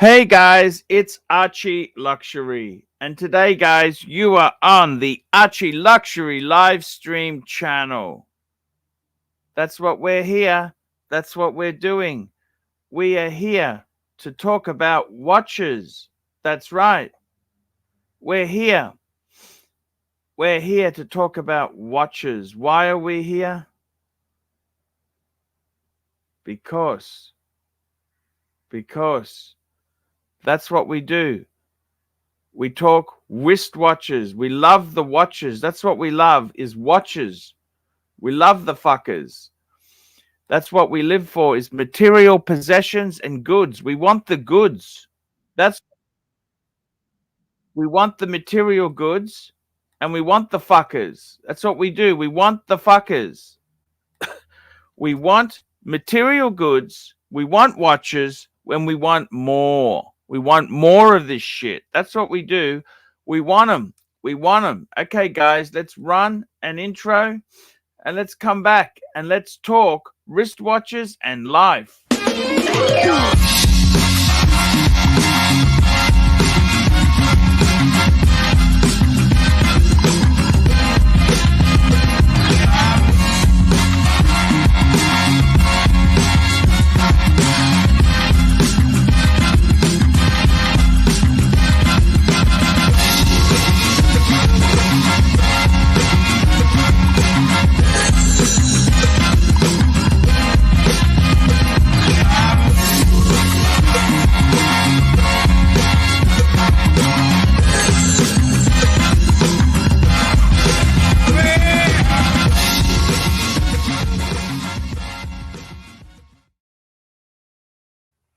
Hey guys, it's ArchieLuxury, and today, guys, you are on the ArchieLuxury live stream channel. That's what we're here. That's what we're doing. We are here to talk about watches. That's right. We're here. We're here to talk about watches. Why are we here? Because that's what we do. We talk wristwatches. We love the watches. That's what we love, is watches. We love the fuckers. That's what we live for, is material possessions and goods. We want the goods. We want the material goods and we want the fuckers. That's what we do. We want the fuckers. We want material goods. We want watches when we want more. We want more of this shit. That's what we do. We want them. We want them. Okay, guys, let's run an intro and let's come back and let's talk wristwatches and life.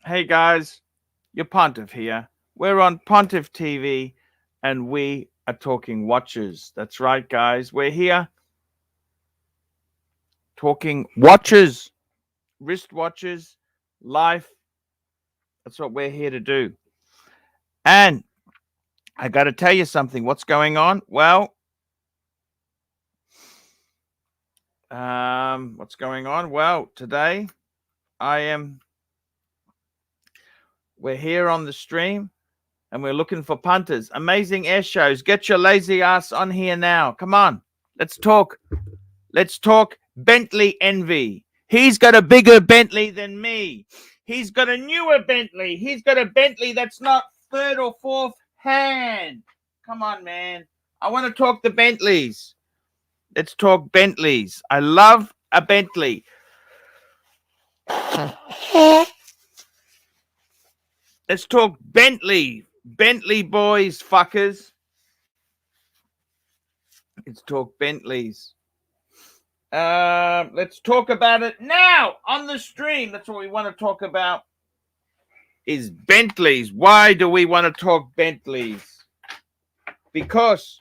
Hey guys, your Pontiff here. We're on Pontiff TV and we are talking watches. That's right, guys. We're here talking watches, wristwatches, life. That's what we're here to do. And I got to tell you something. What's going on? Well, what's going on? Well, today we're here on the stream and we're looking for punters. Amazing air shows. Get your lazy ass on here now. Come on. Let's talk. Let's talk Bentley envy. He's got a bigger Bentley than me. He's got a newer Bentley. He's got a Bentley that's not third or fourth hand. Come on, man. I want to talk the Bentleys. Let's talk Bentleys. I love a Bentley. Let's talk Bentley. Bentley boys, fuckers. Let's talk Bentleys. Let's talk about it now on the stream. That's what we want to talk about, is Bentleys. Why do we want to talk Bentleys? Because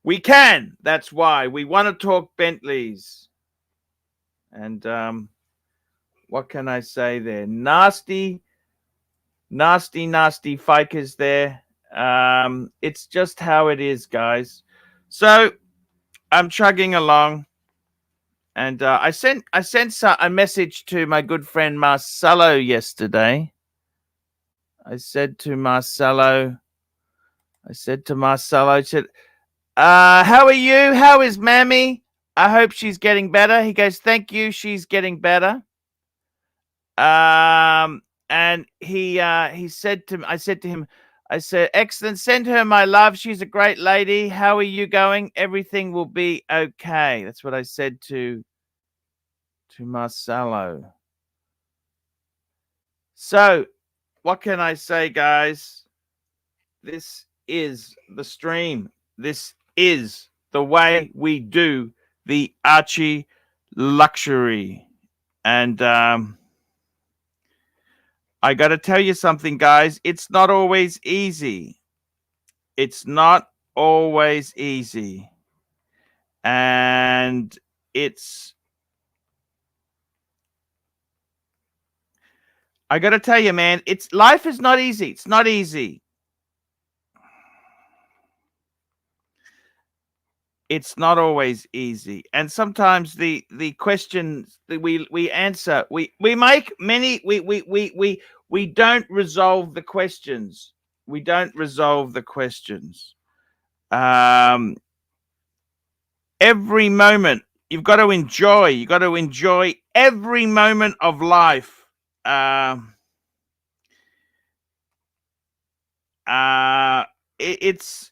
we can. That's why we want to talk Bentleys. And what can I say there? Nasty fikers there. It's just how it is, guys. So I'm chugging along, and I sent a message to my good friend Marcelo yesterday. I said to Marcelo, I said, how are you? How is Mammy? I hope she's getting better. He goes, thank you, she's getting better. And he said to me, I said to him, I said, excellent, send her my love. She's a great lady. How are you going? Everything will be okay. That's what I said to Marcelo. So, what can I say, guys? This is the stream. This is the way we do the ArchieLuxury. And I got to tell you something, guys. It's not always easy. It's not always easy. And I got to tell you, man, life is not easy. It's not easy. It's not always easy. And sometimes the questions that we answer, we make many, we We don't resolve the questions. We don't resolve the questions. Every moment you've got to enjoy. You've got to enjoy every moment of life. It's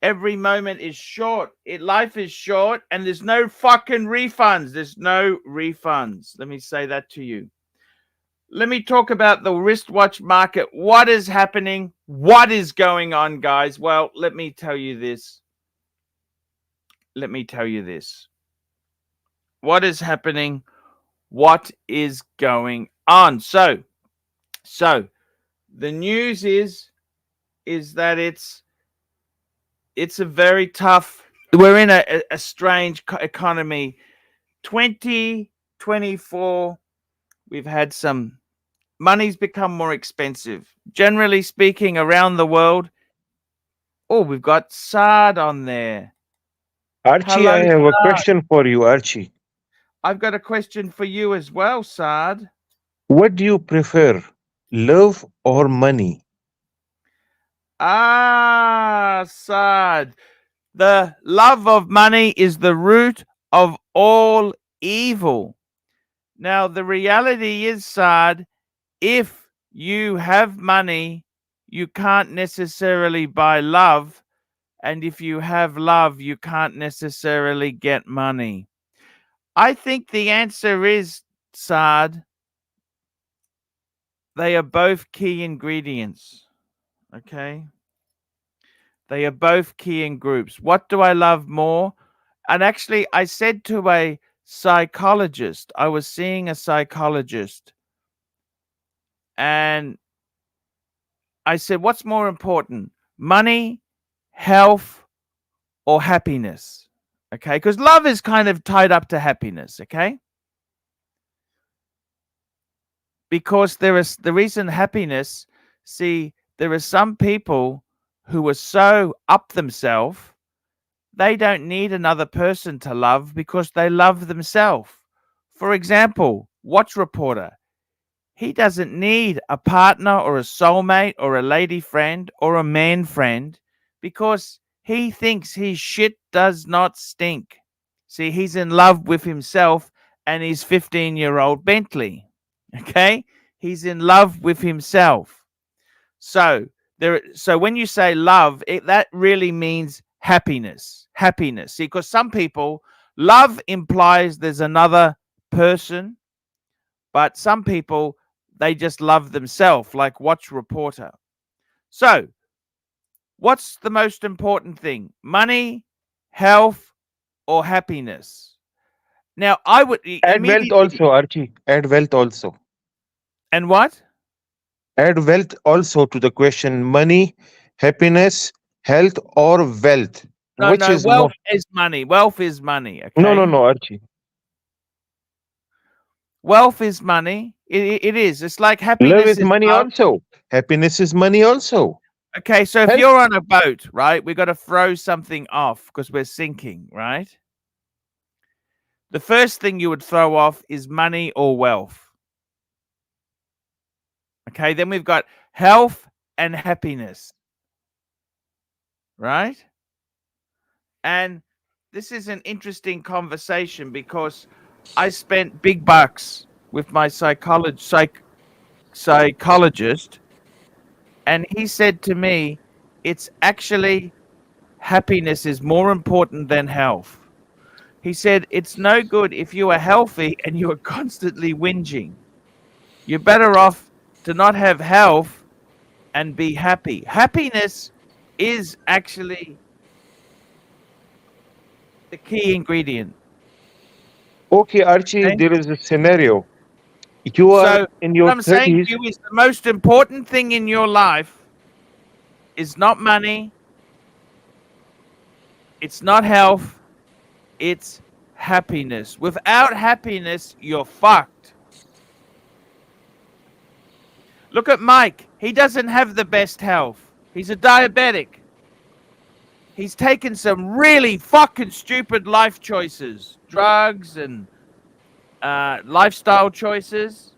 every moment is short. Life is short, and there's no fucking refunds. There's no refunds. Let me say that to you. Let me talk about the wristwatch market. What is happening? What is going on, guys? Well, let me tell you this. Let me tell you this. What is happening? What is going on? So the news is that it's a very tough. We're in a strange economy. 2024, we've had some money's become more expensive. Generally speaking, around the world. Oh, we've got Saad on there. Archie, Hello, I have a Saad. question for you, Archie. I've got a question for you as well, Saad. What do you prefer, love or money? Saad. The love of money is the root of all evil. Now, the reality is, Saad, if you have money, you can't necessarily buy love. And if you have love, you can't necessarily get money. I think the answer is, Saad, they are both key ingredients. Okay? They are both key in groups. What do I love more? And actually, I said to a psychologist, I was seeing a psychologist, and I said, what's more important, money, health, or happiness? Okay, because love is kind of tied up to happiness. Okay, because there is the reason happiness. See, there are some people who are so up themselves, they don't need another person to love because they love themselves. For example, Watch Reporter. He doesn't need a partner or a soulmate or a lady friend or a man friend because he thinks his shit does not stink. See, he's in love with himself and his 15-year-old Bentley. Okay? He's in love with himself. So when you say love, that really means happiness. Happiness. See, because some people, love implies there's another person, but some people, they just love themselves, like Watch Reporter. So, what's the most important thing? Money, health, or happiness? Now, I would Add wealth immediately. also, Archie. Add wealth also. And what? Add wealth also to the question money, happiness, health, or wealth. No, Which no, is wealth more? is money. Wealth is money, No, no, okay? no, Archie. Wealth is money. It is. It's like Love happiness is is money love. also. Happiness is money also. Okay, so if Health. you're on a boat, right, we got to throw something off because we're sinking, right? The first thing you would throw off is money or wealth. Okay, then we've got health and happiness, right? And this is an interesting conversation because I spent big bucks with my psychologist, and he said to me, it's actually happiness is more important than health. He said, it's no good if you are healthy and you are constantly whinging. You're better off to not have health and be happy. Happiness is actually the key ingredient. Okay, Archie, Okay. there is a scenario. You are So, in what your I'm saying to 30s. you is the most important thing in your life is not money, it's not health, it's happiness. Without happiness, you're fucked. Look at Mike. He doesn't have the best health. He's a diabetic. He's taken some really fucking stupid life choices, drugs and lifestyle choices,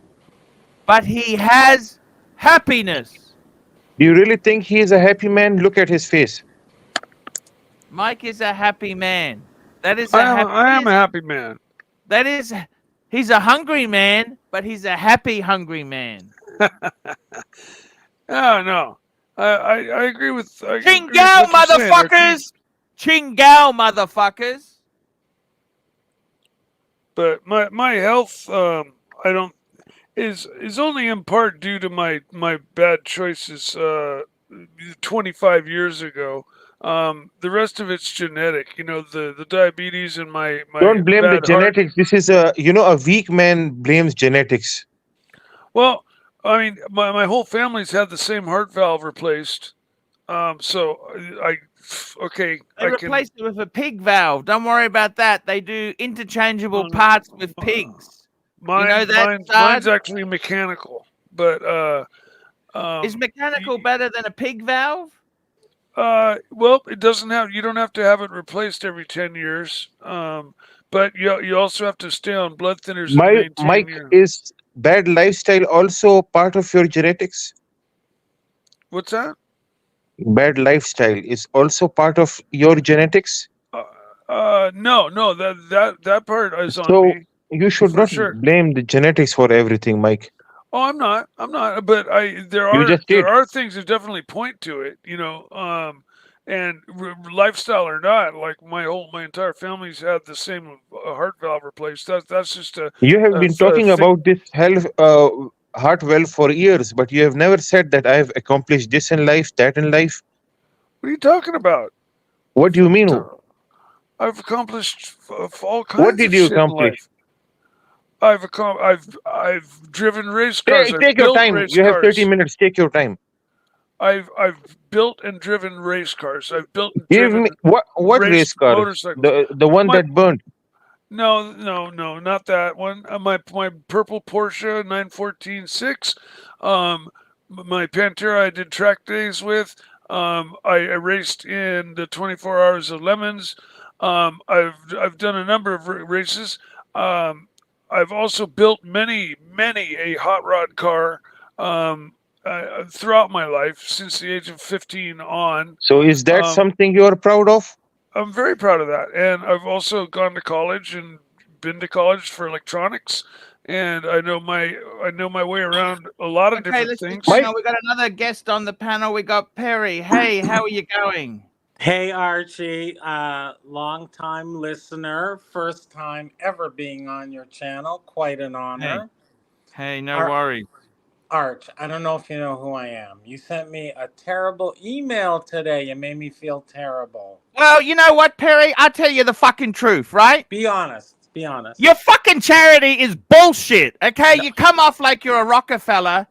but he has happiness. Do you really think he is a happy man? Look at his face. Mike is a happy man. That is I am a happy man. that is he's a hungry man, but he's a happy hungry man. Oh no, I agree with Chingao, motherfuckers! Chingao, motherfuckers! But my health, I don't is only in part due to my bad choices 25 years ago. The rest of it's genetic. You know, the diabetes and my Don't blame the bad heart. genetics. This is a a weak man blames genetics. Well, I mean, my whole family's had the same heart valve replaced. So okay, They I can. replaced it with a pig valve. Don't worry about that. They do interchangeable parts with pigs. know that, Mine's Sarge? actually mechanical, but Is mechanical better than a pig valve? well, it doesn't have. You don't have to have it replaced every 10 years. But you also have to stay on blood thinners and maintain Mike, your. is bad lifestyle also part of your genetics? What's that? Bad lifestyle is also part of your genetics. No, that part is on So me you should for not sure. blame the genetics for everything, Mike. Oh, I'm not. But there You just did. are things that definitely point to it. You know, and lifestyle or not, like my entire family's had the same heart valve replaced. That's just a. You have been talking thing. about this heart valve for years, but you have never said that I have accomplished this in life, that in life. What are you talking about? What do you mean? I've accomplished all kinds. What did of you shit accomplish? In life. I've driven race cars. Take your time. You have 30 minutes. Take your time. I've built and driven race cars. I've built and Give driven me what race car? motorcycles. The one that burned. No, not that one. My purple Porsche 914-6. My Pantera I did track days with. I raced in the 24 Hours of Lemons. I've done a number of races. I've also built many a hot rod car throughout my life since the age of 15 on. So is that something you are proud of? I'm very proud of that, and I've also gone to college and been to college for electronics, and I know my way around a lot of different things. We got another guest on the panel. We got Perry. Hey, how are you going? Hey, Archie, long time listener, first time ever being on your channel. Quite an honor. Hey, no worries. Arch, I don't know if you know who I am. You sent me a terrible email today. You made me feel terrible. Well, you know what, Perry? I'll tell you the fucking truth, right? Be honest. Be honest. Your fucking charity is bullshit, okay? No. You come off like you're a Rockefeller.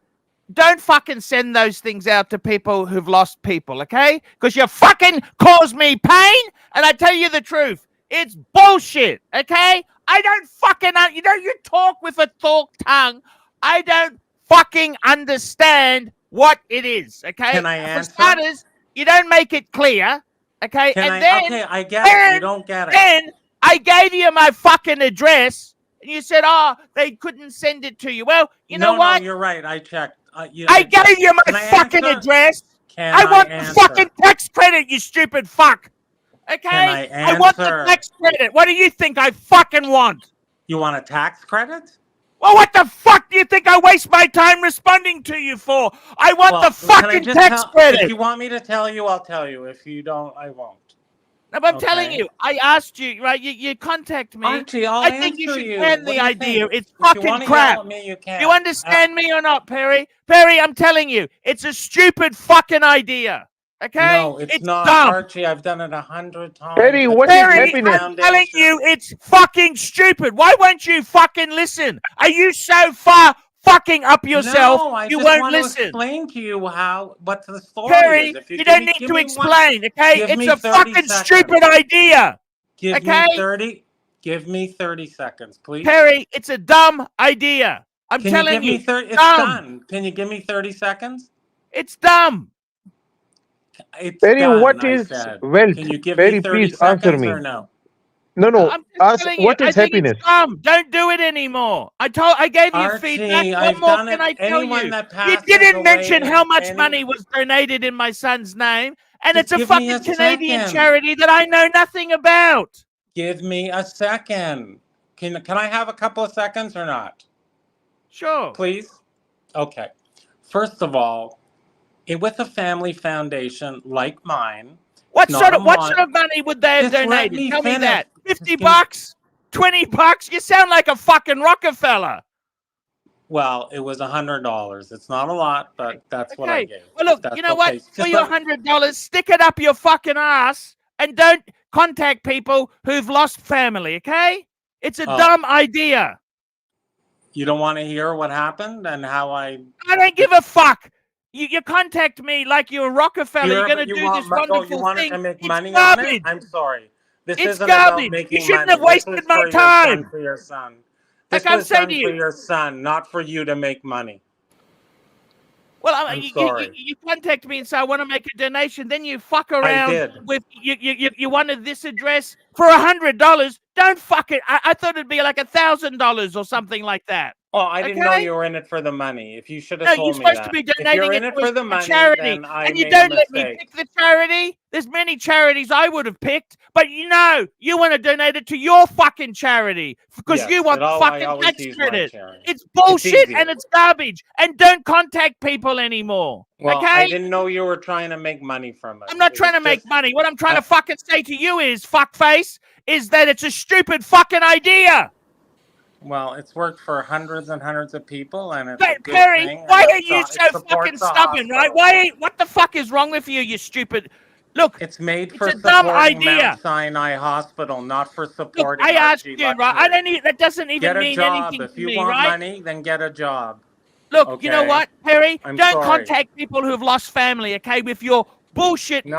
Don't fucking send those things out to people who've lost people, okay? Because you fucking cause me pain, and I tell you the truth. It's bullshit, okay? I don't fucking... you talk with a forked tongue. I don't fucking understand what it is, okay? Can I answer? For starters, you don't make it clear, okay? Okay, I get it. You don't get it. Then I gave you my fucking address, and you said, "Oh, they couldn't send it to you." Well, you know what? No, you're right. I checked. I gave you my fucking address. I want the fucking tax credit, you stupid fuck. Okay? I want the tax credit. What do you think I fucking want? You want a tax credit? Well, what the fuck do you think I waste my time responding to you for? I want the fucking tax credit. If you want me to tell you, I'll tell you. If you don't, I won't. No, but I'm telling you, I asked you, right? You contact me. Archie, I think you should end the idea. It's fucking crap. You understand me or not, Perry? Perry, I'm telling you, it's a stupid fucking idea. Okay? No, it's not, dumb. Archie. I've done it 100 times. Perry, what is happiness? I'm telling you, it's fucking stupid. Why won't you fucking listen? Are you so far fucking up yourself? No, I you just won't want listen. to explain to you what the story Perry, is. you don't need to explain, okay? It's a fucking stupid idea. Give me 30 seconds, please. Perry, it's a dumb idea. I'm telling you. It's done. Can you give me 30 seconds? It's dumb. It's Perry, done, what is wealth? Can you give Perry, me 30 please answer seconds me. or no? No. I'm just Ask telling you, what I is think happiness. it's dumb. Don't do it anymore. I gave you feedback. Archie, What I've more done can it. I tell Anyone you? that You passes didn't away mention how in much any, money was donated in my son's name, and just it's a give me a fucking Canadian second. charity that I know nothing about. Give me a second. Can I have a couple of seconds or not? Sure. Please? Okay. First of all, with a family foundation like mine, What it's not sort a of money would they have Just let donated? me Tell me finish. that. 50 Just give me- bucks? 20 bucks? You sound like a fucking Rockefeller. Well, it was $100. It's not a lot, but that's what I Okay. gave. Well, If look, that's you know okay. what? For Just your let- $100, stick it up your fucking ass and don't contact people who've lost family, okay? It's a Oh. dumb idea. You don't want to hear what happened and how I don't give a fuck. You contact me like you're a Rockefeller. Here, You're going to but you do want this mo- oh, wonderful you wanted thing. to make It's money on it? garbage. I'm sorry. This It's isn't about garbage. making You shouldn't money. have wasted This is my for your son, time. for your son. This Like I'm was saying done to for you. your son, not for you to make money. Well, I'm sorry. you contact me and say I want to make a donation. Then you fuck around did. with you wanted this address for $100. Don't fuck it. I thought it'd be like $1,000 or something like that. Oh, I didn't know Okay? you were in it for the money. If you should No, have you're told me supposed to that. be If donating you're it in it to for the a money, charity, then I and you made a don't let me mistake. pick the charity. There's many charities I would have picked, but you want to donate it to your fucking charity because Yes, you want but the I fucking always tax use my credit. charity. It's bullshit easier. and it's garbage. And don't contact people anymore. Well, okay? I didn't know you were trying to make money from it. I'm not It trying was to make just- money. What I'm trying to fucking say to you is, fuckface, is that it's a stupid fucking idea. Well, it's worked for hundreds and hundreds of people, and it's a But good Perry, thing. why and are you it so supports fucking the stubborn, right? hospital. What the fuck is wrong with you, you stupid? Look, It's made it's for a dumb supporting idea. Mount Sinai Hospital, not for Look, supporting I asked Archie you, right? Luxury. That doesn't even Get a mean job. anything If to you me, want right? money, then get a job. Look, you know Okay. what, Perry? I'm Don't sorry. contact people who've lost family, okay? With your bullshit, No,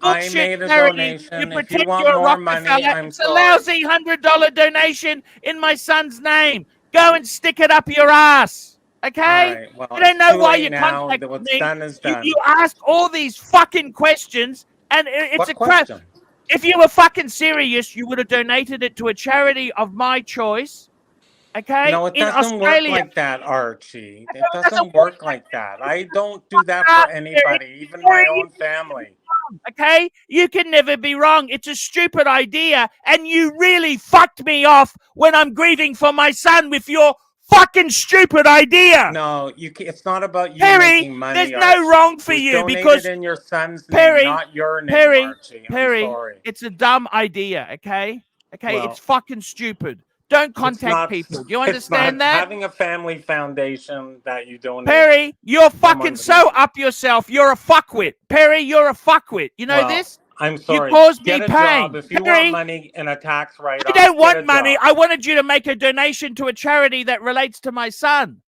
I bullshit made a charity. donation. You If pretend you want you're a more money, Rockefeller. I'm It's a sorry. lousy $100 donation in my son's name. Go and stick it up your ass, okay? All right. Well, I don't it's know too why late you now. contacted What's me. done is done. You ask all these fucking questions, and it's What a crap. question? If you were fucking serious, you would have donated it to a charity of my choice, okay? No, it in doesn't work Australia. like that, Archie. It doesn't doesn't work like that. I don't do that for anybody, even my own family. Okay? You can never be wrong. It's a stupid idea, and you really fucked me off when I'm grieving for my son with your fucking stupid idea. No, it's not about you Perry, making money. there's no Archie. wrong for It was you donated because in your son's Perry, name, not your name, Perry, Archie. I'm Perry, sorry. it's a dumb idea, okay? Okay, Well, it's fucking stupid. Don't It's contact not- people. Do you it's understand not that? having a family foundation that you donate. Perry, you're fucking someone's so money. up yourself. You're a fuckwit. Perry, you're a fuckwit. You know Well, this? I'm sorry. caused Get me a pain. job. If you Perry, want money and a tax write-off, I don't get want a money. job. I wanted you to make a donation to a charity that relates to my son.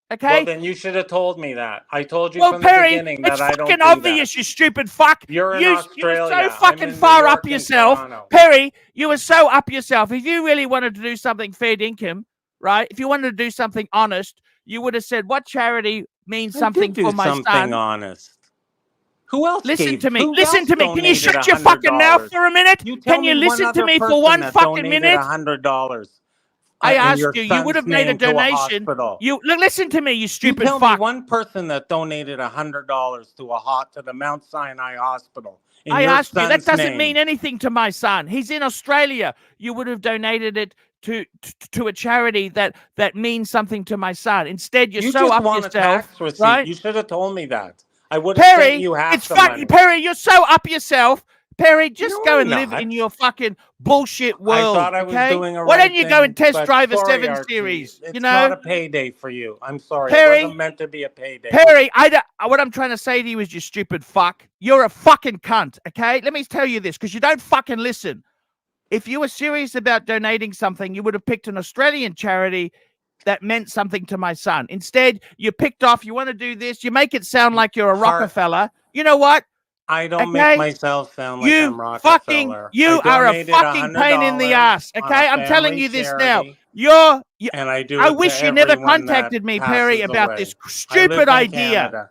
Okay? Well, then you should have told me that. I told you Well, from Perry, the beginning it's that I don't fucking do obvious, that. you stupid fuck. You're in You're Australia. so I'm fucking in New far York up and yourself. Toronto. Perry, you were so up yourself. If you really wanted to do something fair dinkum, right? If you wanted to do something honest, you would have said, what charity means I something did do for my something son? honest. Who else Listen gave? to me. Who Listen else to me. Can you donated shut your fucking mouth $100? for a minute? You tell Can you me one listen to other me for person one that fucking donated minute? $100. I in asked your you. You would have son's made a name to donation. hospital. You listen to me, you You stupid tell me fuck. one person that donated $100 to the Mount Sinai Hospital. In I your asked you. That son's doesn't name. mean anything to my son. He's in Australia. You would have donated it to a charity that means something to my son. Instead, you're You so just up want yourself, a tax receipt. right? You should have told me that. I would have sent Perry, you half it's the fuck. money. Perry, you're so up yourself. Perry, just No, go I'm and live not. in your fucking bullshit world. I thought I was okay? doing a Why right don't you go and thing, test but drive a sorry, 7 Archie, Series? It's You not know, a payday for you. I'm sorry. Perry, It wasn't meant to be a payday. Perry, what I'm trying to say to you is, you stupid fuck. You're a fucking cunt, okay? Let me tell you this, because you don't fucking listen. If you were serious about donating something, you would have picked an Australian charity that meant something to my son. Instead, you picked off, you want to do this, you make it sound like you're a Rockefeller. You know what? I don't Okay? make myself sound like I'm Rockefeller. You I are a donated fucking pain in the $100 ass, on okay? a I'm telling family you this charity, now. and I do I it wish to you never everyone that contacted me, Perry, passes about away. this I live stupid in idea. Canada.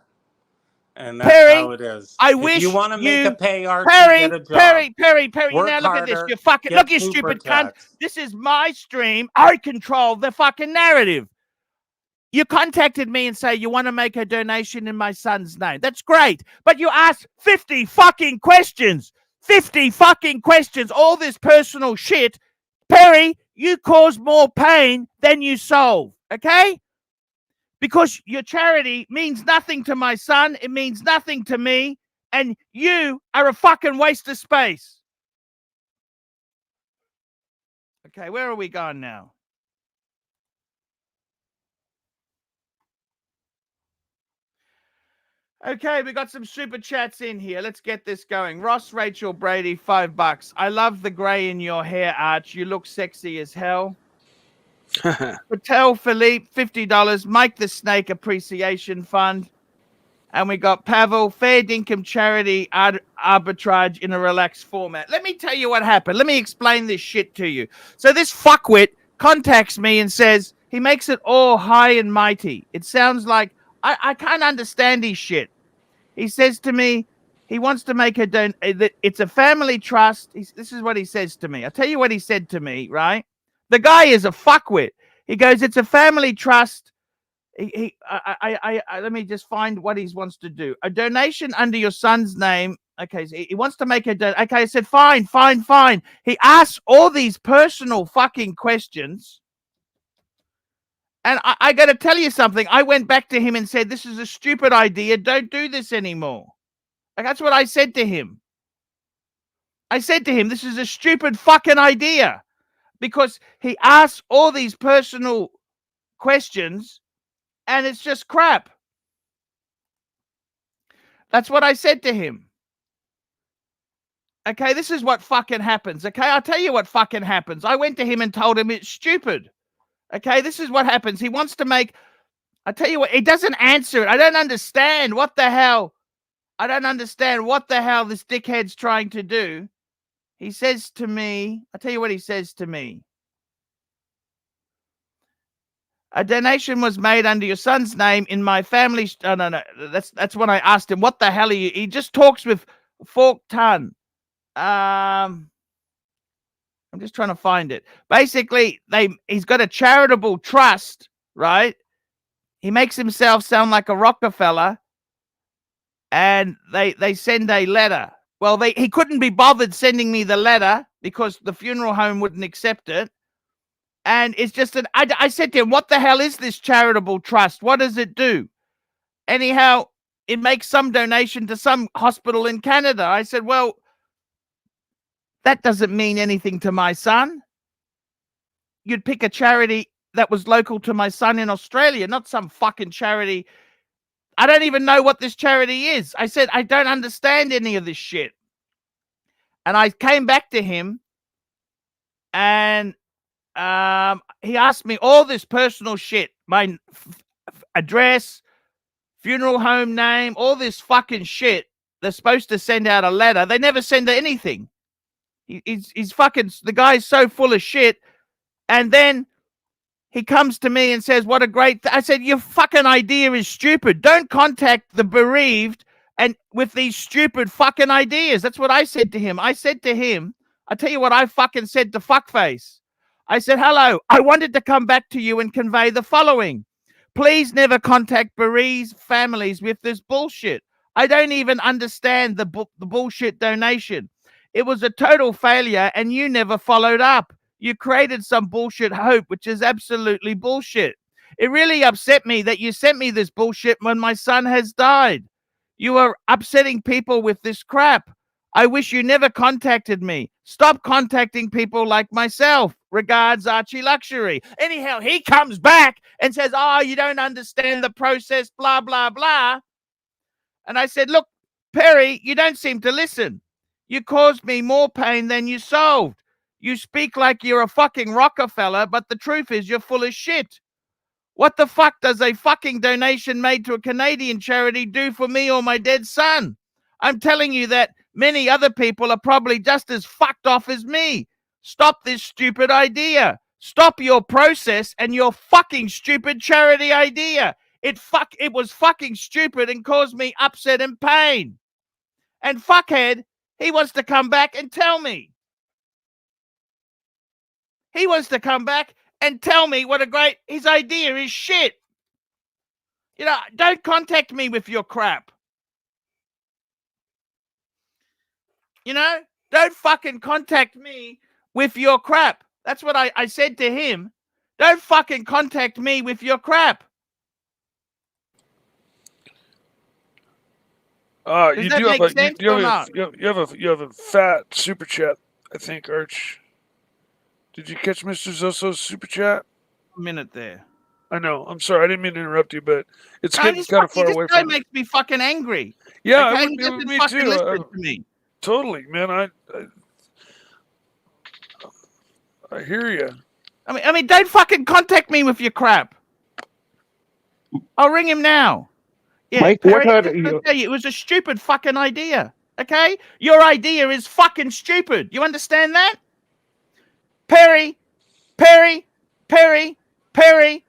And that's Perry, how it is. I If wish you want to make you- a pay, Archie, Perry, get a job. Perry. Work Now look at this. harder, You fucking get look, you super stupid cunt. chats. This is my stream. I control the fucking narrative. You contacted me and say you want to make a donation in my son's name. That's great. But you asked 50 fucking questions. 50 fucking questions. All this personal shit. Perry, you caused more pain than you solve. Okay? Because your charity means nothing to my son. It means nothing to me. And you are a fucking waste of space. Okay, where are we going now? Okay, we got some super chats in here. Let's get this going. Ross Rachel Brady, $5. I love the gray in your hair, Arch. You look sexy as hell. Patel Philippe, $50. Mike the Snake Appreciation Fund. And we got Pavel, fair dinkum charity arbitrage in a relaxed format. Let me tell you what happened. Let me explain this shit to you. So this fuckwit contacts me and says he makes it all high and mighty. It sounds like I can't understand his shit. He says to me he wants to make it's a family trust. This is what he says to me. I'll tell you what he said to me, right? The guy is a fuckwit. He goes, it's a family trust. Let me just find what he wants to do. A donation under your son's name. Okay, so he wants to make a donation. Okay, I said, fine. He asks all these personal fucking questions. And I got to tell you something. I went back to him and said, this is a stupid idea. Don't do this anymore. Like, that's what I said to him. I said to him, this is a stupid fucking idea. Because he asks all these personal questions and it's just crap. That's what I said to him. Okay, this is what fucking happens. Okay, I'll tell you what fucking happens. I went to him and told him it's stupid. Okay, this is what happens. He wants to make... I tell you what, he doesn't answer it. I don't understand what the hell... I don't understand what the hell this dickhead's trying to do. He says to me... I'll tell you what he says to me. A donation was made under your son's name in my family... Oh, no. That's when I asked him, what the hell are you... He just talks with forked tongue. I'm just trying to find it. Basically, he's got a charitable trust, right? He makes himself sound like a Rockefeller, and they send a letter. Well, he couldn't be bothered sending me the letter because the funeral home wouldn't accept it. And it's just I said to him, what the hell is this charitable trust? What does it do? Anyhow, it makes some donation to some hospital in Canada. I said, well, that doesn't mean anything to my son. You'd pick a charity that was local to my son in Australia, not some fucking charity. I don't even know what this charity is. I said, I don't understand any of this shit. And I came back to him and he asked me all this personal shit, my address, funeral home name, all this fucking shit. They're supposed to send out a letter. They never send anything. He's fucking, the guy's so full of shit. And then he comes to me and says, what a great, I said, your fucking idea is stupid. Don't contact the bereaved and with these stupid fucking ideas. That's what I said to him. I said to him, I tell you what I fucking said to fuckface. I said, hello, I wanted to come back to you and convey the following. Please never contact bereaved families with this bullshit. I don't even understand the bullshit donation. It was a total failure and you never followed up. You created some bullshit hope, which is absolutely bullshit. It really upset me that you sent me this bullshit when my son has died. You are upsetting people with this crap. I wish you never contacted me. Stop contacting people like myself. Regards, ArchieLuxury. Anyhow, he comes back and says, oh, you don't understand the process, blah, blah, blah. And I said, look, Perry, you don't seem to listen. You caused me more pain than you solved. You speak like you're a fucking Rockefeller, but the truth is you're full of shit. What the fuck does a fucking donation made to a Canadian charity do for me or my dead son? I'm telling you that many other people are probably just as fucked off as me. Stop this stupid idea. Stop your process and your fucking stupid charity idea. It was fucking stupid and caused me upset and pain. And fuckhead, he wants to come back and tell me. He wants to come back and tell me what his idea is shit. You know, don't contact me with your crap. You know, don't fucking contact me with your crap. That's what I said to him. Don't fucking contact me with your crap. You that do make have sense or not? you have a fat super chat, I think, Arch. Did you catch Mr. Zosso's super chat? A minute there. I know. I'm sorry. I didn't mean to interrupt you, but it's No, getting kind of far away this guy from. makes me fucking angry. Yeah, Okay? it He doesn't me fucking too. listen to me. Totally, man. I hear you. I mean, don't fucking contact me with your crap. I'll ring him now. Yeah, Mike, Perry, what are just to you? tell you, it was a stupid fucking idea. Okay? Your idea is fucking stupid. You understand that? Perry,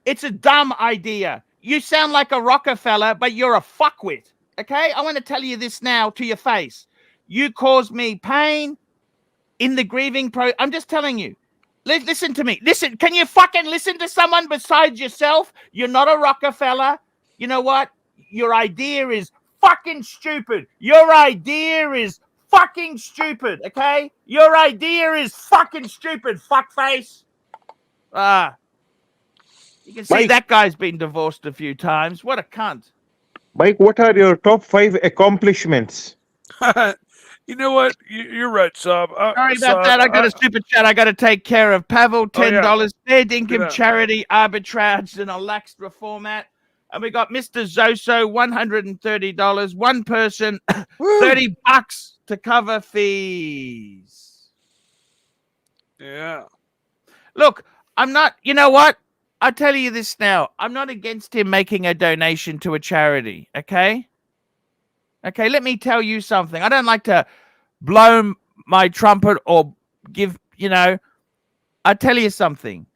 it's a dumb idea. You sound like a Rockefeller, but you're a fuckwit. Okay? I want to tell you this now to your face. You caused me pain in the grieving I'm just telling you. Listen to me. Listen. Can you fucking listen to someone besides yourself? You're not a Rockefeller. You know what? Your idea is fucking stupid. Your idea is fucking stupid, okay? Your idea is fucking stupid, fuckface. You can see Mike. that guy's been divorced a few times. What a cunt. Mike, what are your top 5 accomplishments? You know what? You're right, Saab. Sorry about that. I got a super chat. I got to take care of. Pavel, $10. Fair dinkum Yeah. charity arbitrage in a lax reformat. And we got Mr. Zoso, $130. One person, $30 to cover fees. Yeah. Look, I'm not, you know what? I'll tell you this now. I'm not against him making a donation to a charity, okay? Okay, let me tell you something. I don't like to blow my trumpet or give, you know, I tell you something.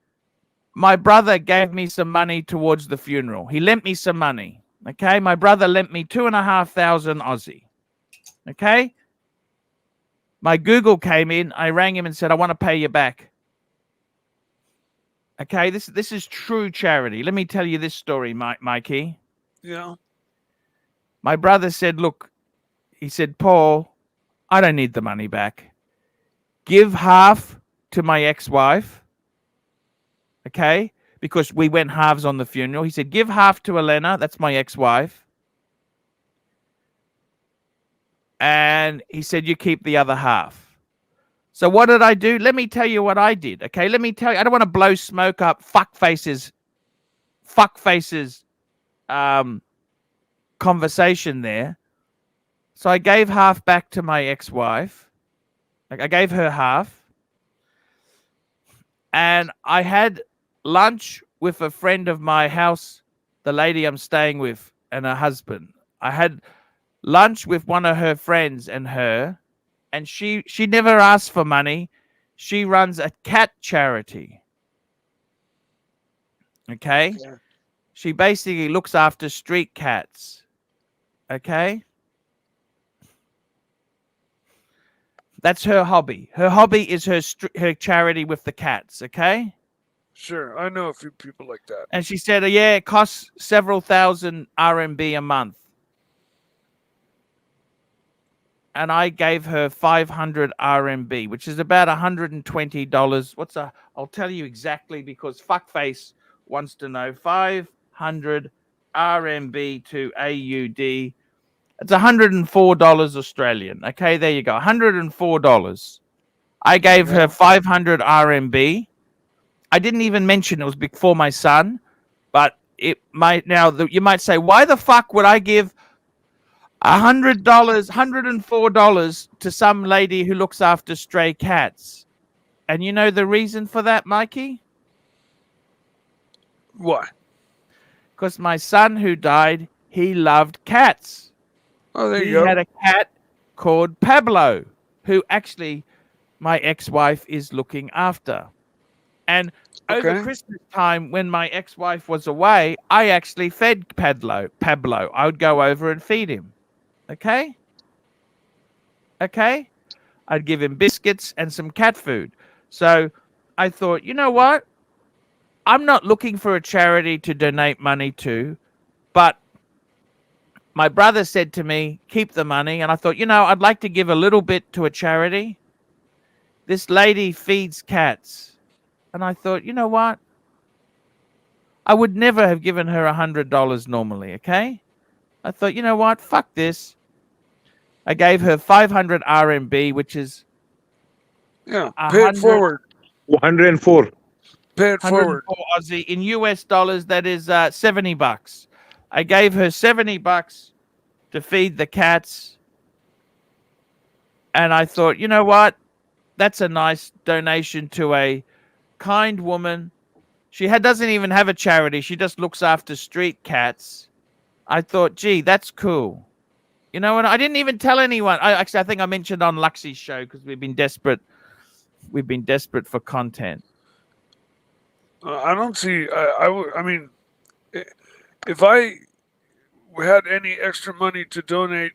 My brother gave me some money towards the funeral. He lent me some money. Okay, my brother lent me 2,500 Aussie. Okay, my Google came in. I rang him and said, I want to pay you back. Okay, this is true charity. Let me tell you this story, Mikey. Yeah. My brother said, look, he said, Paul, I don't need the money back. Give half to my ex-wife. Okay, because we went halves on the funeral. He said, give half to Elena. That's my ex-wife. And he said, you keep the other half. So what did I do? Let me tell you what I did. Okay, let me tell you. I don't want to blow smoke up fuckfaces conversation there. So I gave half back to my ex-wife. Like, I gave her half. And I had lunch with a friend of my house, the lady I'm staying with, and her husband. I had lunch with one of her friends and her, and she never asked for money. She runs a cat charity. Okay? Yeah. She basically looks after street cats. Okay? That's her hobby. Her hobby is her charity with the cats, okay? Sure. I know a few people like that. And she said, yeah, it costs several thousand RMB a month. And I gave her 500 RMB, which is about $120. I'll tell you exactly because fuckface wants to know. 500 RMB to AUD. It's $104 Australian. Okay, there you go. $104. I gave her 500 RMB. I didn't even mention it was before my son, but it might now. You might say, why the fuck would I give $100, $104 to some lady who looks after stray cats? And you know the reason for that, Mikey? Why? Because my son who died, he loved cats. Oh, there He you go. had a cat called Pablo, who actually my ex-wife is looking after. And over Okay. Christmas time, when my ex-wife was away, I actually fed Pablo. I would go over and feed him. Okay? Okay? I'd give him biscuits and some cat food. So I thought, you know what? I'm not looking for a charity to donate money to, but my brother said to me, keep the money. And I thought, you know, I'd like to give a little bit to a charity. This lady feeds cats. And I thought, you know what? I would never have given her $100 normally, okay? I thought, you know what? Fuck this. I gave her 500 RMB, which is Yeah. Pay it 100, forward. 104. Pay it forward. 104 Aussie. In US dollars, that is $70. I gave her $70 to feed the cats. And I thought, you know what? That's a nice donation to a kind woman. She doesn't even have a charity. She just looks after street cats. I thought, gee, that's cool. You know, and I didn't even tell anyone. I think I mentioned on Luxie's show because we've been desperate. We've been desperate for content. I don't see. I mean, if I had any extra money to donate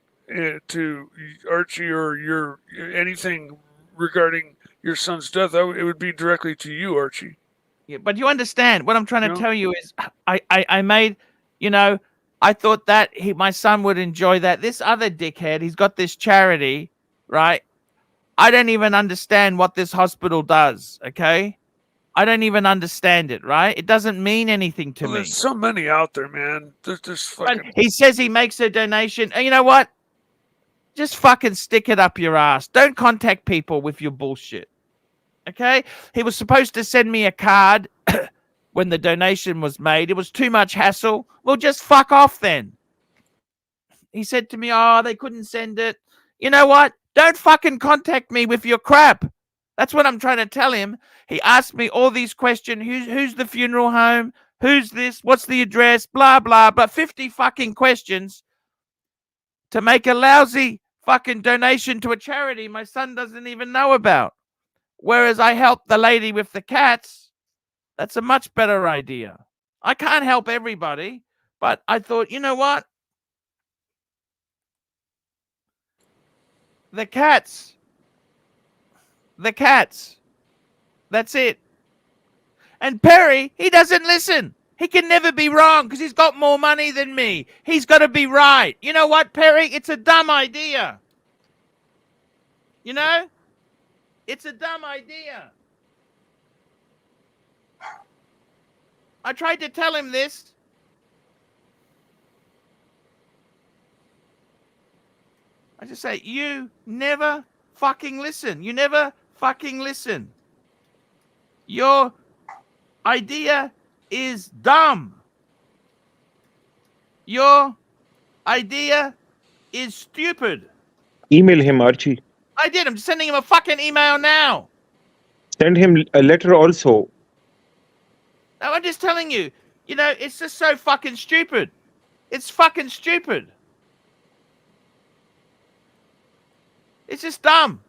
to Archie or anything regarding your son's death, it would be directly to you, Archie. Yeah, but you understand what I'm trying to No. tell you is I made, you know, I thought that my son would enjoy that. This other dickhead, he's got this charity, right? I don't even understand what this hospital does, okay? I don't even understand it, right? It doesn't mean anything to Well, me. there's so many out there, man. There's fucking. But he says he makes a donation. And you know what? Just fucking stick it up your ass. Don't contact people with your bullshit. Okay? He was supposed to send me a card when the donation was made. It was too much hassle. Well, just fuck off then. He said to me, oh, they couldn't send it. You know what? Don't fucking contact me with your crap. That's what I'm trying to tell him. He asked me all these questions. Who's the funeral home? Who's this? What's the address? Blah, blah, but 50 fucking questions to make a lousy fucking donation to a charity my son doesn't even know about. Whereas I helped the lady with the cats. That's a much better idea. I can't help everybody, but I thought, you know what? The cats. That's it. And Perry, he doesn't listen. He can never be wrong because he's got more money than me. He's got to be right. You know what, Perry? It's a dumb idea. You know? It's a dumb idea. I tried to tell him this. I just say, you never fucking listen. You never fucking listen. Your idea is dumb. Your idea is stupid. Email him, Archie. I did. I'm just sending him a fucking email now. Send him a letter also. No, I'm just telling you. You know, it's just so fucking stupid. It's fucking stupid. It's just dumb.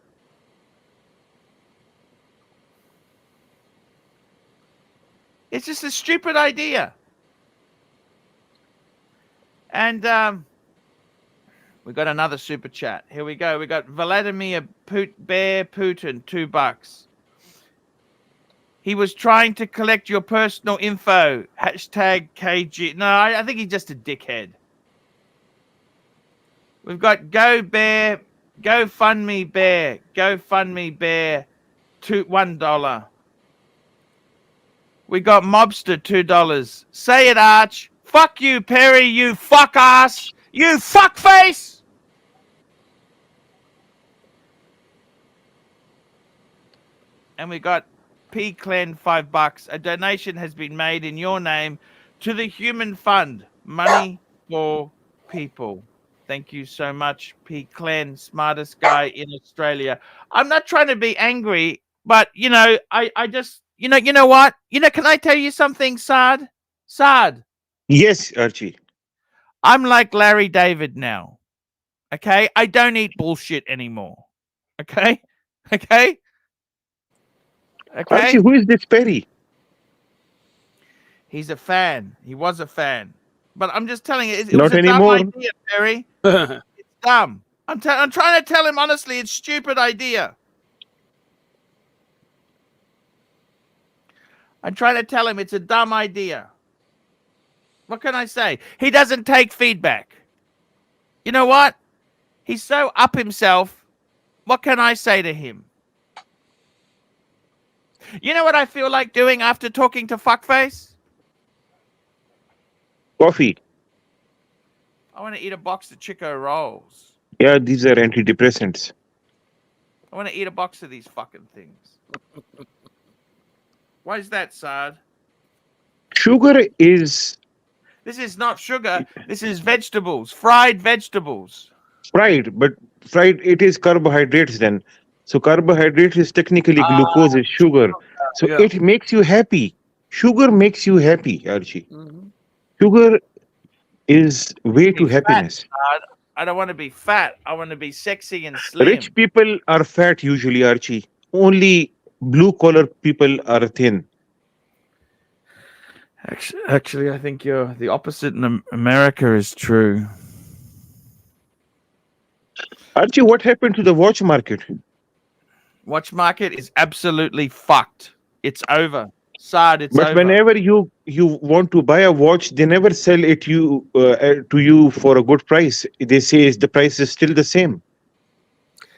It's just a stupid idea. And we got another super chat. Here we go. We got Vladimir Putin, $2. He was trying to collect your personal info. Hashtag KG. No, I think he's just a dickhead. We've got GoFundMe Bear, $1. We got Mobster, $2. Say it, Arch. Fuck you, Perry, you fuck ass. You fuck face. And we got P. Clen, $5. A donation has been made in your name to the Human Fund. Money for people. Thank you so much, P. Clen, smartest guy in Australia. I'm not trying to be angry, but you know, I just, you know what? You know, can I tell you something, Saad? Saad. Yes, Archie. I'm like Larry David now. Okay? I don't eat bullshit anymore. Okay? Okay? Okay? Archie, who is this Perry? He's a fan. He was a fan. But I'm just telling you, it was Not a dumb anymore. idea, Terry. It's dumb. I'm trying to tell him honestly, it's a stupid idea. I'm trying to tell him it's a dumb idea. What can I say? He doesn't take feedback. You know what? He's so up himself. What can I say to him? You know what I feel like doing after talking to Fuckface? Coffee. I want to eat a box of Chico rolls. Yeah, these are antidepressants. I want to eat a box of these fucking things. Why is that, Saad? Sugar is This is not sugar. This is vegetables, fried vegetables. fried, but fried, it is carbohydrates then. So carbohydrate is technically glucose is sugar. So Yeah. it makes you happy. Sugar makes you happy, Archie. Mhm. Sugar is way to Be fat, happiness. Saad. I don't want to be fat. I want to be sexy and slim. Rich people are fat usually, Archie. Only blue collar people are thin. Actually, I think you're the opposite in America is true. Archie, what happened to the watch market? Watch market is absolutely fucked. It's over. Saad, it's But over. whenever you want to buy a watch, they never sell it to you for a good price. They say the price is still the same.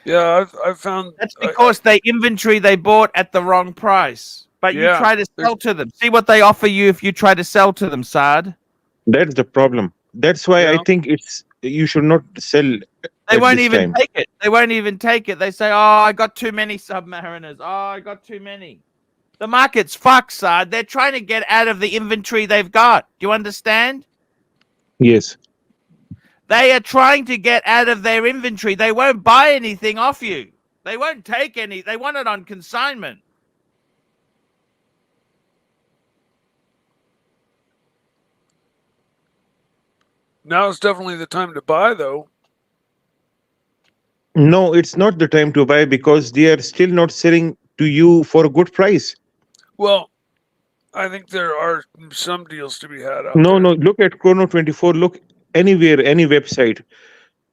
Yeah, I've found That's because they inventory they bought at the wrong price. But you Yeah, try to sell to them. See what they offer you if you try to sell to them, Saad. That's the problem. That's why I Yeah. think you should not sell. They at won't this even time. take it. They won't even take it. They say, "Oh, I got too many Submariners. Oh, I got too many." The market's fucked, Saad. They're trying to get out of the inventory they've got. Do you understand? Yes. They are trying to get out of their inventory. They won't buy anything off you. They won't take any. They want it on consignment. now is definitely the time to buy, though. No, it's not the time to buy because they are still not selling to you for a good price. Well, I think there are some deals to be had out No, there. no. Look at Chrono 24. Look anywhere, any website.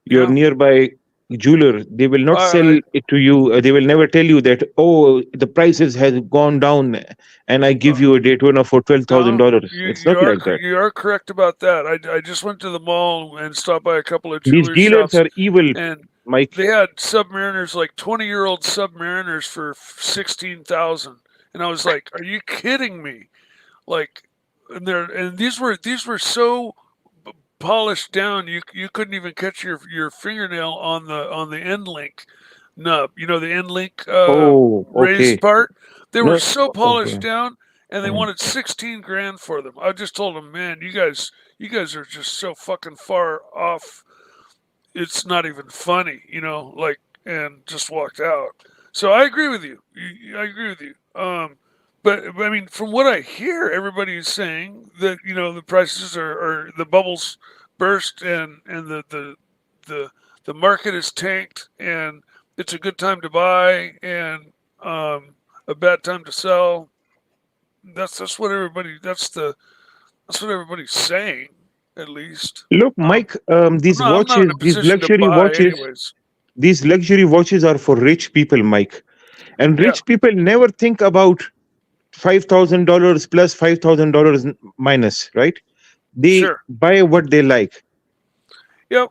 Your Yeah. nearby jeweler, they will not I- sell it to you. They will never tell you that, oh, the prices has gone down and I give you a Daytona for $12,000. It's not like that. You are correct about that. I just went to the mall and stopped by a couple of These jewelry dealers shops, are evil, and Mike. they had Submariners, like 20-year-old Submariners for 16,000, and I was like, "Are you kidding me?" Like, and these were so polished down, you couldn't even catch your fingernail on the end link nub. You know, the end link Oh, raised okay. part. They No, were so polished okay. down, and they Mm. wanted 16 grand for them. I just told them, man, you guys are just so fucking far off. It's not even funny, you know, like, and just walked out. So I agree with you. I agree with you. But I mean, from what I hear, everybody is saying that, you know, the prices are the bubbles burst, and the market is tanked, and it's a good time to buy, and a bad time to sell. That's what everybody's saying, at least. Look, Mike, these I'm not in watches, a these position to luxury buy watches, anyways. these luxury watches are for rich people, Mike. And Yeah. rich people never think about $5,000 plus $5,000 minus, right? They Sure. buy what they like. Yep.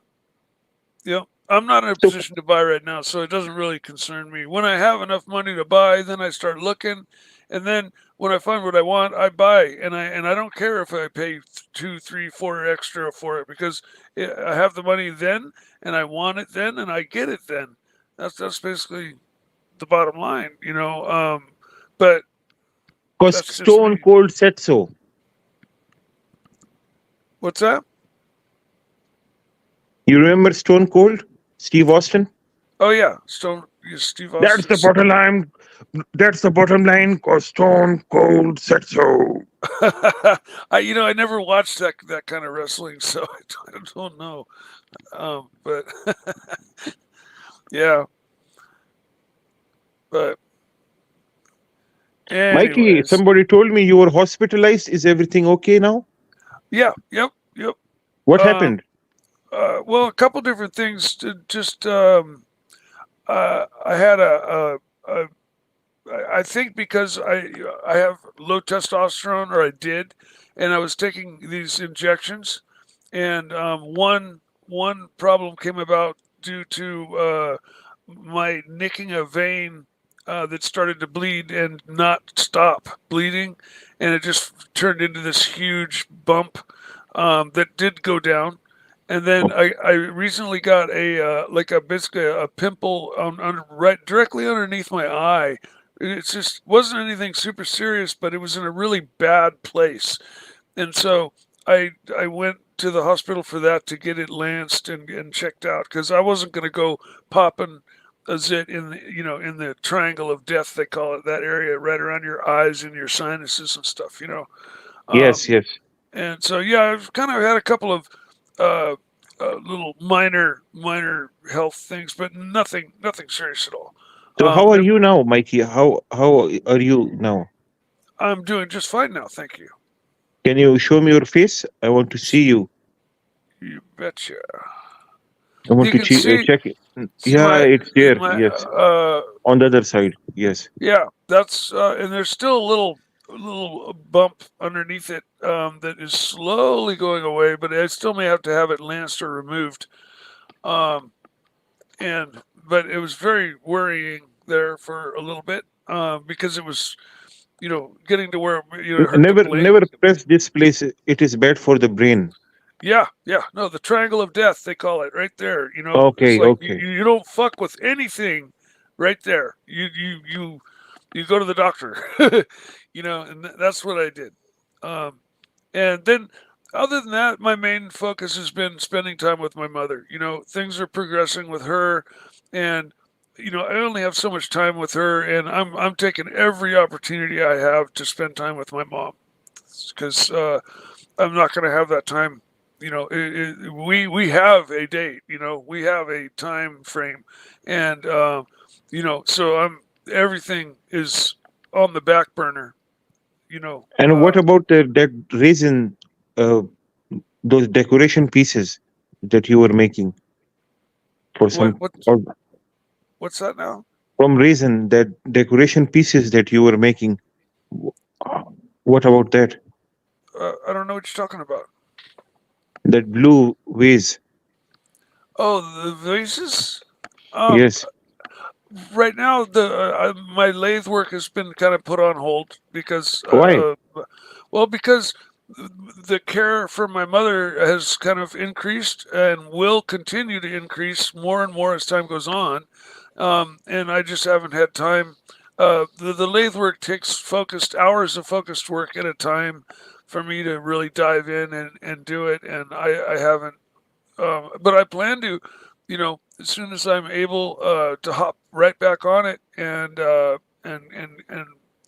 I'm not in a So- position to buy right now, so it doesn't really concern me. When I have enough money to buy, then I start looking, and then when I find what I want, I buy, and I don't care if I pay 2, 3, 4 extra for it, because I have the money then, and I want it then, and I get it then. That's basically the bottom line, you know. But Because that's just Stone me. Cold said so. What's that? You remember Stone Cold? Steve Austin? Oh yeah, Steve Austin. That's the bottom line. That's the bottom line because Stone Cold said so. I never watched that kind of wrestling, so I don't know. But yeah, but Mikey, Anyways, somebody told me you were hospitalized. Is everything okay now? yeah, yep. What Um, happened? well, a couple different things. Just I had a I think because I have low testosterone, or I did, and I was taking these injections, and one problem came about due to my nicking a vein that started to bleed and not stop bleeding, and it just turned into this huge bump that did go down. And then I recently got basically a pimple right directly underneath my eye. It's just wasn't anything super serious, but it was in a really bad place. And so I went to the hospital for that to get it lanced and checked out, because I wasn't going to go popping a zit in in the triangle of death, they call it, that area right around your eyes and your sinuses and stuff. Yes, Um, yes. and so yeah, I've kind of had a couple of uh, little minor health things, but nothing serious at all. So how are And you now, Mikey? How are you now? I'm doing just fine now, thank you. Can you show me your face? I want to see you. You betcha. I want You to can see check it. see Yeah, it's there. my Yes, on the other side. Yes. yeah, that's and there's still a little bump underneath it that is slowly going away, but I still may have to have it lanced or removed. Um, but it was very worrying there for a little bit because it was getting to where it hurt to blink. Never press this place. It is bad for the brain. Yeah, no, the triangle of death, they call it, right there. It's Okay, like okay. you don't fuck with anything right there. You go to the doctor, and that's what I did. Um, and then, other than that, my main focus has been spending time with my mother. Things are progressing with her, and I only have so much time with her, and I'm taking every opportunity I have to spend time with my mom, because I'm not going to have that time. We have a date. We have a time frame, and so everything is on the back burner. And what about that resin, uh, those decoration pieces that you were making for some, what or what's that now? from resin, that decoration pieces that you were making? What about that? I don't know what you're talking about. That blue vase? Oh, the vases. Um, Yes. right now, my lathe work has been kind of put on hold because, Why? because the care for my mother has kind of increased and will continue to increase more and more as time goes on, and I just haven't had time. The lathe work takes focused hours of focused work at a time for me to really dive in and do it, and I haven't. But I plan to, as soon as I'm able to hop right back on it and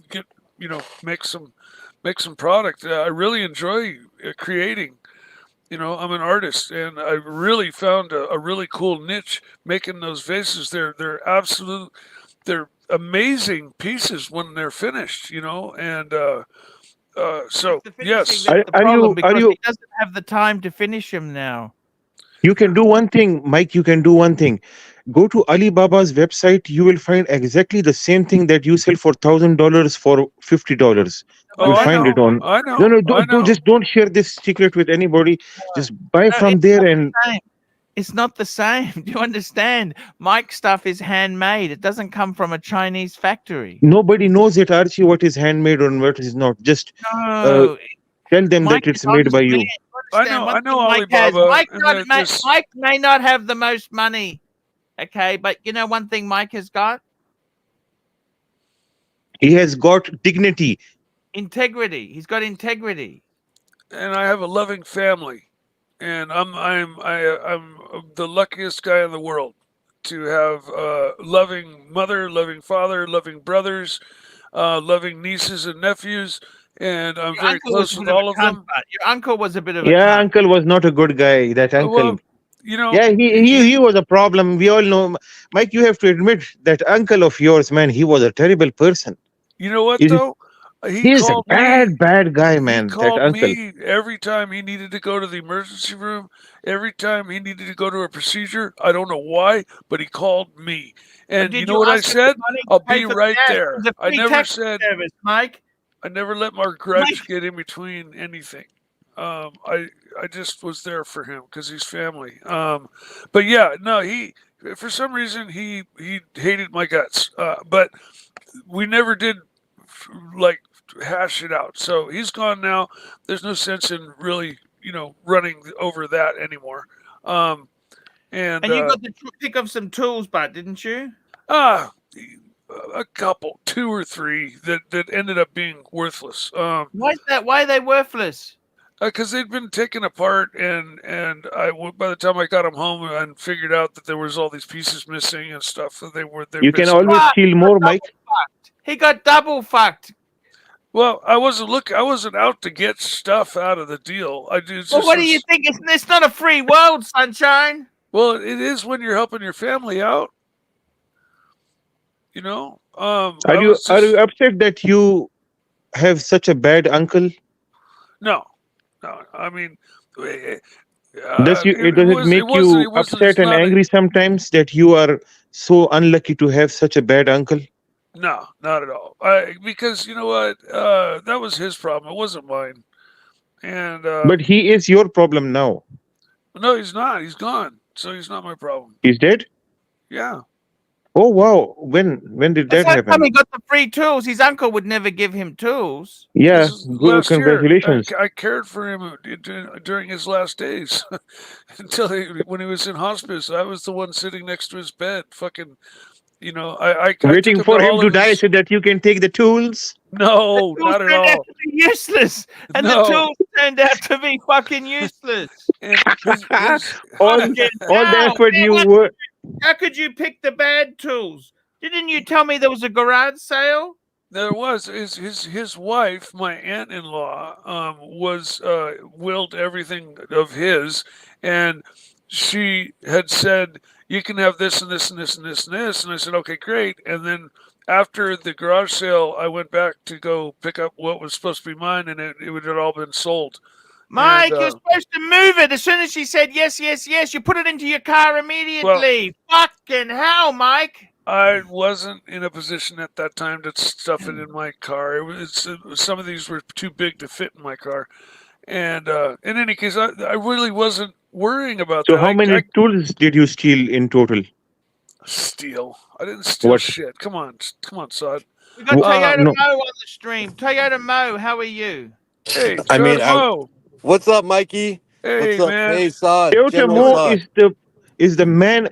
get, make some product. I really enjoy creating. I'm an artist, and I really found a really cool niche making those vases. They're amazing pieces when they're finished. And so It's the finishing yes, that's the Are problem, you because he doesn't have the time to finish him now. You can do one thing, Mike. You can do one thing. Go to Alibaba's website. You will find exactly the same thing that you sell for $1,000 for $50. But You'll oh, I that's find know, it on. I No, know, no, I know. just don't share this secret with anybody. Just buy no, from it's there, not and the same. It's not the same. Do you understand? Mike's stuff is handmade. It doesn't come from a Chinese factory. nobody knows it, Archie, what is handmade and what is not. Just No, tell them Mike that is it's made honest by man. you. You I understand? know, One I know thing Mike has. Alibaba, and this. Mike may not have the most money. Okay, but one thing Mike has got? He has got dignity. Integrity. He's got integrity. And I have a loving family, and I'm the luckiest guy in the world to have loving mother, loving father, loving brothers, loving nieces and nephews, and I'm Your very uncle was close a with bit of all a of cunt, them. but your uncle was a bit of a Yeah, cunt. uncle was not a good guy. That uncle. Well, Yeah, he was a problem. We all know. Mike, you have to admit that uncle of yours, man, he was a terrible person. You know what Is it, though? he is a Called me. bad guy, man. He That called uncle. me every time he needed to go to the emergency room. Every time he needed to go to a procedure. I don't know why, but he called me. And you Did know you what I ask him said? for money to I'll pay be for the right gas? there. It was a I free never taxi said. service, Mike. I never let my grudge get in between anything. I just was there for him because he's family. But yeah, no, he for some reason he hated my guts. But we never did like hash it out. So he's gone now. There's no sense in really running over that anymore. And And you got to pick up some tools, but didn't you? a couple, 2 or 3 that ended up being worthless. Why is that? Why are they worthless? Because they'd been taken apart, and by the time I got them home and figured out that there was all these pieces missing and stuff, that they're You can basically. always steal more, Mike. He got double fucked. Well, I wasn't out to get stuff out of the deal. Well, what do you think? It's not a free world, sunshine. Well, it is when you're helping your family out. You know. Are you upset that you have such a bad uncle? No. I mean, Does it make you upset and angry sometimes that you are so unlucky to have such a bad uncle? No, not at all. Because you know what, that was his problem. It wasn't mine. And but he is your problem now. No, he's not. He's gone. So he's not my problem. He's dead? Yeah. Oh wow! When did that happen? Time he got the free tools. His uncle would never give him tools. Yeah, good. Congratulations. I cared for him during his last days until when he was in hospice. I was the one sitting next to his bed, fucking. I waiting for him to die so that you can take the tools. No, not at all. Useless, and the tools turned out to be fucking useless. all the effort you were. How could you pick the bad tools? Didn't you tell me there was a garage sale? There was. His wife, my aunt-in-law, was willed everything of his, and she had said, you can have this and this and this and this and this. And I said, okay, great. And then after the garage sale, I went back to go pick up what was supposed to be mine, and it had all been sold. Mike, you're supposed to move it. As soon as she said yes, yes, yes, you put it into your car immediately. Well, fucking hell, Mike. I wasn't in a position at that time to stuff it in my car. Some of these were too big to fit in my car. And in any case, I really wasn't worrying about that. So how many tools did you steal in total? Steal? I didn't steal shit. Come on, Sod. We got Toyota Mo on the stream. Toyota Mo, how are you? Hey, Mo. What's up, Mikey? Hey, what's up? man. Hey, Sod. Toyota Mo is the man.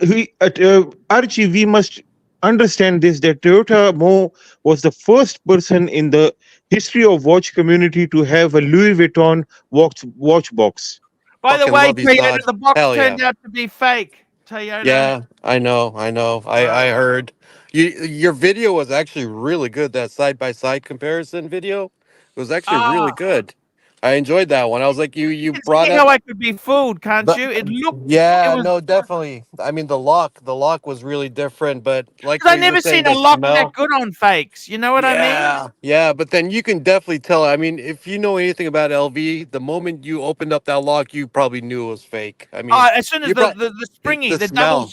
Archie, we must understand this, that Toyota Mo was the first person in the history of watch community to have a Louis Vuitton watch box. By the way, Toyota, the box turned out to be fake. Toyota. Yeah, I know. I heard. Your video was actually really good. That side-by-side comparison video. It was actually really good. I enjoyed that one. I was like, you brought up how I could be fooled, can't you? It looked. No, definitely. I mean, the lock was really different, but like I never seen a lock that good on fakes. You know what I mean? Yeah, but then you can definitely tell. I mean, if you know anything about LV, the moment you opened up that lock, you probably knew it was fake. I mean, as soon as the springy, the double,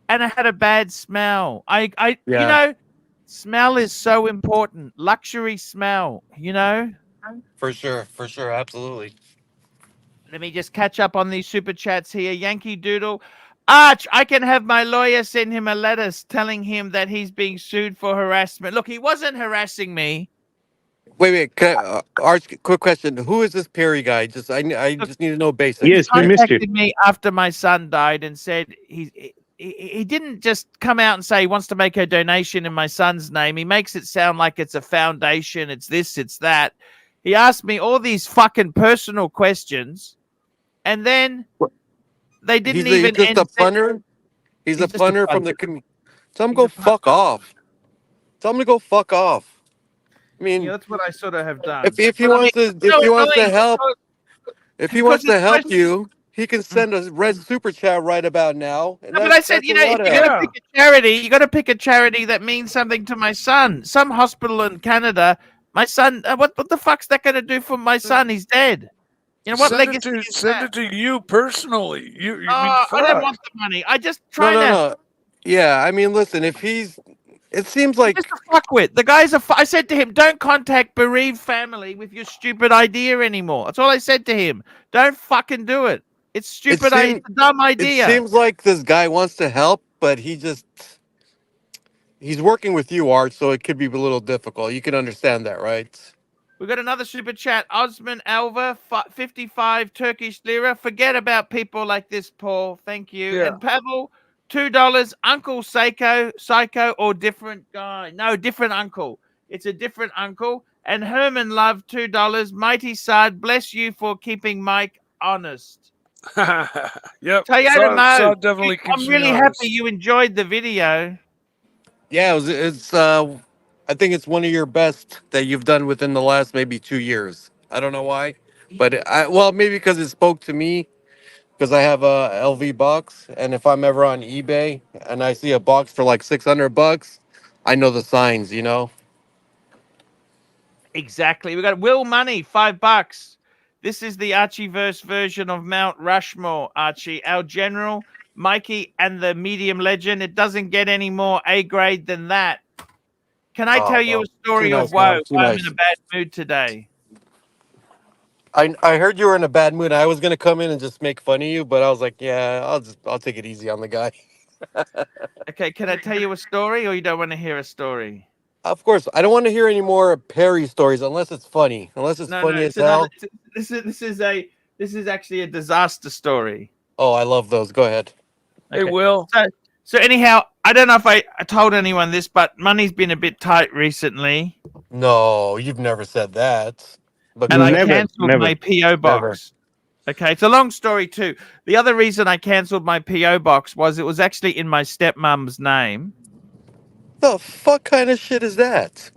and it had a bad smell. Smell is so important. Luxury smell, For sure, absolutely. Let me just catch up on these super chats here. Yankee Doodle. Arch, I can have my lawyer send him a letter telling him that he's being sued for harassment. Look, he wasn't harassing me. Wait. Arch, quick question. Who is this Perry guy? I just need to know basics. Yes, he we missed it. contacted me after my son died and said he didn't just come out and say he wants to make a donation in my son's name. He makes it sound like it's a foundation. It's this, it's that. He asked me all these fucking personal questions, and then they didn't even. He's just a punter. He's a punter from the community. Tell him to go fuck off. Tell him to go fuck off. I mean, that's what I sort of have done. If he wants to help you, he can send a red super chat right about now, and No, but I said, that's you a know, if lot of you're help. going to pick a charity, you got to pick a charity that means something to my son. Some hospital in Canada, my son. What the fuck's that going to do for my son? He's dead. You know what legacy is Send that? it to you personally. You mean Oh, I don't fuck. want the money. I just No, trying no, to. no. Yeah, I mean, listen, if he's, it seems He's just like a fuckwit. The guy's I said to him, don't contact bereaved family with your stupid idea anymore. That's all I said to him. Don't fucking do it. It's it stupid. It's seems a dumb it idea. seems like this guy wants to help, but he's working with you, Art, so it could be a little difficult. You can understand that, right? We got another super chat. Osman Alva, 55 Turkish lira. Forget about people like this, Paul. Thank you. Yeah. And Pavel, $2. Uncle Psycho, or different guy? No, different uncle. It's a different uncle. And Herman Love, $2. Mighty Sad, bless you for keeping Mike honest. Yep. Toyota Mo, Definitely keeps I'm me really honest. happy you enjoyed the video. Yeah, it's I think it's one of your best that you've done within the last maybe 2 years. I don't know why, but well, maybe because it spoke to me because I have a LV box, and if I'm ever on eBay and I see a box for like $600, I know the signs, you know. Exactly. We got Will Money, $5. This is the Archieverse version of Mount Rushmore, Archie. Our general, Mikey, and the medium legend. It doesn't get any more A grade than that. Can I tell Oh, you a well, too story of nice, woe? man. Too Why I'm in a nice. bad mood today. I heard you were in a bad mood. I was gonna come in and just make fun of you, but I was like, yeah, I'll take it easy on the guy. Okay, can I tell you a story, or you don't want to hear a story? Of course, I don't want to hear any more Perry stories unless it's funny. Unless it's No, funny as it's another. hell. This is actually a disaster story. Oh, I love those. Go ahead. Hey, Okay. Will. So anyhow, I don't know if I told anyone this, but money's been a bit tight recently, No, you've never said that. But and go I ahead. cancelled Never. my PO Never. box. Okay, it's a long story too. The other reason I cancelled my PO box was it was actually in my stepmom's name, The fuck kind of shit is that?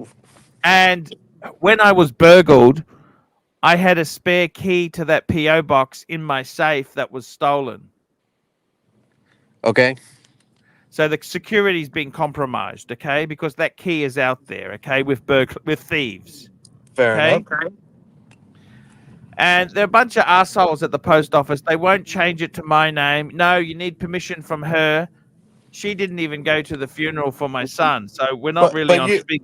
and when I was burgled, I had a spare key to that PO box in my safe that was stolen. Okay. So the security's been compromised, okay, because that key is out there, okay, with thieves, Fair okay. enough. And there are a bunch of assholes at the post office. They won't change it to my name. No, you need permission from her. She didn't even go to the funeral for my son, so we're not But really but on you speak.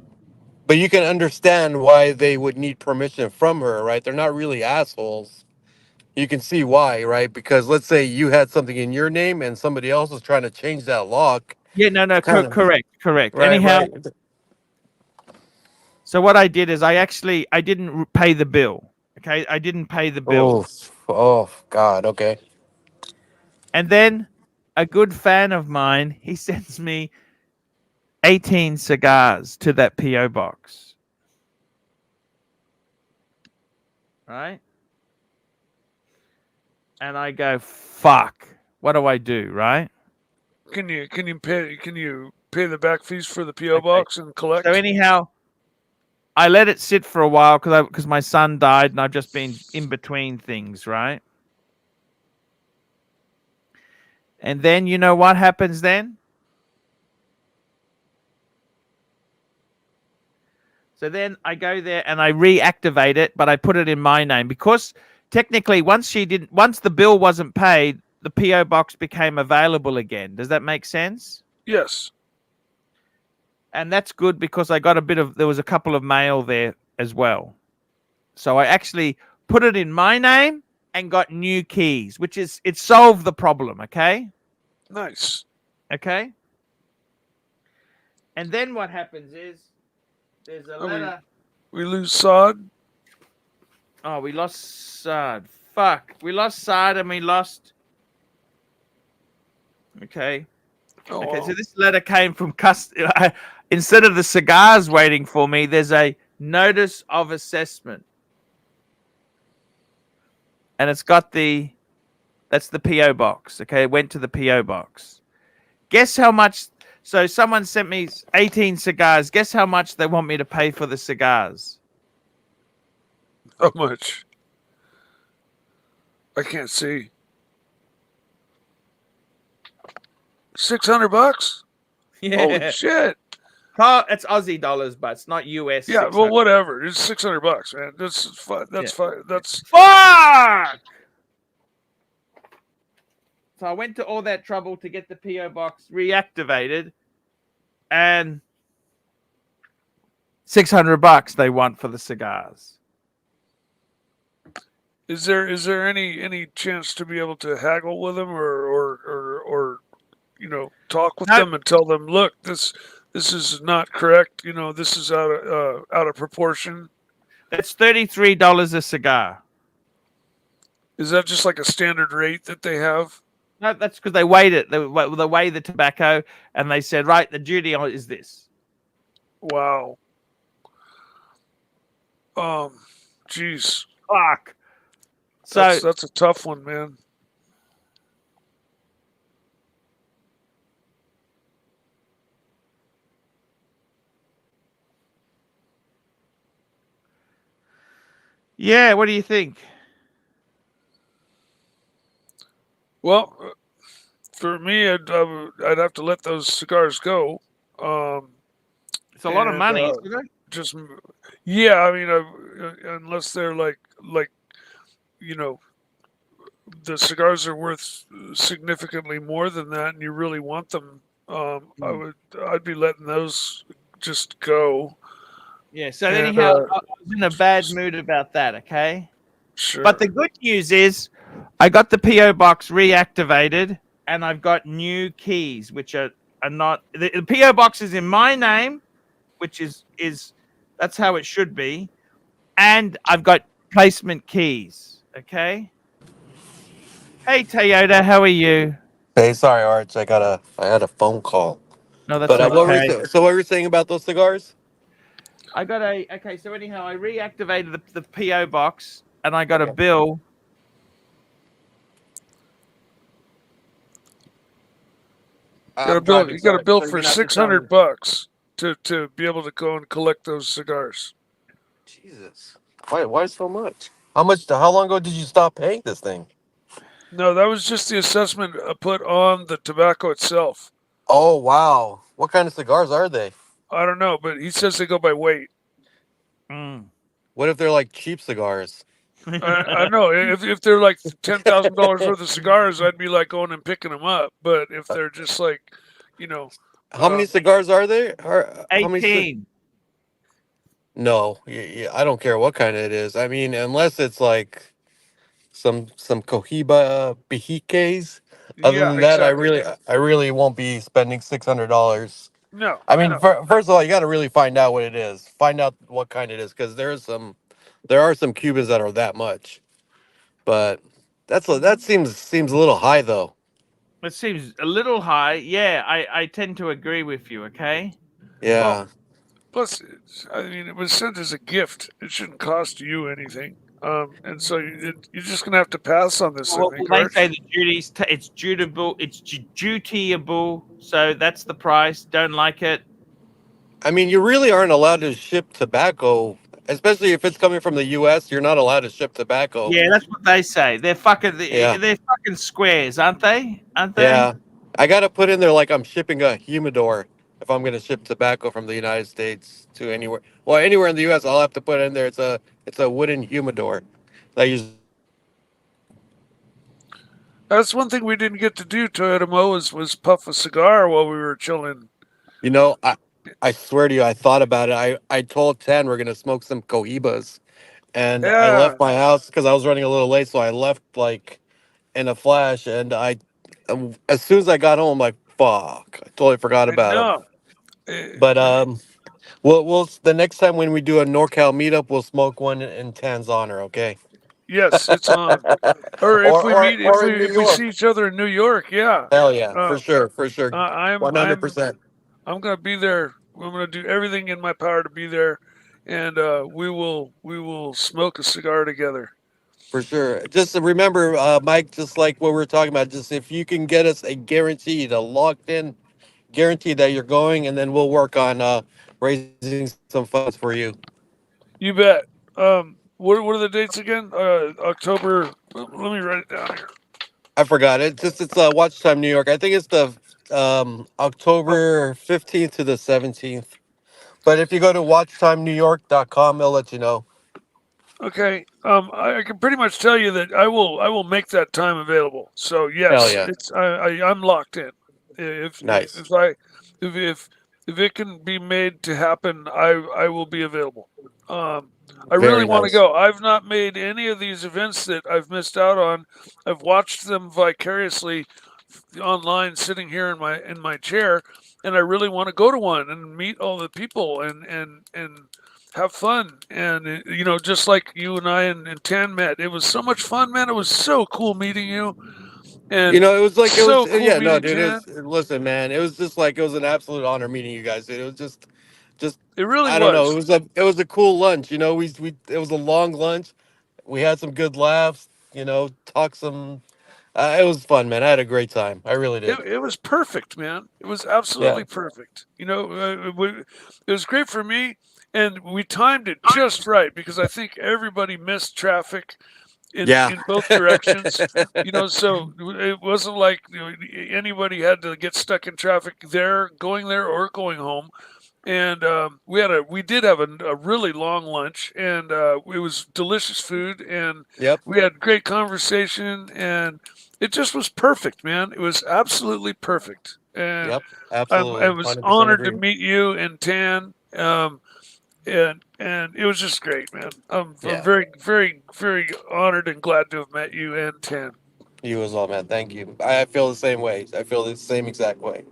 but you can understand why they would need permission from her, right? They're not really assholes. You can see why, right? Because let's say you had something in your name and somebody else was trying to change that lock. Yeah, no, Kind of correct. right, Anyhow, right. so what I did is I didn't pay the bill. Okay, I didn't pay the bill, Oh, oh God. Okay. and then a good fan of mine, he sends me 18 cigars to that PO box. Right? And I go, fuck. What do I do, right? Can you pay the back fees for the PO Okay. box and collect? So anyhow, I let it sit for a while because my son died and I've just been in between things, right? And then you know what happens then? So then I go there and I reactivate it, but I put it in my name because technically once the bill wasn't paid, the PO box became available again. Does that make sense? Yes. And that's good because there was a couple of mail there as well. So I actually put it in my name and got new keys, it solved the problem. Okay. Nice. Okay. And then what happens is there's a letter. We lose Sod. Oh, we lost Sard. Fuck. We lost Sard and we lost. Okay. Oh, Okay. So this letter came from instead of the cigars waiting for me, there's a notice of assessment. And it's got that's the PO box. Okay. It went to the PO box. Guess how much. So someone sent me 18 cigars. Guess how much they want me to pay for the cigars? how much? I can't see. $600. Holy Yeah. shit! It's Aussie dollars, but it's not US. Yeah, 600. well, whatever. It's $600, man. That's fine. That's Yeah. fine. That's Fuck! So I went to all that trouble to get the PO box reactivated, and $600 they want for the cigars. Is there any chance to be able to haggle with them or talk with No. them and tell them, look, this is not correct. This is out of proportion. It's $33 a cigar. Is that just like a standard rate that they have? No, that's because they weighed it. They weigh the tobacco, and they said, right, the duty on it is this. Wow. Geez. Fuck. So That's a tough one, man. yeah, what do you think? Well, for me, I'd have to let those cigars go. It's a lot of and, money, isn't it? Just yeah, I mean, unless they're like the cigars are worth significantly more than that, and you really want them, I'd be letting those just go. Yeah. So And, anyhow, I was in a bad mood about that. Okay. Sure. But the good news is, I got the PO box reactivated, and I've got new keys, which are not the PO box is in my name, which is that's how it should be, and I've got placement keys. Okay. Hey Toyota, how are you? Hey, sorry, Arch. I had a phone call. No, that's But what were okay. so what were you saying about those cigars? I got okay. So anyhow, I reactivated the PO box, and I got a bill. You got a bill for $600 to be able to go and collect those cigars. Jesus, why so much? How long ago did you stop paying this thing? No, that was just the assessment put on the tobacco itself. Oh wow, what kind of cigars are they? I don't know, but he says they go by weight. Mm. What if they're like cheap cigars? I know if they're like $10,000 worth of cigars, I'd be like going and picking them up. But if they're just like, How many cigars are there? How many 18. No, I don't care what kind it is. I mean, unless it's like some Cohiba Behikes. Other yeah, than that, exactly. I really won't be spending $600. No, I mean, first of all, you got to really find out what it is. Find out what kind it is, because there are some Cubans that are that much. But that seems a little high though. It seems a little high. Yeah, I tend to agree with you. Okay. Yeah. Well, plus, I mean, it was sent as a gift. It shouldn't cost you anything. And so you're just gonna have to pass on this. Well, I think, they Arch. say the duties. It's dutiable. It's dutiable. So that's the price. Don't like it. I mean, you really aren't allowed to ship tobacco, especially if it's coming from the U.S. You're not allowed to ship tobacco. Yeah, that's what they say. They're fucking. Yeah. They're fucking squares, aren't they? Aren't they? Yeah. I got to put in there like I'm shipping a humidor if I'm going to ship tobacco from the United States to anywhere. Well, anywhere in the U.S., I'll have to put in there. It's a wooden humidor. That usually. That's one thing we didn't get to do. Toyota Mo was puff a cigar while we were chilling. You know, I swear to you, I thought about it. I told Tan we're going to smoke some Cohibas. And I Yeah, left my house because I was running a little late. So I left like in a flash. And as soon as I got home, I'm like, fuck, I totally forgot I about them. know. But we'll the next time when we do a NorCal meetup, we'll smoke one in Tan's honor, okay? Yes, it's on. Or if we meet, or in New if we York. see each other in New York, yeah. Hell yeah, Uh, for sure, I'm 100%. gonna be there. I'm gonna do everything in my power to be there, and we will smoke a cigar together. For sure. Just remember, Mike, just like what we were talking about, just if you can get us a locked in guarantee that you're going, and then we'll work on raising some funds for you. You bet. What are the dates again? October. Let me write it down here. I forgot it. It's Watch Time New York. I think it's October 15th to the 17th. But if you go to watchtimenewyork.com, they'll let you know. Okay. I can pretty much tell you that I will make that time available. So Hell yes, yeah. I'm locked in. If if Nice. if I if if if it can be made to happen, I will be available. I really Very want to nice. go. I've not made any of these events that I've missed out on. I've watched them vicariously online, sitting here in my chair, and I really want to go to one and meet all the people and have fun. And just like you and I and Tan met, it was so much fun, man. It was so cool meeting you, You and know, so cool yeah, no, meeting dude, Tan. listen, man, it was just like, it was an absolute honor meeting you guys, dude. It was just, It really I don't know. was. It was a cool lunch. You know, it was a long lunch. We had some good laughs, talked some, it was fun, man. I had a great time. I really did. It was perfect, man. It was Yeah. absolutely perfect. It was great for me, and we timed it just right because I think everybody missed traffic Yeah. in both directions. So it wasn't like anybody had to get stuck in traffic there, going there, or going home. And we did have a really long lunch, and it was delicious food, and Yep. we had great conversation, and it just was perfect, man. It was absolutely perfect, and Yep. I Absolutely. was 100% honored to agree. meet you and Tan. And it was just great, man. I'm Yeah. very, very, very honored and glad to have met you and Tan. You as well, man. Thank you. I feel the same way. I feel the same exact way.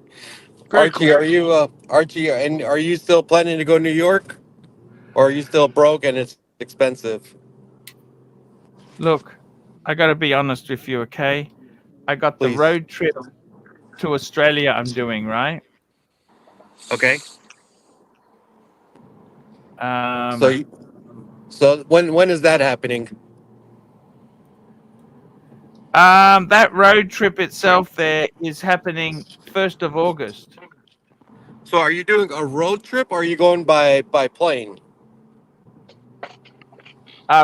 Very cool. Archie, and are you still planning to go to New York? Or are you still broke and it's expensive? Look, I got to be honest with you, okay? I got the Please. road trip to Australia I'm doing, right? Okay. So, Um, you- so when is that happening? that road trip itself there is happening 1st of August. So, are you doing a road trip or are you going by plane?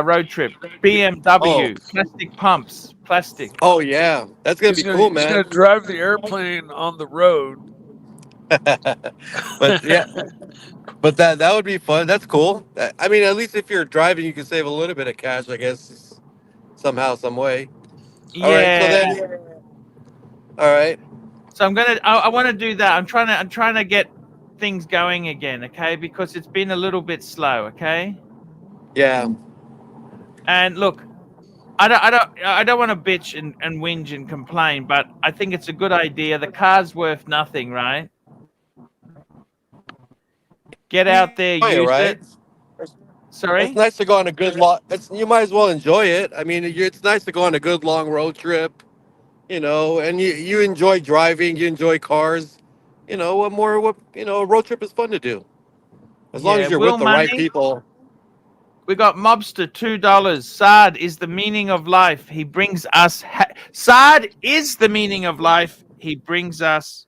Road trip. Oh, BMW, plastic pumps, plastic. oh yeah, that's gonna be cool, He's gonna man. drive the airplane on the road. But yeah, but that would be fun. That's cool. I mean, at least if you're driving, you can save a little bit of cash, I guess, somehow, some way. All right. So Yeah. then, all right. So I want to do that. I'm trying to get things going again, okay? Because it's been a little bit slow, okay? Yeah. And look, I don't want to bitch and whinge and complain, but I think it's a good idea. The car's worth nothing, right? Get out there, Enjoy it, use right? it. It's Sorry? nice to go on a good long. You might as well enjoy it. I mean, it's nice to go on a good long road trip. And you enjoy driving. You enjoy cars. What more? A road trip is fun to do as long Yeah, as you're with Will the right Money. people. We got Mobster, $2. Sard is the meaning of life. He brings us. Sard is the meaning of life. He brings us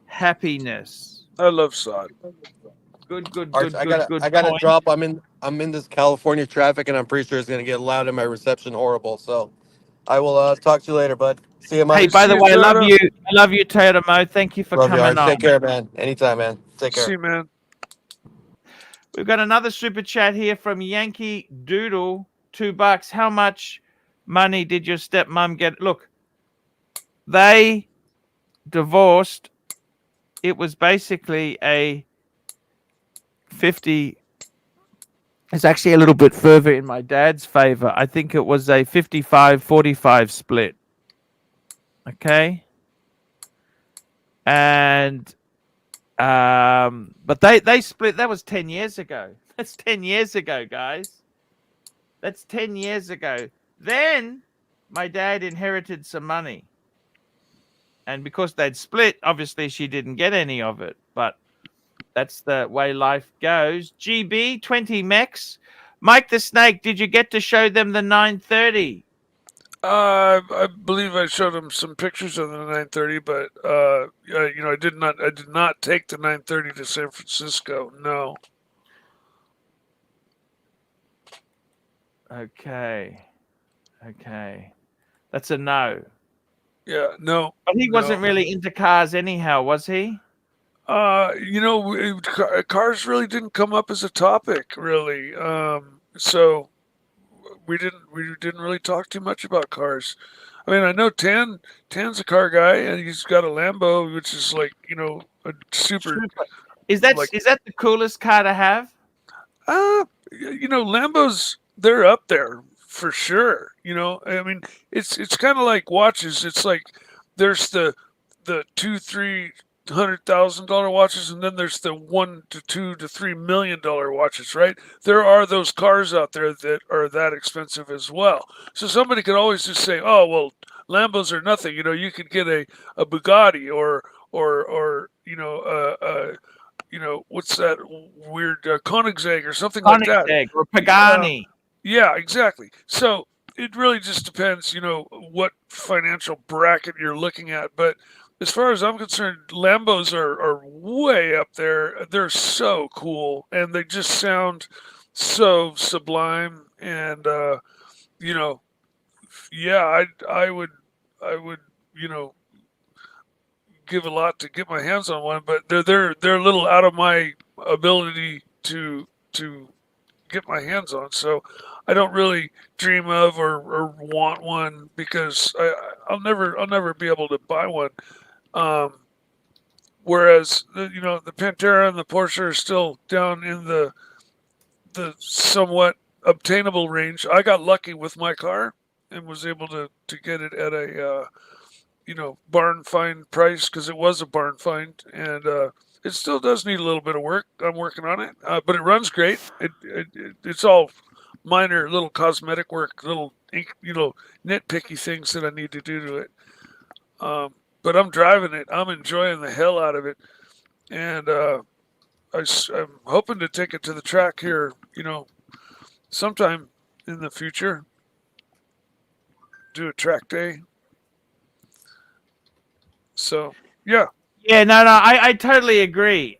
happiness. I love sod. Good, good, Arch, good, good, good I gotta point. drop. I'm in this California traffic, and I'm pretty sure it's gonna get loud and my reception horrible. So I will talk to you later, bud. See you, Hey, Okay, Mike. by see the you, way, I love Toyota. you. I love you, Toyota Mo. Thank you for Love you, coming Arch. on. Take care, man. Anytime, man. Take See care. you, man. We've got another super chat here from Yankee Doodle. $2. How much money did your stepmom get? Look, they divorced. It was basically a 50. It's actually a little bit further in my dad's favor. I think it was a 55-45 split. Okay. And but they split. That was 10 years ago. That's 10 years ago, guys. That's 10 years ago. Then my dad inherited some money. And because they'd split, obviously she didn't get any of it. But that's the way life goes. GB 20 Mex. Mike the Snake, did you get to show them the 930? I believe I showed him some pictures of the 930, but I did not take the 930 to San Francisco. No. Okay. Okay. That's a no. Yeah, no. But he no. wasn't really into cars anyhow, was he? You know, cars really didn't come up as a topic, really. So we didn't really talk too much about cars. I mean, I know Tan's a car guy, and he's got a Lambo, which is like, you know, a super Is that like the coolest car to have? you know, Lambos, they're up there for sure. You know, I mean, it's kind of like watches. It's like there's the $200,000-300,000 watches, and then there's the $1 to $2 to $3 million watches, right? There are those cars out there that are that expensive as well. So somebody could always just say, "Oh, well, Lambos are nothing." You know, you could get a Bugatti or you know, what's that weird Koenigsegg or something like that. Koenigsegg or Pagani. Yeah, exactly. So it really just depends, you know, what financial bracket you're looking at. But as far as I'm concerned, Lambos are way up there. They're so cool, and they just sound so sublime. And you know, yeah, I would, you know, give a lot to get my hands on one, but they're a little out of my ability to get my hands on. So I don't really dream of or want one because I'll never be able to buy one. Whereas you know, the Pantera and the Porsche are still down in the somewhat obtainable range. I got lucky with my car and was able to get it at a you know, barn find price, because it was a barn find, and it still does need a little bit of work. I'm working on it, but it runs great. It's all minor little cosmetic work, little you know, nitpicky things that I need to do to it. But I'm driving it. I'm enjoying the hell out of it, and I'm hoping to take it to the track here, you know, sometime in the future. Do a track day. So yeah. Yeah, no, I totally agree.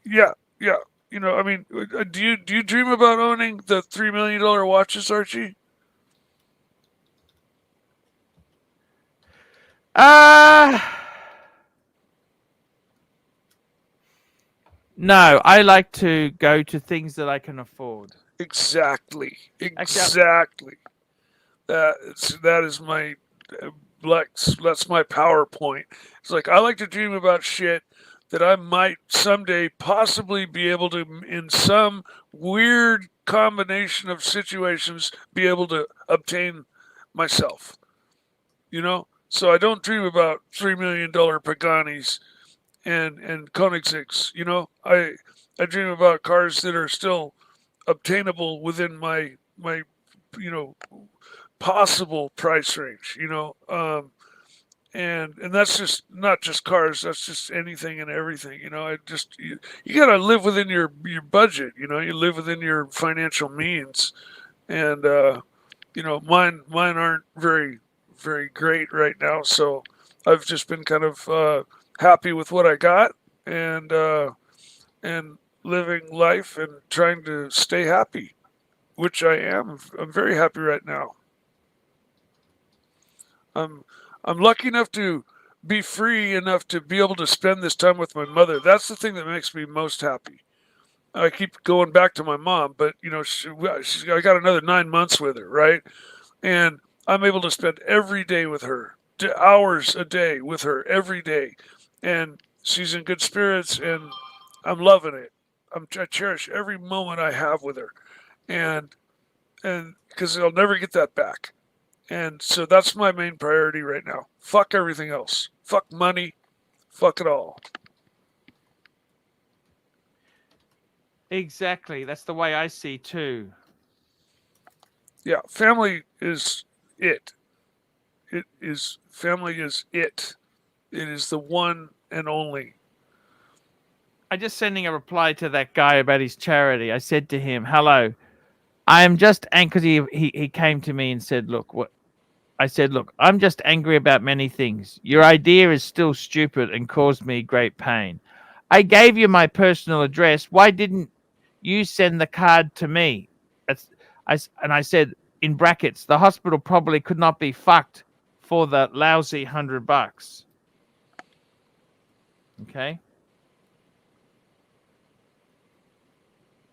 Yeah, yeah. You know, I mean, do you dream about owning the $3 million watches, Archie? No, I like to go to things that I can afford. Exactly. That is my that's my PowerPoint. It's like I like to dream about shit that I might someday possibly be able to, in some weird combination of situations, be able to obtain myself. You know? So I don't dream about $3 million Paganis and Koenigsegg's, you know? I dream about cars that are still obtainable within my you know, possible price range, you know? And that's just not just cars, that's just anything and everything, you know. You got to live within your budget, you know. You live within your financial means, and you know, mine aren't very great right now, so I've just been kind of happy with what I got, and living life and trying to stay happy, which I am. I'm very happy right now. I'm lucky enough to be free enough to be able to spend this time with my mother. That's the thing that makes me most happy. I keep going back to my mom, but you know, I got another 9 months with her, right? And I'm able to spend every day with her, hours a day with her every day, and she's in good spirits, and I'm loving it. I cherish every moment I have with her, and because I'll never get that back. And so that's my main priority right now. Fuck everything else. Fuck money. Fuck it all. Exactly. That's the way I see too. Yeah, family is it. Family is it. It is the one and only. I just sending a reply to that guy about his charity. I said to him, "Hello, I am just angry." He came to me and said, "Look, what?" I said, "Look, I'm just angry about many things. Your idea is still stupid and caused me great pain. I gave you my personal address. Why didn't you send the card to me?" I said in brackets, the hospital probably could not be fucked for the lousy $100. Okay.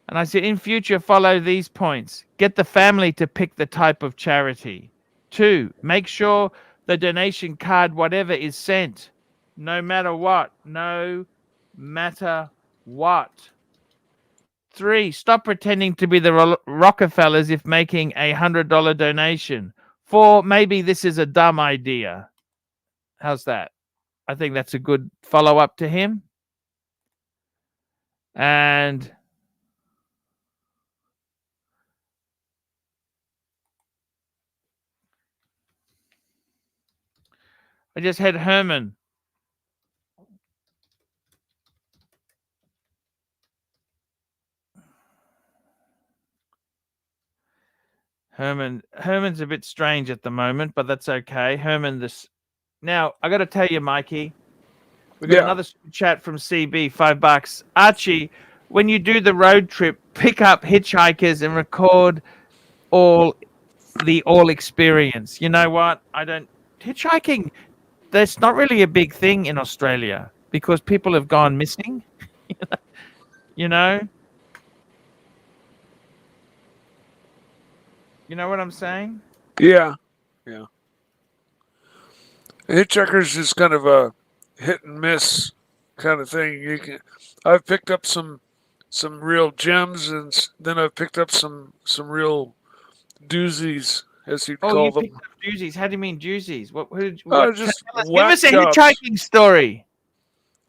And I said, in future, follow these points. Get the family to pick the type of charity. 2, make sure the donation card, whatever is sent, no matter what. No matter what. 3, stop pretending to be the Rockefellers if making a $100 donation. 4, maybe this is a dumb idea. How's that? I think that's a good follow-up to him. And I just had Herman. Herman's a bit strange at the moment, but that's okay. Now I got to tell you, Mikey, we got another chat from CB, $5. Archie, when you do the road trip, pick up hitchhikers and record all experience. You know what? Hitchhiking. That's not really a big thing in Australia because people have gone missing. You know. You know what I'm saying? Yeah. Hitchhikers is kind of a hit and miss kind of thing. I've picked up some real gems, and then I've picked up some real doozies, as you'd call them. Picked up doozies. How do you mean doozies? What Just give us a hitchhiking story.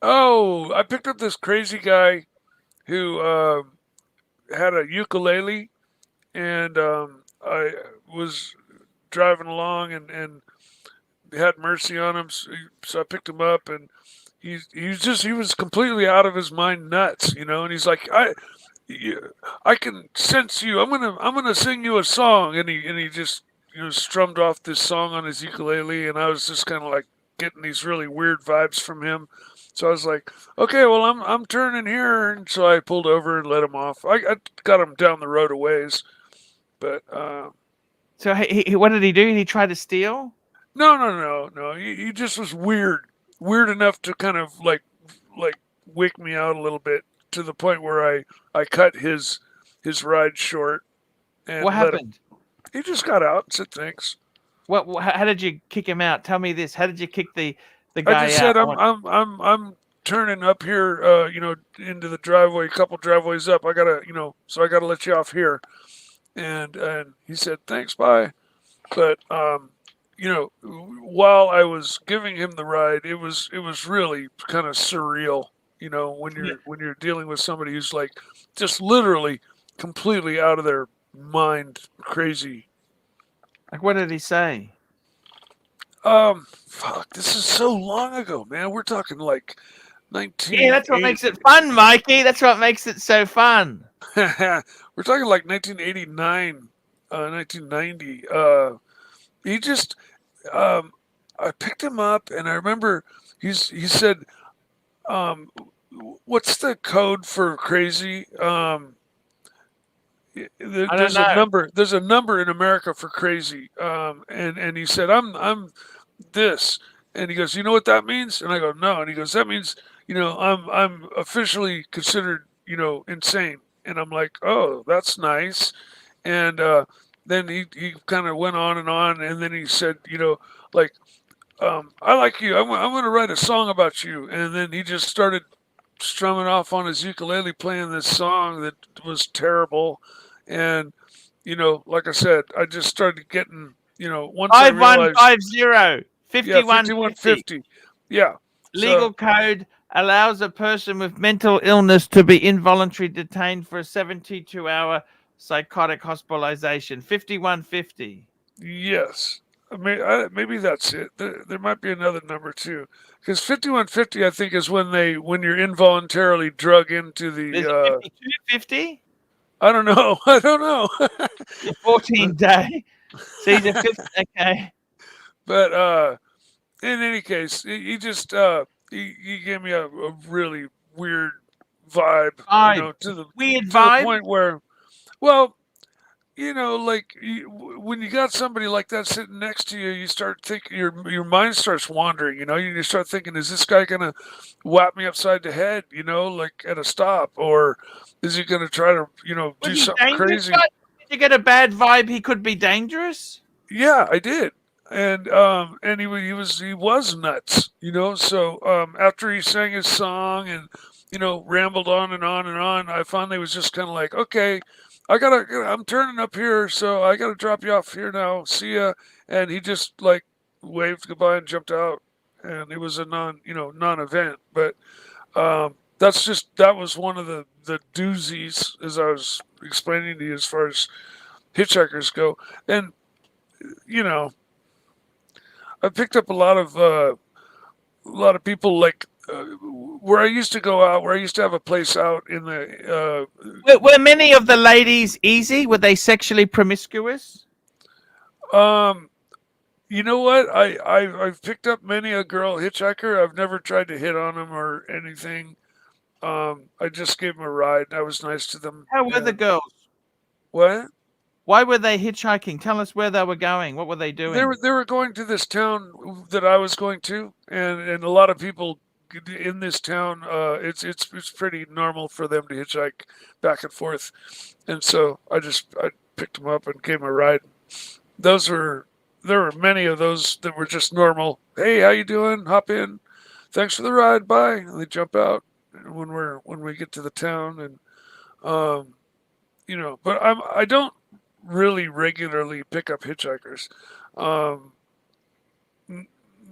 Oh, I picked up this crazy guy who had a ukulele, and I was driving along and had mercy on him, so I picked him up, and he was completely out of his mind, nuts, and he's like, I can sense you. I'm gonna sing you a song, and he just strummed off this song on his ukulele, and I was just kind of like getting these really weird vibes from him. So I was like, okay, well I'm turning here, and so I pulled over and let him off. I got him down the road a ways, but so what did he do? Did he try to steal? No. He just was weird enough to kind of like wake me out a little bit, to the point where I cut his ride short. And what happened? He just got out and said thanks. How did you kick him out? Tell me this. How did you kick the guy out? I just said I'm turning up here, into the driveway, a couple driveways up. I gotta, so I gotta let you off here. And he said thanks, bye. But while I was giving him the ride, it was really kind of surreal, when you're dealing with somebody who's like just literally completely out of their mind, crazy. Like, what did he say? Fuck, this is so long ago, man. We're talking like 19. Yeah, that's what makes it fun, Mikey. That's what makes it so fun. We're talking like 1989, 1990. He just, I picked him up, and I remember he said, what's the code for crazy? There's a number. There's a number in America for crazy. And he said, I'm this. And he goes, you know what that means? And I go, no. And he goes, that means, I'm officially considered, insane. And I'm like, oh, that's nice. And then he kind of went on, and then he said, I like you. I'm going to write a song about you. And then he just started strumming off on his ukulele, playing this song that was terrible. And, like I said, I just started getting, once I realized... 5150, 5150. Yeah. Legal code allows a person with mental illness to be involuntarily detained for a 72-hour psychotic hospitalization. 5150. Yes. Maybe that's it. There might be another number too, because 5150, I think, is when you're involuntarily drug into the. There's a 5250. I don't know. 14-day. So he's a 50. Okay. But in any case, he just he gave me a really weird vibe. To the vibe. Point where, well, you know, like when you got somebody like that sitting next to you, you start thinking, your mind starts wandering. You know, you start thinking, is this guy gonna whap me upside the head? You know, like at a stop, or is he gonna try to, you know, Was do he something dangerous? crazy? Did you get a bad vibe? He could be dangerous. Yeah, I did. And he was nuts, you know. So after he sang his song and you know rambled on and on and on, I finally was just kind of like, okay, I'm turning up here, so I gotta drop you off here now. See ya. And he just like waved goodbye and jumped out, and it was a non-event. But that was one of the doozies, as I was explaining to you, as far as hitchhikers go. And you know, I picked up a lot of people like where I used to go out, where I used to have a place out in the. Were many of the ladies easy? Were they sexually promiscuous? You know what? I've picked up many a girl hitchhiker. I've never tried to hit on them or anything. I just gave them a ride. I was nice to them. How were the girls? What? Why were they hitchhiking? Tell us where they were going. What were they doing? They were going to this town that I was going to, and a lot of people in this town. It's pretty normal for them to hitchhike back and forth, and so I picked them up and gave them a ride. There were many of those that were just normal. Hey, how you doing? Hop in. Thanks for the ride. Bye. And they jump out when we get to the town, and you know. But I don't really regularly pick up hitchhikers.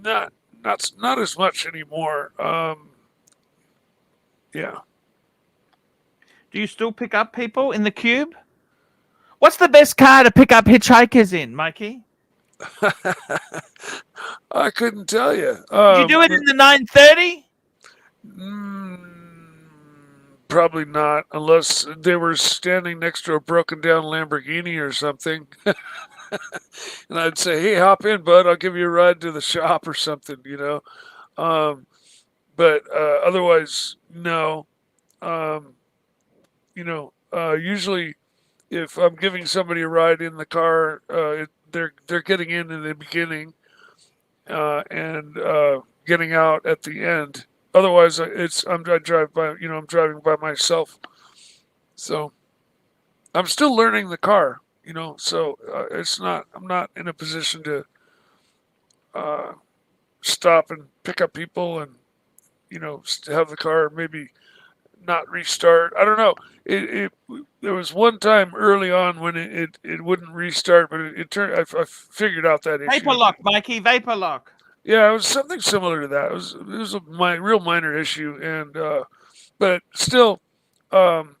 Not as much anymore. Yeah. Do you still pick up people in the cube? What's the best car to pick up hitchhikers in, Mikey? I couldn't tell you. Did you do it in the 930? Probably not, unless they were standing next to a broken down Lamborghini or something. And I'd say, "Hey, hop in, bud. I'll give you a ride to the shop or something," you know. But otherwise, no. You know, usually if I'm giving somebody a ride in the car, they're getting in the beginning and getting out at the end. Otherwise, I'm driving by myself, so I'm still learning the car, you know. So I'm not in a position to stop and pick up people and you know have the car maybe not restart. I don't know. There was one time early on when it wouldn't restart, but it turned. I figured out that issue. Vapor lock, Mikey. Vapor lock. Yeah, it was something similar to that. It was a real minor issue, and but still, I'm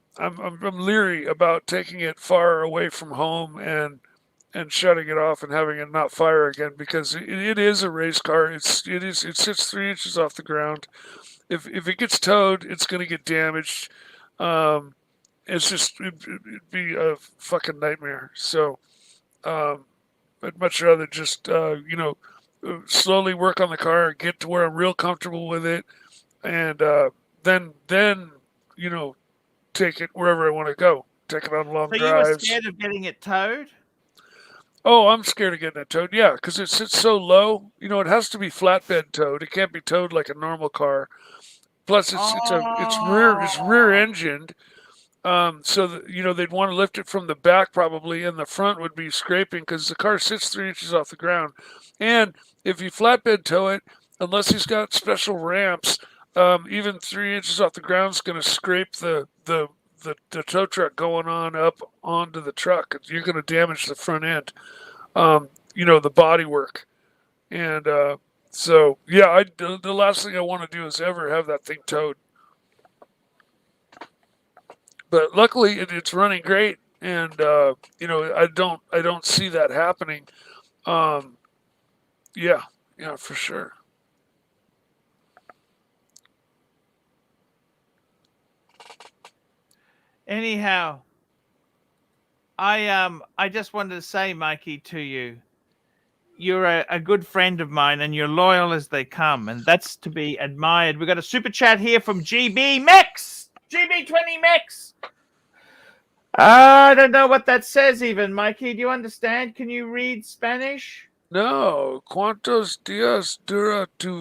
leery about taking it far away from home and shutting it off and having it not fire again because it is a race car. It sits 3 inches off the ground. If it gets towed, it's going to get damaged. It'd be a fucking nightmare. So I'd much rather just slowly work on the car, get to where I'm real comfortable with it, and then you know take it wherever I want to go. Take it on long drives. So you were scared of getting it towed? Oh, I'm scared of getting it towed. Yeah, because it sits so low. You know, it has to be flatbed towed. It can't be towed like a normal car. Plus, it's rear engined. So that, you know they'd want to lift it from the back probably, and the front would be scraping because the car sits 3 inches off the ground. And if you flatbed tow it, unless he's got special ramps, even 3 inches off the ground is going to scrape the tow truck going on up onto the truck. You're going to damage the front end, you know, the body work. And so, yeah, the last thing I want to do is ever have that thing towed. But luckily, it's running great, and you know, I don't see that happening. Yeah, for sure. Anyhow, I just wanted to say, Mikey, to you, you're a good friend of mine, and you're loyal as they come, and that's to be admired. We got a super chat here from GB Mex, GB20 Mex. I don't know what that says even, Mikey. Do you understand? Can you read Spanish? No. ¿Cuántos días dura tu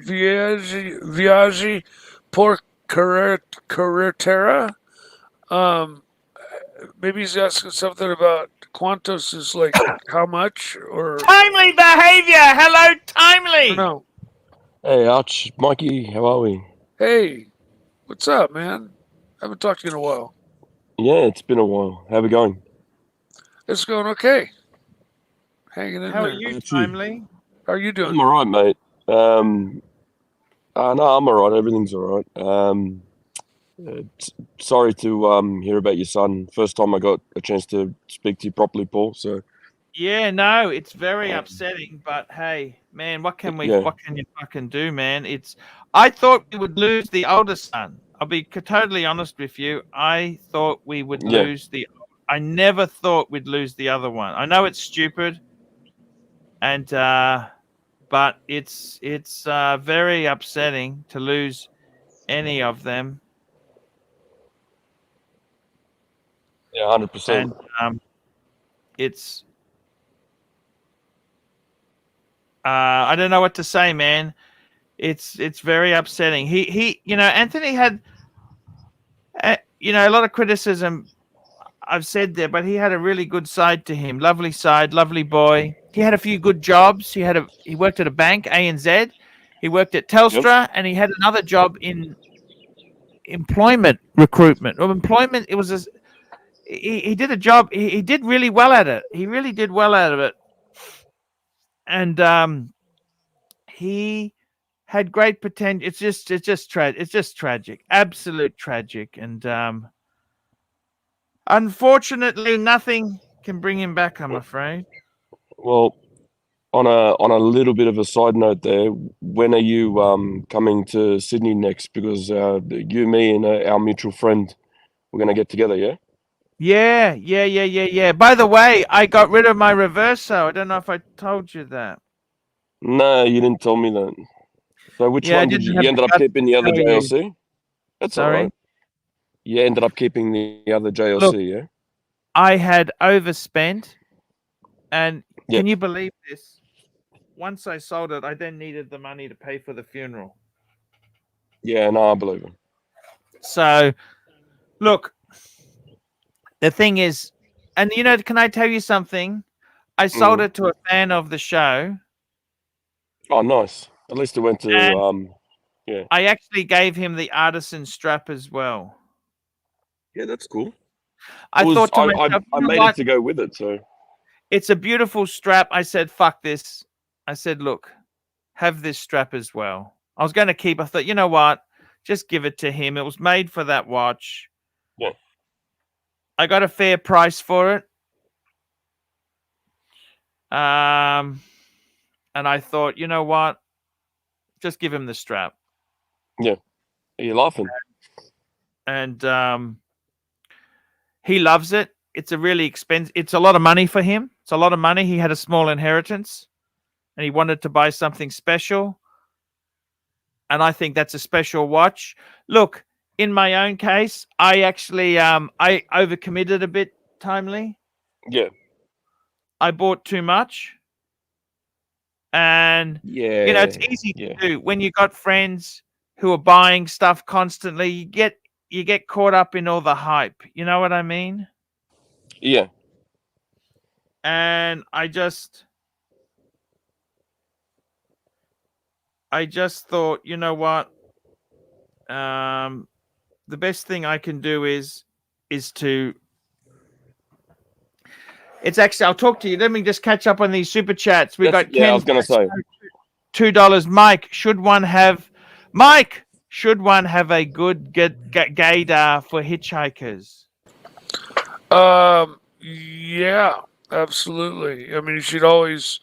viaje por carretera? Maybe he's asking something about ¿cuántos is like how much or Timely behavior. Hello, I Timely. don't know. Hey, Arch, Mikey, how are we? Hey, what's up, man? Haven't talked to you in a while. Yeah, it's been a while. How we going? It's going okay. Hanging in How are there. you, Archie. Timely? How are you doing? I'm all right, mate. No, I'm all right. Everything's all right. Sorry to hear about your son. First time I got a chance to speak to you properly, Paul. So Yeah, no, it's very Um, upsetting, but hey, man, what can yeah, you fucking do, man? I thought we would lose the older son. I'll be totally honest with you. I thought we would Yeah. I never thought we'd lose the other one. I know it's stupid, and but it's very upsetting to lose any of them. yeah, 100%. And it's I don't know what to say, man. It's very upsetting. He Anthony had a lot of criticism I've said there, but he had a really good side to him. Lovely side, lovely boy. He had a few good jobs. He worked at a bank, ANZ. He worked at Telstra, and he had another job in employment recruitment or employment. It was he did a job. He did really well at it. He really did well out of it, and he had great potential. It's just tragic, absolute tragic, and unfortunately, nothing can bring him back. I'm afraid. Well, on a little bit of a side note there, when are you coming to Sydney next? Because you, me, and our mutual friend, we're gonna get together. Yeah. Yeah. By the way, I got rid of my reverso. I don't know if I told you that. No, you didn't tell me that. So which Yeah, I one did didn't you have ended the up guts keeping the to other tell you. JLC? That's all Sorry. right. You ended up keeping the other JLC, Look, yeah? I had overspent, and Yeah. can you believe this? Once I sold it, I then needed the money to pay for the funeral. Yeah, no, I believe it. So, look, the thing is, and can I tell you something? I sold it to a fan of the show, Oh, nice. At least it went to and yeah. I actually gave him the artisan strap as well. Yeah, that's cool. I thought to myself, I you know made what? it to go with it, so It's a beautiful strap. I said, fuck this. I said, look, have this strap as well. I was going to keep, I thought, you know what? Just give it to him. It was made for that watch. yeah. I got a fair price for it. And I thought, you know what? Just give him the strap. Yeah. Are you laughing? And he loves it. It's a really expensive, it's a lot of money for him. It's a lot of money. He had a small inheritance and he wanted to buy something special. And I think that's a special watch. Look, in my own case, I actually I overcommitted a bit, Timely. Yeah. I bought too much. And Yeah. it's easy to do when you got friends who are buying stuff constantly. You get caught up in all the hype. You know what I mean? Yeah. And I just thought, you know what? The best thing I can do is to. It's actually. I'll talk to you. Let me just catch up on these super chats. We got Ken. I was gonna say. $2. Mike, should one have a good gaydar for hitchhikers? Yeah, absolutely. I mean, you should always,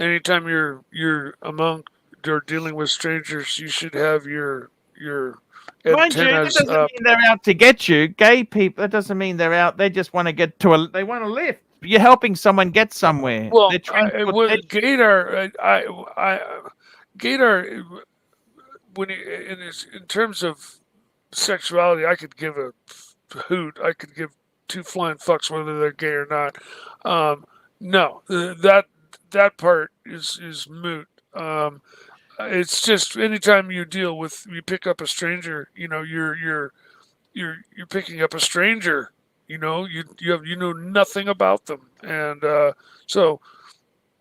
anytime you're among or dealing with strangers, you should have your Mind you, that antennas doesn't up. mean they're out to get you. Gay people, that doesn't mean they're out. They just want to get to they want to lift. You're helping someone get somewhere. Well, They're Gaydar, Gaydar, when in terms of sexuality, I could give a hoot. I could give two flying fucks whether they're gay or not. No, that part is moot. It's just anytime you pick up a stranger, you're picking up a stranger. You know nothing about them, and so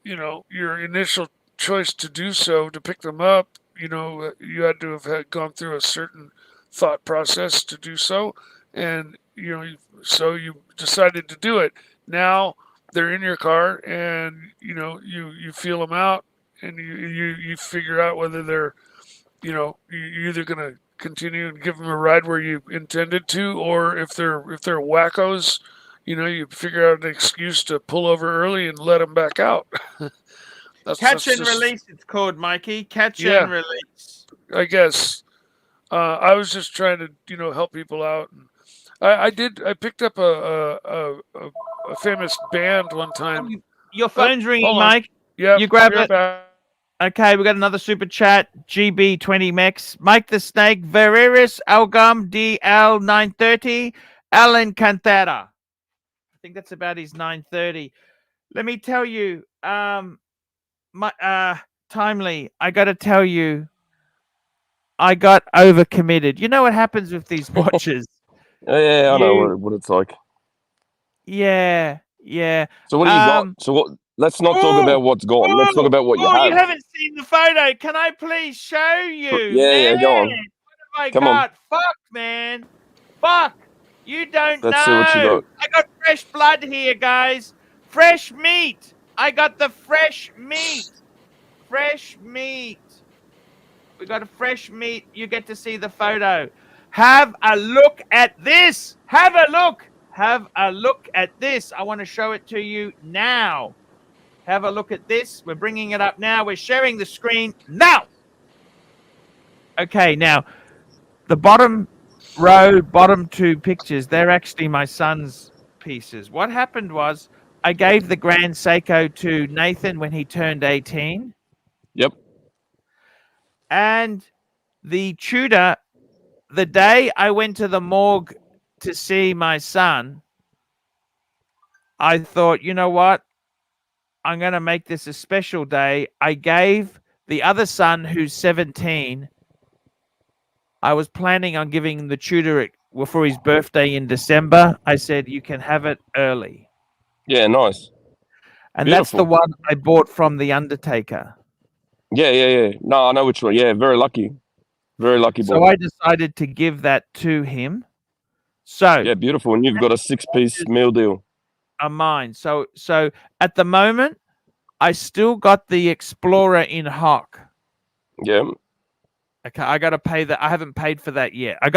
your initial choice to do so, to pick them up, you had to have gone through a certain thought process to do so, and so you decided to do it. Now they're in your car, and you feel them out, and you figure out whether they're you're either gonna continue and give them a ride where you intended to, or if they're wackos, you figure out an excuse to pull over early and let them back out. Catch and release, it's called, Mikey. Catch and release. I guess. I was just trying to, help people out. And I picked up a famous band one time. Your phone's ringing, hold on. Mike. Yeah, You grab be right it. back. Okay, we got another super chat. GB20 Mex. Mike the Snake. Vereris Algam DL 930. Alan Cantera. I think that's about his 930. Let me tell you, Timely, I got to tell you, I got overcommitted. You know what happens with these watches? Yeah, I know what it's like. Yeah. So what do you got? So what? Let's not talk about what's gone. Let's talk about what you have. You haven't seen the photo. Can I please show you? Yeah, go on. What have I Come got? on. Fuck, man. Fuck. You don't know. Let's see what you got. I got fresh blood here, guys. Fresh meat. I got the fresh meat. Fresh meat. We got a fresh meat. You get to see the photo. Have a look at this. Have a look. Have a look at this. I want to show it to you now. Have a look at this. We're bringing it up now. We're sharing the screen now. Okay, now, the bottom row, bottom two pictures, they're actually my son's pieces. What happened was I gave the Grand Seiko to Nathan when he turned 18. Yep. And the Tudor, the day I went to the morgue to see my son, I thought, you know what? I'm going to make this a special day. I gave the other son, who's 17, I was planning on giving the Tudor for his birthday in December. I said, you can have it early. Yeah, nice. And Beautiful. that's the one I bought from The Undertaker. Yeah. No, I know which one. Yeah, very lucky. Very lucky boy. So I decided to give that to him. So yeah, beautiful. And you've got a 6-piece meal deal. Are mine. So at the moment, I still got the Explorer in hock. Yeah. Okay, I got to pay that. I haven't paid for that yet. I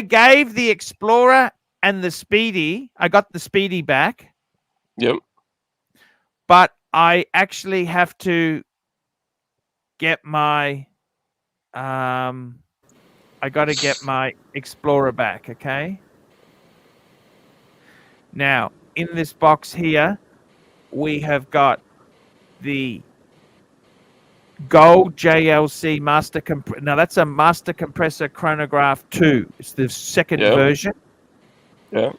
gave the Explorer and the Speedy. I got the Speedy back. Yep. But I actually have to get my I got to get my Explorer back, okay? Now, in this box here, we have got the Gold JLC Master Compressor. Now, that's a Master Compressor Chronograph 2. It's the second version. Yeah.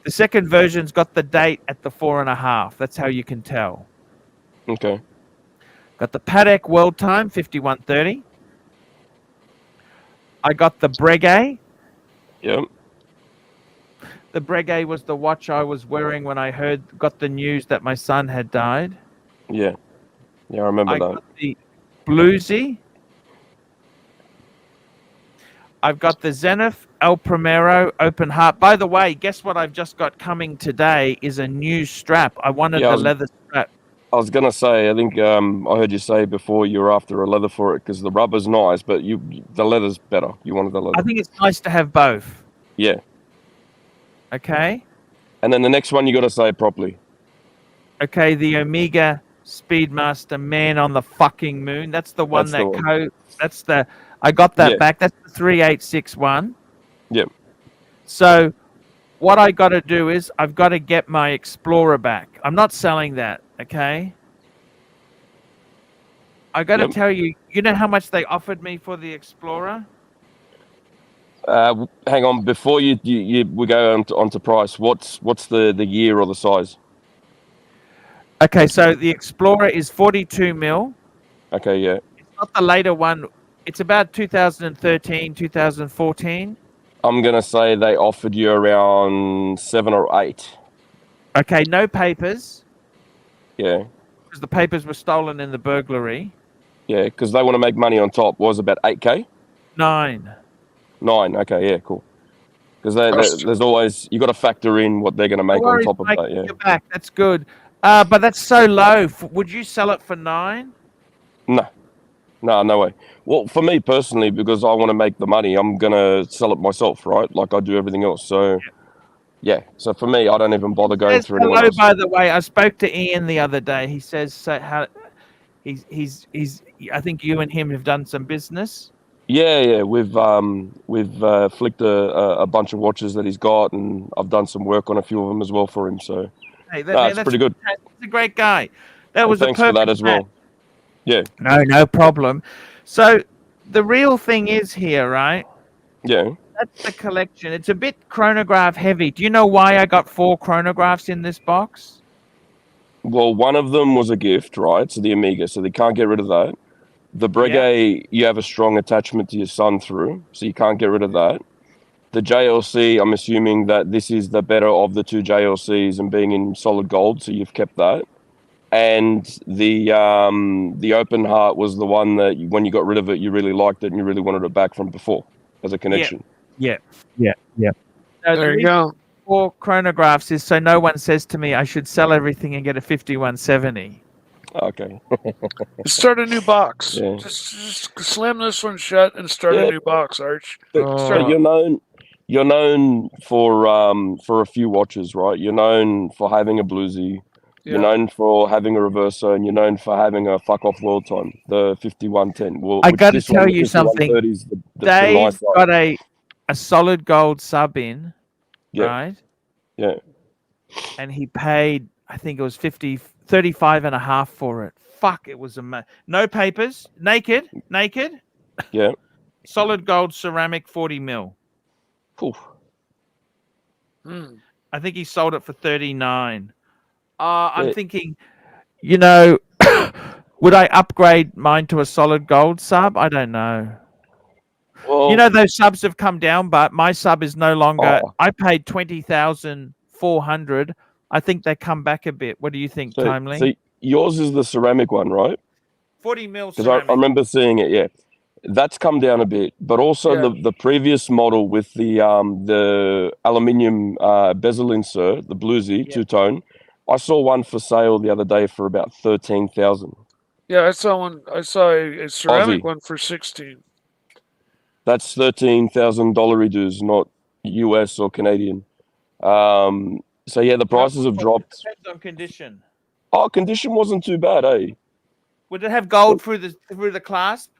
The second version's got the date at the 4.5. That's how you can tell. Okay. Got the Patek World Time 5130. I got the Breguet. Yep. The Breguet was the watch I was wearing when I got the news that my son had died. Yeah. Yeah, I remember that. Got the Bluesy. I've got the Zenith El Primero Open Heart. By the way, guess what I've just got coming today is a new strap. I wanted the leather strap. I was going to say, I think I heard you say before you were after a leather for it because the rubber's nice, but the leather's better. You wanted the leather. I think it's nice to have both. Yeah. Okay. And then the next one you got to say properly. Okay, the Omega Speedmaster Man on the fucking Moon. That's the one I got that back. That's the 3861. Yep. So what I got to do is I've got to get my Explorer back. I'm not selling that, okay? I got to tell you, you know how much they offered me for the Explorer? Hang on, before we go on to price. What's the year or the size? Okay, so the Explorer is 42 mil. Okay, yeah. It's not the later one. It's about 2013, 2014. I'm gonna say they offered you around 7 or 8. Okay, no papers Yeah, because the papers were stolen in the burglary. yeah, because they want to make money on top. What was it, about 8K? 9. 9. Okay, yeah, cool. Because Trust. there's always you got to factor in what they're gonna No make on worries, top of Mike. that. Yeah. You're back. That's good. But that's so low. Would you sell it for 9? No way. Well, for me personally, because I want to make the money, I'm gonna sell it myself, right? Like I do everything else. So, yeah. So for me, I don't even bother going Says through anyone hello, else. by the way. I spoke to Ian the other day. He says so how he's. I think you and him have done some business. Yeah. We've flicked a bunch of watches that he's got, and I've done some work on a few of them as well for him. So, Hey, that's pretty good. He's a great guy. That was Thanks a for perfect that as match. well. Yeah. No problem. So the real thing is here, right? Yeah. That's the collection. It's a bit chronograph heavy. Do you know why I got 4 chronographs in this box? Well, one of them was a gift, right? So the Omega, so they can't get rid of that. The Breguet, you have a strong attachment to your son through, so you can't get rid of that. The JLC, I'm assuming that this is the better of the 2 JLCs and being in solid gold, so you've kept that. And the Open Heart was the one that when you got rid of it, you really liked it and you really wanted it back from before as a connection. Yeah. So There you go. 4 chronographs is so no one says to me I should sell everything and get a 5170. Okay. Start a new box. Yeah. Just slam this one shut and start Yeah. a new box, Arch. But you're known for a few watches, right? You're known for having a bluesy. Yeah. You're known for having a reverser, and you're known for having a fuck off world time, the 5110. Well, I which gotta this one, tell the you something. 5130 is the Dave nice side. got a solid gold sub in, Yeah. right? Yeah. And he paid, I think it was 35 and a half for it. Fuck, it was no papers, naked, Yeah. solid gold ceramic 40 mil. Cool. I think he sold it for 39. I'm Yeah. thinking, would I upgrade mine to a solid gold sub? I don't know. Well, Those subs have come down, but my sub is no longer. Oh. I paid 20,400. I think they come back a bit. What do you think, Timely? so yours is the ceramic one, right? 40 mil Because ceramic. I remember seeing it. Yeah, that's come down a bit, but also the previous model with the aluminium bezel insert, the bluesy two-tone. I saw one for sale the other day for about 13,000. Yeah, I saw one. I saw a ceramic Aussie. one for 16. That's $13,000 dues, not US or Canadian. So yeah, the prices have dropped. Depends on condition. Oh, condition wasn't too bad, eh? Would it have gold through the clasp?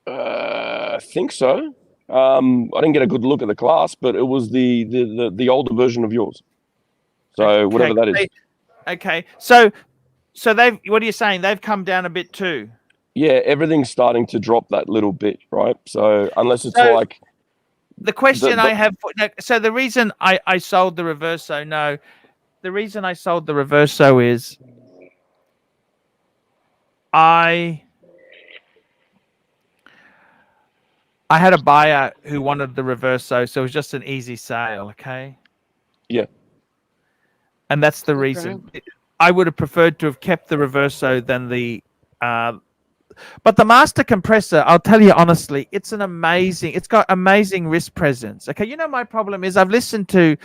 I think so. I didn't get a good look at the class, but it was the older version of yours. So whatever that is. Okay. So they've. What are you saying? They've come down a bit too. Yeah, everything's starting to drop that little bit, right? So unless it's like the question I have. So the reason I sold the Reverso, the reason I sold the Reverso is I had a buyer who wanted the Reverso, so it was just an easy sale. Okay. Yeah. And that's the reason. I would have preferred to have kept the Reverso than the. But the master compressor, I'll tell you honestly, it's got amazing wrist presence. Okay, my problem is I've listened to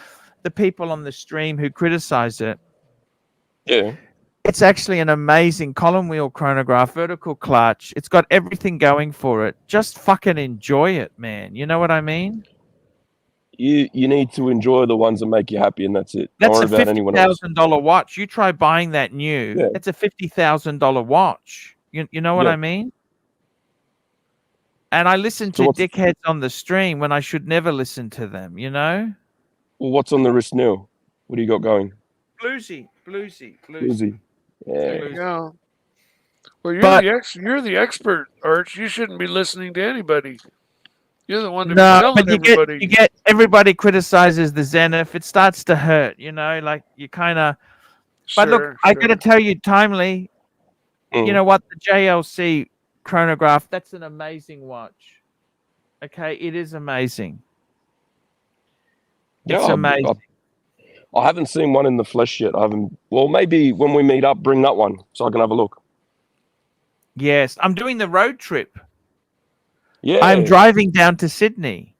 the people on the stream who criticize it. Yeah. It's actually an amazing column wheel chronograph, vertical clutch. It's got everything going for it. Just fucking enjoy it, man. You know what I mean? You need to enjoy the ones that make you happy, and that's it. That's Don't worry about anyone else. $50,000 watch. You try buying that new. Yeah. It's a $50,000 watch. You know what I mean? And I listen to dickheads on the stream when I should never listen to them, Well, what's on the wrist now? What do you got going? Bluesy. Yeah. There you go. Well, you're the expert, Arch. You shouldn't be listening to anybody. You're the one to be No, telling but everybody. you get everybody criticizes the Zenith. It starts to hurt, like you kind of. But look, I got to tell you, Timely, you know what? The JLC chronograph, that's an amazing watch. Okay, it is amazing. It's amazing. I haven't seen one in the flesh yet. I haven't. Well, maybe when we meet up, bring that one so I can have a look. Yes, I'm doing the road trip. Yeah. I'm driving down to Sydney.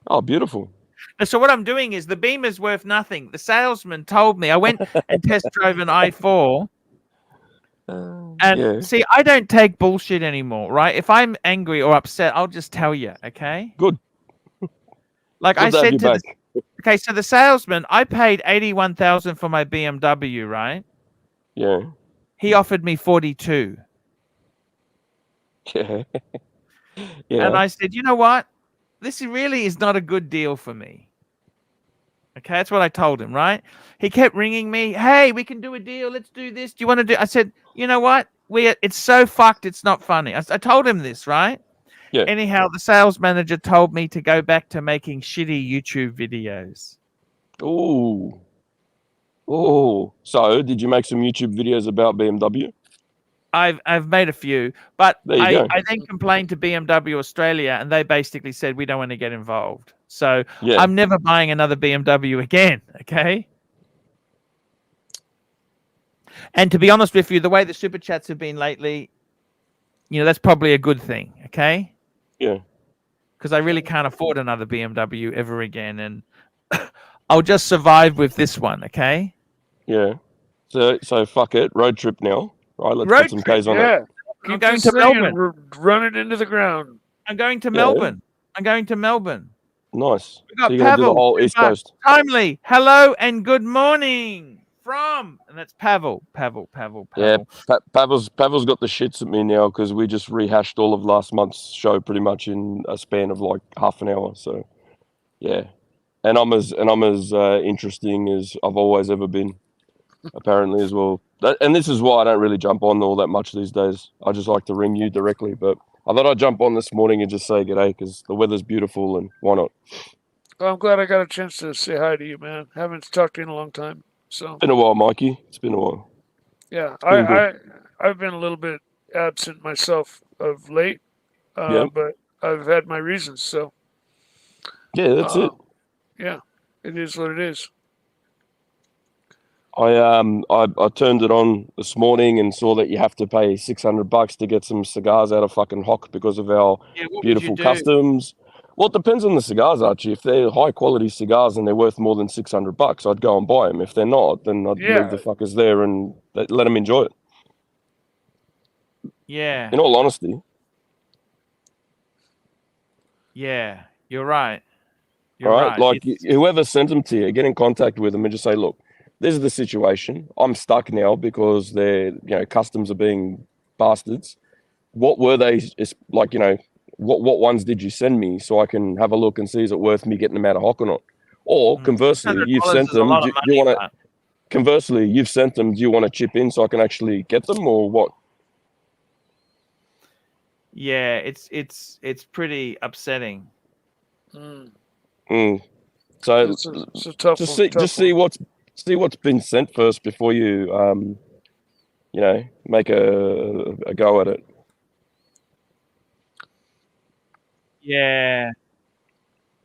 Oh, beautiful. So what I'm doing is the Beamer's worth nothing. The salesman told me. I went and test drove an i4. And see, I don't take bullshit anymore, right? If I'm angry or upset, I'll just tell you, okay? Good. Like Good I to have said you to back. okay, so the salesman, I paid 81,000 for my BMW, right? Yeah. He offered me 42. Yeah. And Yeah. I said, you know what? This really is not a good deal for me. Okay, that's what I told him, right? He kept ringing me. Hey, we can do a deal. Let's do this. Do you want to do? I said, you know what? It's so fucked. It's not funny. I told him this, right? Yeah. Anyhow, the sales manager told me to go back to making shitty YouTube videos. Ooh. Oh. So, did you make some YouTube videos about BMW? I've made a few, but There you I go. then complained to BMW Australia, and they basically said we don't want to get involved. So Yeah. I'm never buying another BMW again. Okay. And to be honest with you, the way the super chats have been lately, that's probably a good thing. Okay. Yeah. Because I really can't afford another BMW ever again, and I'll just survive with this one. Okay. Yeah. So fuck it. Road trip now. Right. Let's Road put some trip, K's on it. Yeah. I'm going to Melbourne. Run it into the ground. I'm going to Yeah. Melbourne. I'm going to Melbourne. Nice. We got So you're gonna do the Pavel. whole East Coast. Timely. Hello and good morning from, and that's Pavel. Yeah. Pavel's got the shits at me now because we just rehashed all of last month's show pretty much in a span of like half an hour. So, yeah. And I'm as interesting as I've always ever been, apparently as well. And this is why I don't really jump on all that much these days. I just like to ring you directly. But I thought I'd jump on this morning and just say g'day because the weather's beautiful and why not? Well, I'm glad I got a chance to say hi to you, man. Haven't talked to you in a long time. So It's been a while, Mikey. It's been a while. yeah, been good. I've been a little bit absent myself of late, Yep. but I've had my reasons. So Yeah, that's it. yeah, it is what it is. I turned it on this morning and saw that you have to pay $600 to get some cigars out of fucking Hock because of our beautiful customs. Well, it depends on the cigars, Archie. If they're high quality cigars and they're worth more than $600, I'd go and buy them. If they're not, then I'd leave the fuckers there and let them enjoy it. Yeah. In all honesty. Yeah, you're right. All right. Like whoever sent them to you, get in contact with them and just say, look, this is the situation. I'm stuck now because customs are being bastards. What were they? Like, what ones did you send me so I can have a look and see is it worth me getting them out of Hock or not? Or conversely, you've sent them. Do you want to? Conversely, you've sent them. Do you want to chip in so I can actually get them or what? Yeah, it's pretty upsetting. Mm. So it's a tough just see what's been sent first before you make a go at it. Yeah.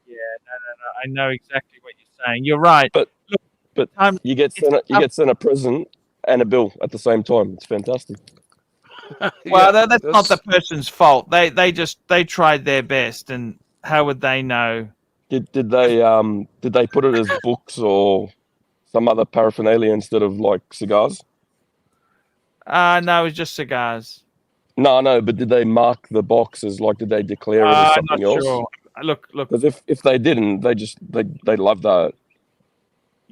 Yeah, no. I know exactly what you're saying. You're right. But you get sent a present and a bill at the same time. It's fantastic. Well, that's not the person's fault. They tried their best, and how would they know? Did they put it as books or some other paraphernalia instead of like cigars? No, it was just cigars. No, but did they mark the box as like? Did they declare it as something else? Sure. Look. Because if they didn't, they love that.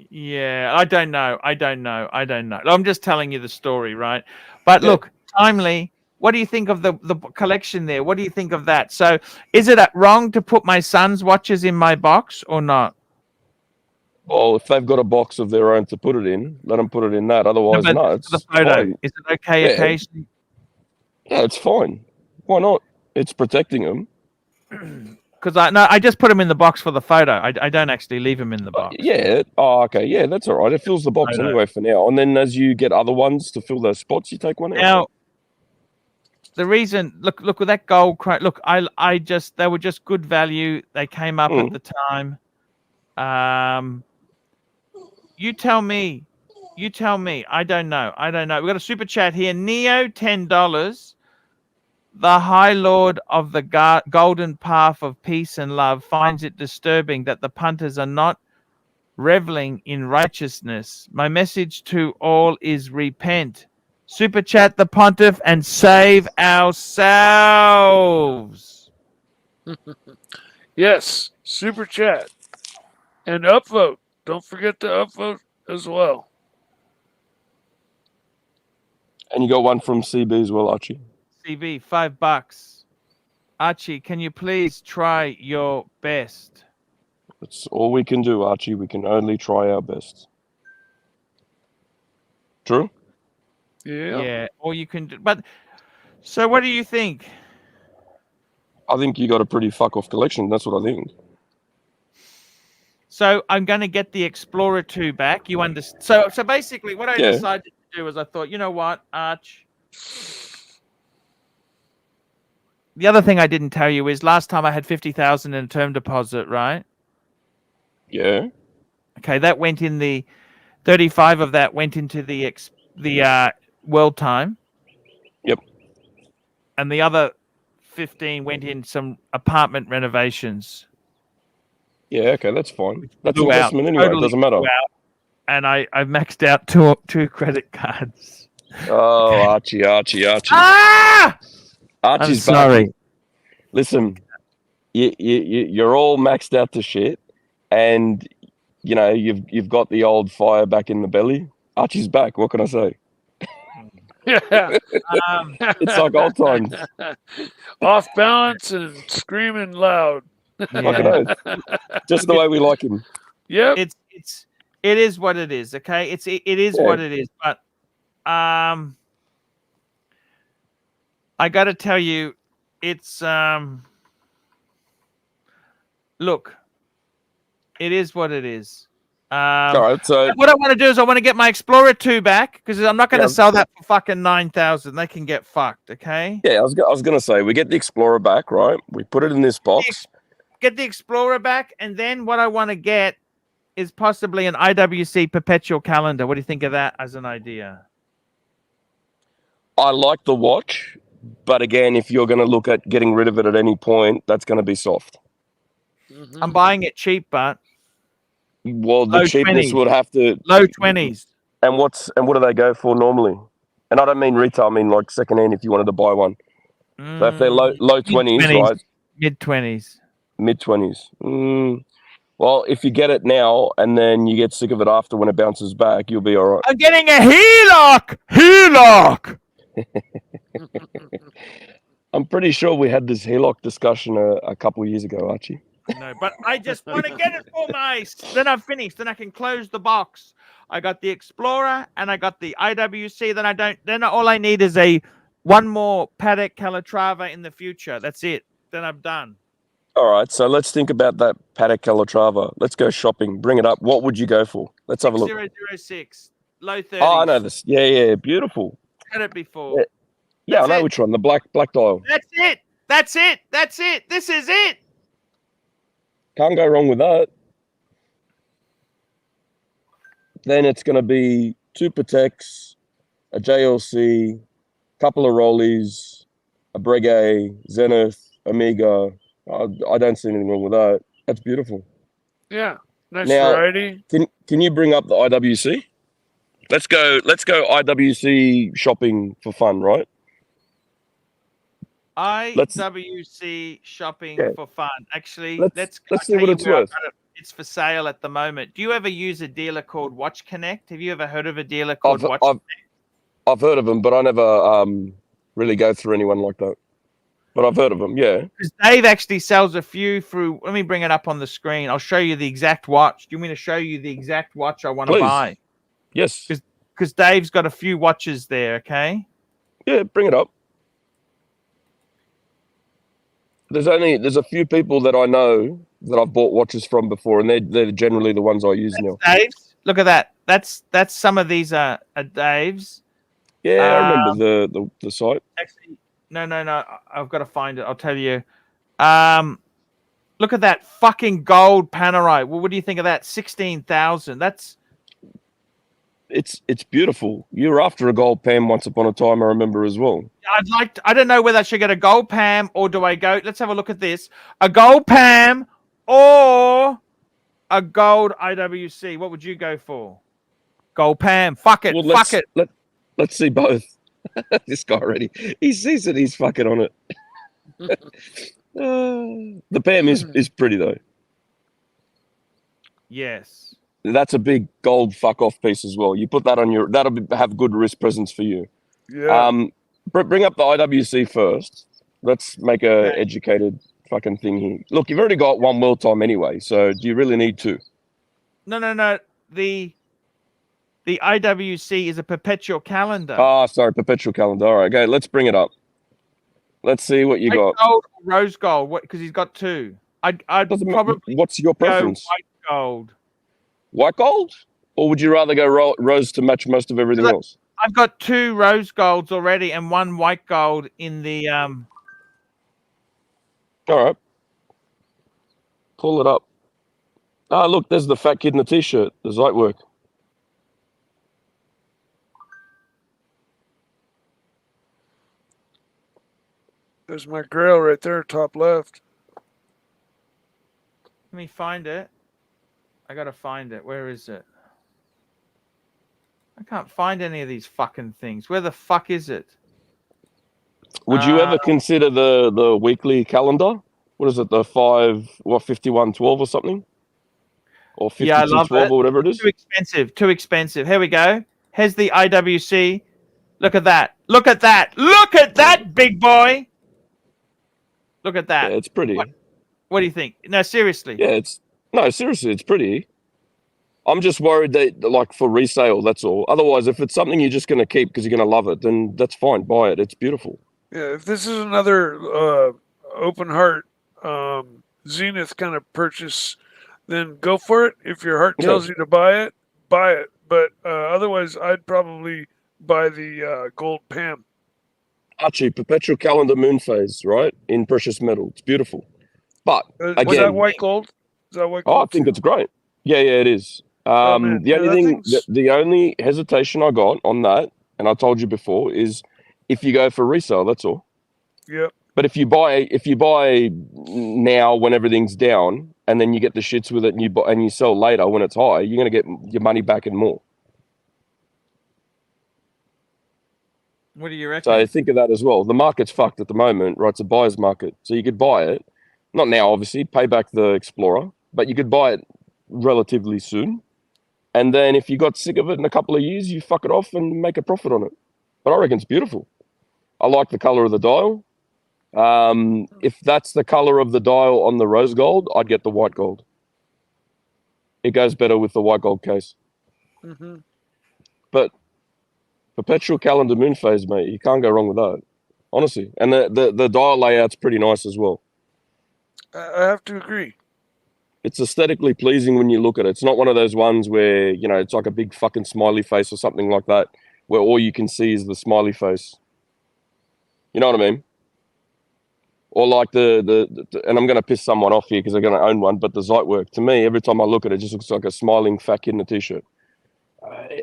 Yeah, I don't know. I'm just telling you the story, right? But look, Timely, what do you think of the collection there? What do you think of that? So, is it wrong to put my son's watches in my box or not? Well, if they've got a box of their own to put it in, let them put it in that. Otherwise, no, it's the photo. fine. Is it okay occasionally? Yeah, it's fine. Why not? It's protecting them. Because I just put them in the box for the photo. I don't actually leave them in the box. Yeah. Oh, okay. Yeah, that's all right. It fills the box Photo. anyway for now. And then as you get other ones to fill those spots, you take one out. Now, the reason, look with that gold crate. Look, they were just good value. They came up at the time. You tell me. I don't know. We've got a super chat here. Neo, $10. The High Lord of the Golden Path of Peace and Love finds it disturbing that the punters are not reveling in righteousness. My message to all is repent. Super chat the pontiff and save ourselves. Yes, super chat and upvote. Don't forget to upvote as well. And you got one from CB as well, Archie. CB, $5. Archie, can you please try your best? That's all we can do, Archie. We can only try our best. True? Yeah. All you can do. But so what do you think? I think you got a pretty fuck off collection. That's what I think. So I'm going to get the Explorer 2 back. You understand? So basically, what I decided to do is I thought, you know what, Arch? The other thing I didn't tell you is last time I had 50,000 in a term deposit, right? Yeah. Okay, that went in the 35 of that went into the world time. Yep. And the other 15 went in some apartment renovations. Yeah, okay, that's fine. That's Blew investment out. anyway. Totally It doesn't matter. blew out. And I've maxed out two credit cards. Oh, Archie. Ah! Archie's I'm sorry. back. Listen, you're all maxed out to shit, and you know you've got the old fire back in the belly. Archie's back. What can I say? Yeah. It's like old times. Off balance and screaming loud. Fucking oath. Just the way we like him. Yep. It is what it is. Okay, it is what it is. But I got to tell you, it's look, it is what it is. All right, so what I want to do is I want to get my Explorer 2 back because I'm not going to sell that for fucking 9,000. They can get fucked. Okay. Yeah, I was gonna say we get the Explorer back, right? We put it in this box. Get the Explorer back, and then what I want to get is possibly an IWC perpetual calendar. What do you think of that as an idea? I like the watch, but again, if you're going to look at getting rid of it at any point, that's going to be soft. Mm-hmm. I'm buying it cheap, but well, the cheapness 20s. would have to low 20s. And what do they go for normally? And I don't mean retail, I mean like secondhand if you wanted to buy one. So if they're low 20s, right? Mid 20s. Mid 20s. Well, if you get it now and then you get sick of it after when it bounces back, you'll be all right. I'm getting a HELOC. I'm pretty sure we had this HELOC discussion a couple of years ago, Archie. No, but I just want to get it for then I'm finished. Then I can close the box. I got the Explorer and I got the IWC. Then all I need is one more Patek Calatrava in the future. That's it. Then I'm done. All right, so let's think about that Patek Calatrava. Let's go shopping. Bring it up. What would you go for? Let's have a look. 006, low 30s. Oh, I know this. Yeah, beautiful. Had it before. Yeah, I know which one. The black dial. That's it. This is it. Can't go wrong with that. Then it's going to be 2 Pateks, a JLC, couple of Rollies, a Breguet, Zenith, Omega. I don't see anything wrong with that. That's beautiful. Yeah, nice now, variety. Can you bring up the IWC? Let's go IWC shopping for fun, right? IWC shopping for fun. Actually, let's see what it's worth. It's for sale at the moment. Do you ever use a dealer called Watch Connect? Have you ever heard of a dealer called Watch Connect? I've heard of them, but I never really go through anyone like that. But I've heard of them, yeah. Because Dave actually sells a few through. Let me bring it up on the screen. I'll show you the exact watch. Do you want me to show you the exact watch I want to buy? Yes. Because Dave's got a few watches there, okay? Yeah, bring it up. there's a few people that I know that I've bought watches from before, and they're generally the ones I use now. Dave's. Look at that. That's some of these are Dave's. Yeah, I remember the site. Actually, no. I've got to find it. I'll tell you. Look at that fucking gold Panerai. Well, what do you think of that? 16,000. It's beautiful. You were after a gold Pam once upon a time, I remember as well. I don't know whether I should get a gold Pam or do I go. Let's have a look at this. A gold Pam or a gold IWC. What would you go for? Gold Pam. Fuck it. Well, Fuck it. Let's see both. This guy already. He sees it. He's fucking on it. The Pam is pretty though. Yes. That's a big gold fuck off piece as well. You put that on have good wrist presence for you. Yeah. Bring up the IWC first. Let's make a educated fucking thing here. Look, you've already got one world time anyway, so do you really need two? No. The IWC is a perpetual calendar. Ah, sorry, perpetual calendar. All right, okay, let's bring it up. Let's see what you got. Gold or rose gold? Because he's got two. I'd probably What's your preference? go white gold. White gold, or would you rather go rose to match most of everything else? I've got two rose golds already and one white gold in the All right, pull it up. Ah, look, there's the fat kid in the t-shirt. The light work. There's my grail right there, top left. Let me find it. I gotta find it. Where is it? I can't find any of these fucking things. Where the fuck is it? Would you ever consider the weekly calendar? What is it? The 5112 or something? Or 5212 or whatever it is? Too expensive. Here we go. Here's the IWC. Look at that. Look at that, big boy. Look at that. Yeah, it's pretty. What do you think? No, seriously. Yeah, seriously, it's pretty. I'm just worried that, like, for resale, that's all. Otherwise, if it's something you're just going to keep because you're going to love it, then that's fine. Buy it. It's beautiful. Yeah, if this is another open heart Zenith kind of purchase, then go for it. If your heart tells you to buy it, buy it. But otherwise, I'd probably buy the gold Pam. Archie, perpetual calendar moon phase, right? In precious metal. It's beautiful. But again, was that white gold? Is that white gold? Oh, I think it's great. Yeah, it is. The only hesitation I got on that, and I told you before, is if you go for resale, that's all. Yep. But if you buy now when everything's down, and then you get the shits with it, and you sell later when it's high, you're gonna get your money back and more. What do you reckon? So think of that as well. The market's fucked at the moment, right? It's a buyer's market. So you could buy it, not now, obviously, pay back the Explorer, but you could buy it relatively soon. And then if you got sick of it in a couple of years, you fuck it off and make a profit on it. But I reckon it's beautiful. I like the color of the dial. If that's the color of the dial on the rose gold, I'd get the white gold. It goes better with the white gold case. Mm-hmm. But perpetual calendar moon phase, mate, you can't go wrong with that, honestly. And the dial layout's pretty nice as well. I have to agree. It's aesthetically pleasing when you look at it. It's not one of those ones where, you know, it's like a big fucking smiley face or something like that, where all you can see is the smiley face. You know what I mean? Or like and I'm going to piss someone off here because they're going to own one, but the Zeitwerk, to me, every time I look at it, it just looks like a smiling fat kid in a t-shirt.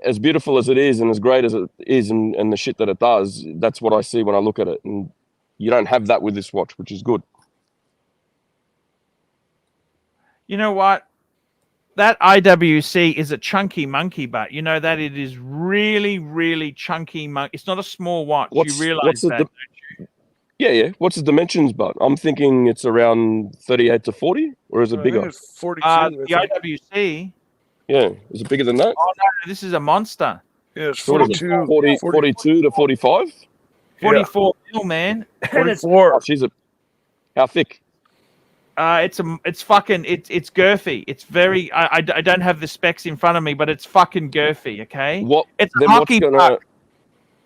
As beautiful as it is and as great as it is and the shit that it does, that's what I see when I look at it. And you don't have that with this watch, which is good. You know what? That IWC is a chunky monkey butt. You know that it is really, really chunky monkey. It's not a small watch. You realize that, don't you? Yeah. What's the dimensions, but I'm thinking it's around 38 to 40, or is it bigger? I think it's 42. The IWC. Yeah, is it bigger than that? Oh, no, this is a monster. Yeah, it's 42. 42 to 45? 44 mil, man. 44. Oh, she's how thick? It's girthy. It's very. I don't have the specs in front of me, but it's fucking girthy. Okay. What? It's a hockey puck.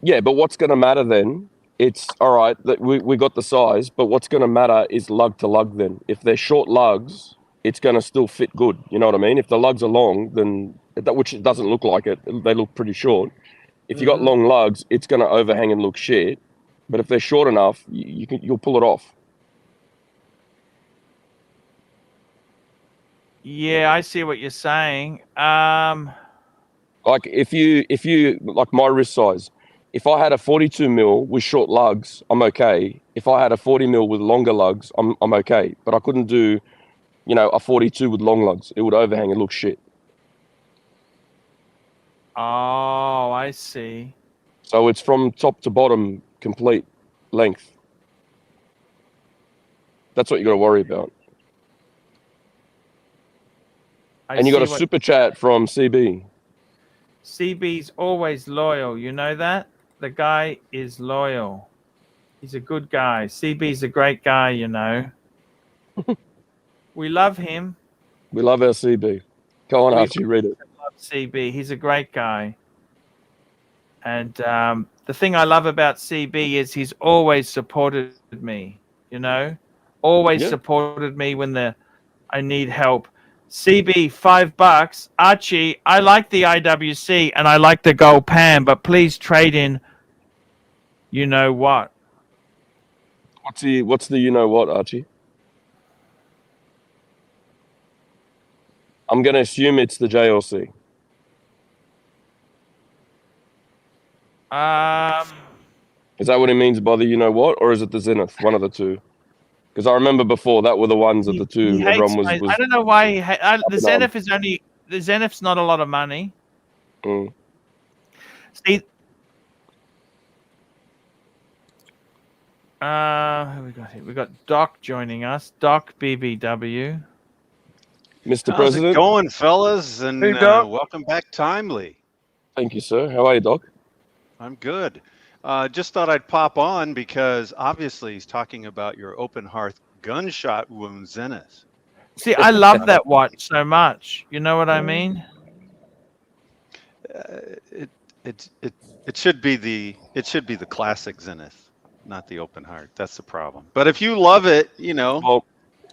Yeah, but what's gonna matter then it's all right that we got the size, but what's going to matter is lug to lug. Then, if they're short lugs, it's going to still fit good. You know what I mean? If the lugs are long, then which it doesn't look like it, they look pretty short. If you got long lugs, it's going to overhang and look shit. But if they're short enough, you'll pull it off. Yeah, I see what you're saying. Like if you like my wrist size, if I had a 42 mil with short lugs, I'm okay. If I had a 40 mil with longer lugs, I'm okay. But I couldn't do, a 42 with long lugs. It would overhang and look shit. Oh, I see. So it's from top to bottom, complete length. That's what you got to worry about. And you got a super chat from CB. CB's always loyal. You know that? The guy is loyal. He's a good guy. CB's a great guy, We love him. We love our CB. Go on, Archie, read it. Love CB. He's a great guy. And the thing I love about CB is he's always supported me, always supported me when I need help. CB, $5. Archie, I like the IWC and I like the gold pan, but please trade in you know what. What's the you know what, Archie? I'm going to assume it's the JLC. Is that what it means by the you know what, or is it the Zenith? One of the two. Because I remember before that were the ones of the two. Everyone was. I don't know why the Zenith is only the Zenith's not a lot of money. Mm. See, who we got here? We got Doc joining us. Doc BBW. Mr. How's President. it going, fellas? And Hey, Doc. welcome back timely. Thank you, sir. How are you, Doc? I'm good. Just thought I'd pop on because obviously he's talking about your open hearth gunshot wound Zenith. See, I love that watch so much. You know what I mean? It should be the classic Zenith, not the open heart. That's the problem. But if you love it, Well,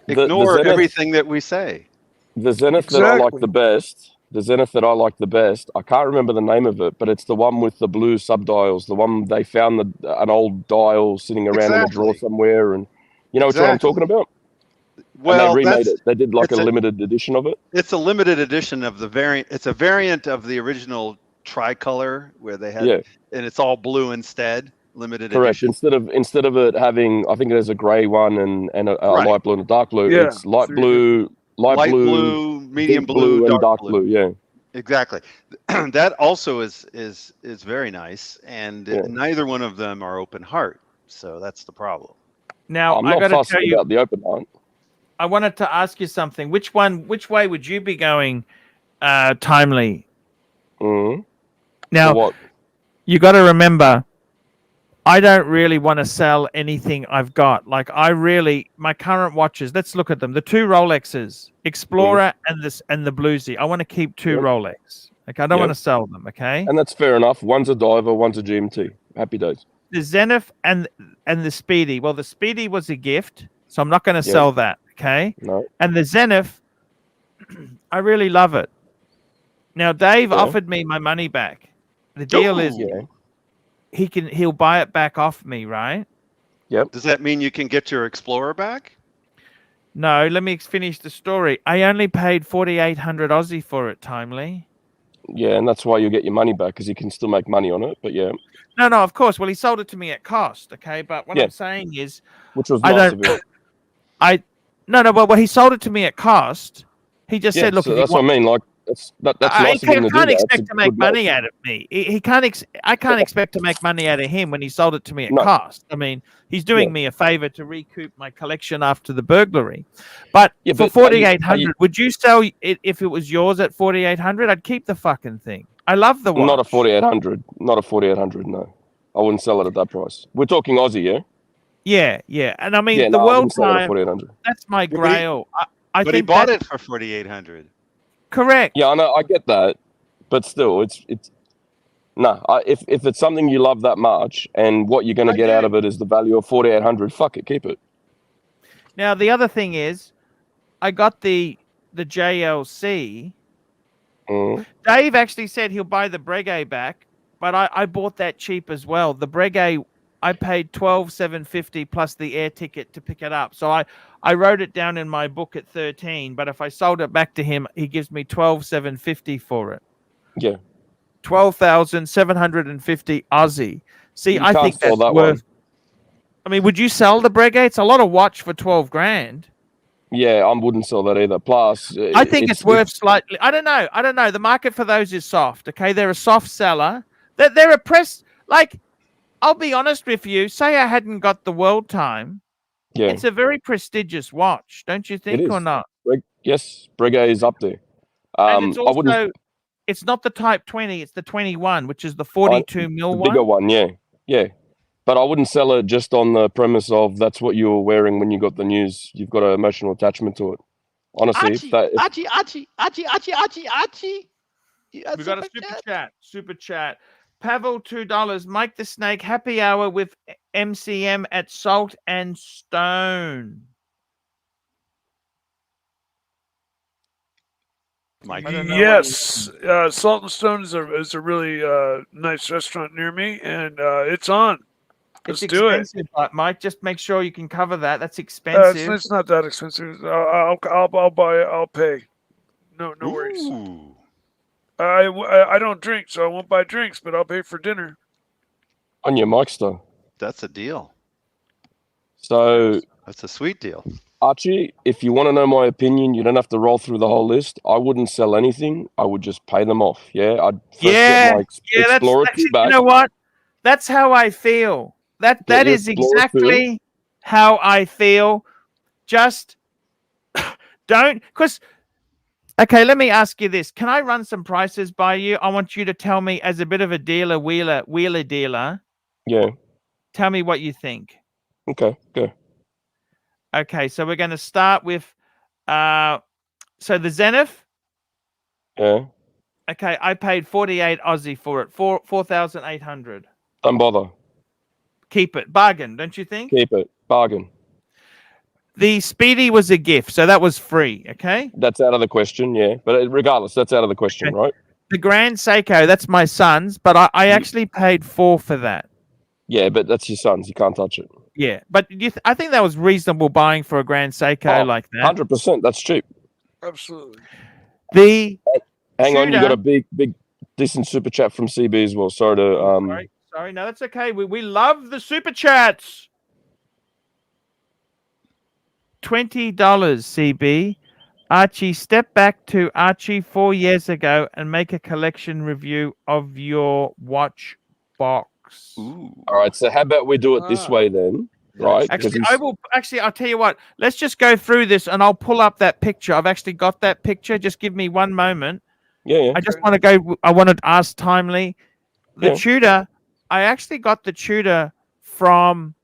ignore Zenith, everything that we say. The Zenith that I like the best. The Zenith that I like the best, I can't remember the name of it, but it's the one with the blue subdials, the one they found an old dial sitting around in a drawer somewhere, and you know what I'm talking about? Well, and they remade it. They did like a limited edition of it. It's a limited edition of the variant. It's a variant of the original tricolor where they had, and it's all blue instead. Limited edition. Instead of it having, I think there's a grey one and a light blue and a dark blue. Yeah. It's light blue, medium blue, and dark blue. Yeah, exactly. That also is very nice, and neither one of them are open heart, so that's the problem. Now I'm not fussed about the open heart. I wanted to ask you something. Which way would you be going, timely? Mm-hmm. Now, you got to remember, I don't really want to sell anything I've got. Like my current watches, let's look at them. The two Rolexes, Explorer and the Bluesy. I want to keep two Rolex. Okay, I don't want to sell them, okay? And that's fair enough. One's a diver, one's a GMT. Happy days. The Zenith and the Speedy. Well, the Speedy was a gift, so I'm not going to sell that, okay? No. And the Zenith, I really love it. Now, Dave offered me my money back. The deal is he'll buy it back off me, right? Yep. Does that mean you can get your Explorer back? No, let me finish the story. I only paid 4,800 Aussie for it, timely. Yeah, and that's why you'll get your money back, because you can still make money on it. But No, of course. Well, he sold it to me at cost, okay? But what I'm saying is, which was nice of him. Well, he sold it to me at cost. He just said, "Look, so that's what I mean. Like, that's nice of him to do that. I can't expect to make money out of me. I can't expect to make money out of him when he sold it to me at cost. I mean, he's doing me a favor to recoup my collection after the burglary. But for 4,800, would you sell it if it was yours at 4,800? I'd keep the fucking thing. I love the watch. Not a 4,800. Not a 4,800. No, I wouldn't sell it at that price. We're talking Aussie, yeah. Yeah. And I mean, the world time. That's my grail. But he bought it for 4,800. Correct. Yeah, I know. I get that, but still, it's No, if it's something you love that much and what you're going to get out of it is the value of 4,800, fuck it, keep it. Now the other thing is, I got the JLC. Dave actually said he'll buy the Breguet back, but I bought that cheap as well. The Breguet, I paid $12,750 plus the air ticket to pick it up. So I wrote it down in my book at 13, but if I sold it back to him, he gives me $12,750 for it. Yeah. 12,750 Aussie. See, You I can't think sell that's that worth. one. I mean, would you sell the Breguet? It's a lot of watch for 12 grand. Yeah, I wouldn't sell that either. Plus, I think it's worth slightly. I don't know. The market for those is soft. Okay, they're a soft seller. They're a press. Like, I'll be honest with you. Say I hadn't got the World Time. Yeah, It's a very prestigious watch, don't you think, it or is. not? Yes, Breguet is up there. And it's I wouldn't. also, it's not the Type 20. It's the 21, which is the 42 mil the one. bigger one, yeah. But I wouldn't sell it just on the premise of that's what you were wearing when you got the news. You've got an emotional attachment to it. Honestly, Archie. We got a super chat. Pavel, $2. Mike the Snake, happy hour with MCM at Salt and Stone. Yes, Salt and Stone is a really nice restaurant near me, and it's on. Let's do it. But Mike, just make sure you can cover that. That's expensive. It's not that expensive. I'll buy it. I'll pay. No worries. I don't drink, so I won't buy drinks, but I'll pay for dinner. On your Mikester. That's a deal. So that's a sweet deal. Archie, if you want to know my opinion, you don't have to roll through the whole list. I wouldn't sell anything. I would just pay them off. Yeah, I'd first get my Explorer 2 back. You know what? That's how I feel. That is exactly how I feel. Just don't, because, okay, let me ask you this. Can I run some prices by you? I want you to tell me, as a bit of a dealer, wheeler dealer. Yeah. Tell me what you think. Okay, go. Okay, so we're going to start with, so the Zenith. Yeah. Okay, I paid 48 Aussie for it, 4,800. Don't bother. Keep it. Bargain, don't you think? Keep it. Bargain. The Speedy was a gift, so that was free, okay? That's out of the question, yeah. But regardless, that's out of the question, right? The Grand Seiko, that's my son's, but I actually paid $4 for that. Yeah, but that's your son's. You can't touch it. Yeah, but I think that was reasonable buying for a Grand Seiko like that. 100%. That's cheap. Absolutely. Hang on, you got a big, decent super chat from CB as well. Sorry to Sorry, no, that's okay. We love the super chats. $20, CB. Archie, step back to Archie 4 years ago and make a collection review of your watch box. Ooh. All right, so how about we do it this way then? Right? Actually, I'll tell you what. Let's just go through this and I'll pull up that picture. I've actually got that picture. Just give me one moment. Yeah. I just want to go. I wanted to ask Timely. The Tudor, I actually got the Tudor from.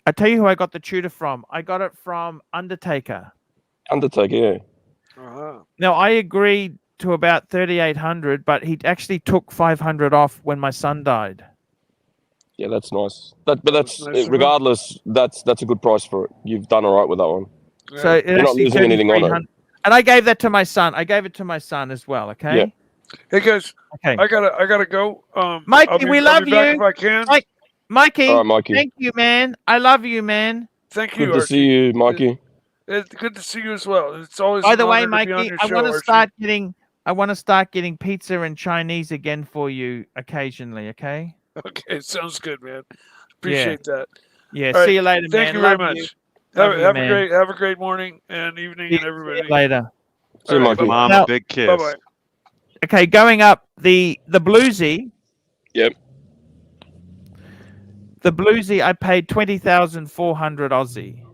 I tell you who I got the Tudor from. I got it from Undertaker. Yeah. Now I agreed to about 3,800, but he actually took 500 off when my son died. Yeah, that's nice. But that's nice, regardless. That's a good price for it. You've done all right with that one. So you're not losing anything on it. And I gave that to my son. I gave it to my son as well. Okay. Yeah. Hey guys. Okay. I gotta go. Mikey, we love you. If I can. Mikey. All right, Mikey. Thank you, man. I love you, man. Thank you. Good to see you, Mikey. It's good to see you as well. It's always. By the way, Mikey, I want to start getting pizza and Chinese again for you occasionally. Okay. Okay, sounds good, man. Appreciate that. Yeah. See you later, man. Thank you very much. Have a great morning and evening, and everybody. See you later. See you, Mikey. Mom, a big kiss. Bye-bye. Okay, going up the bluesy. Yep. The bluesy, I paid 20,400 Aussie.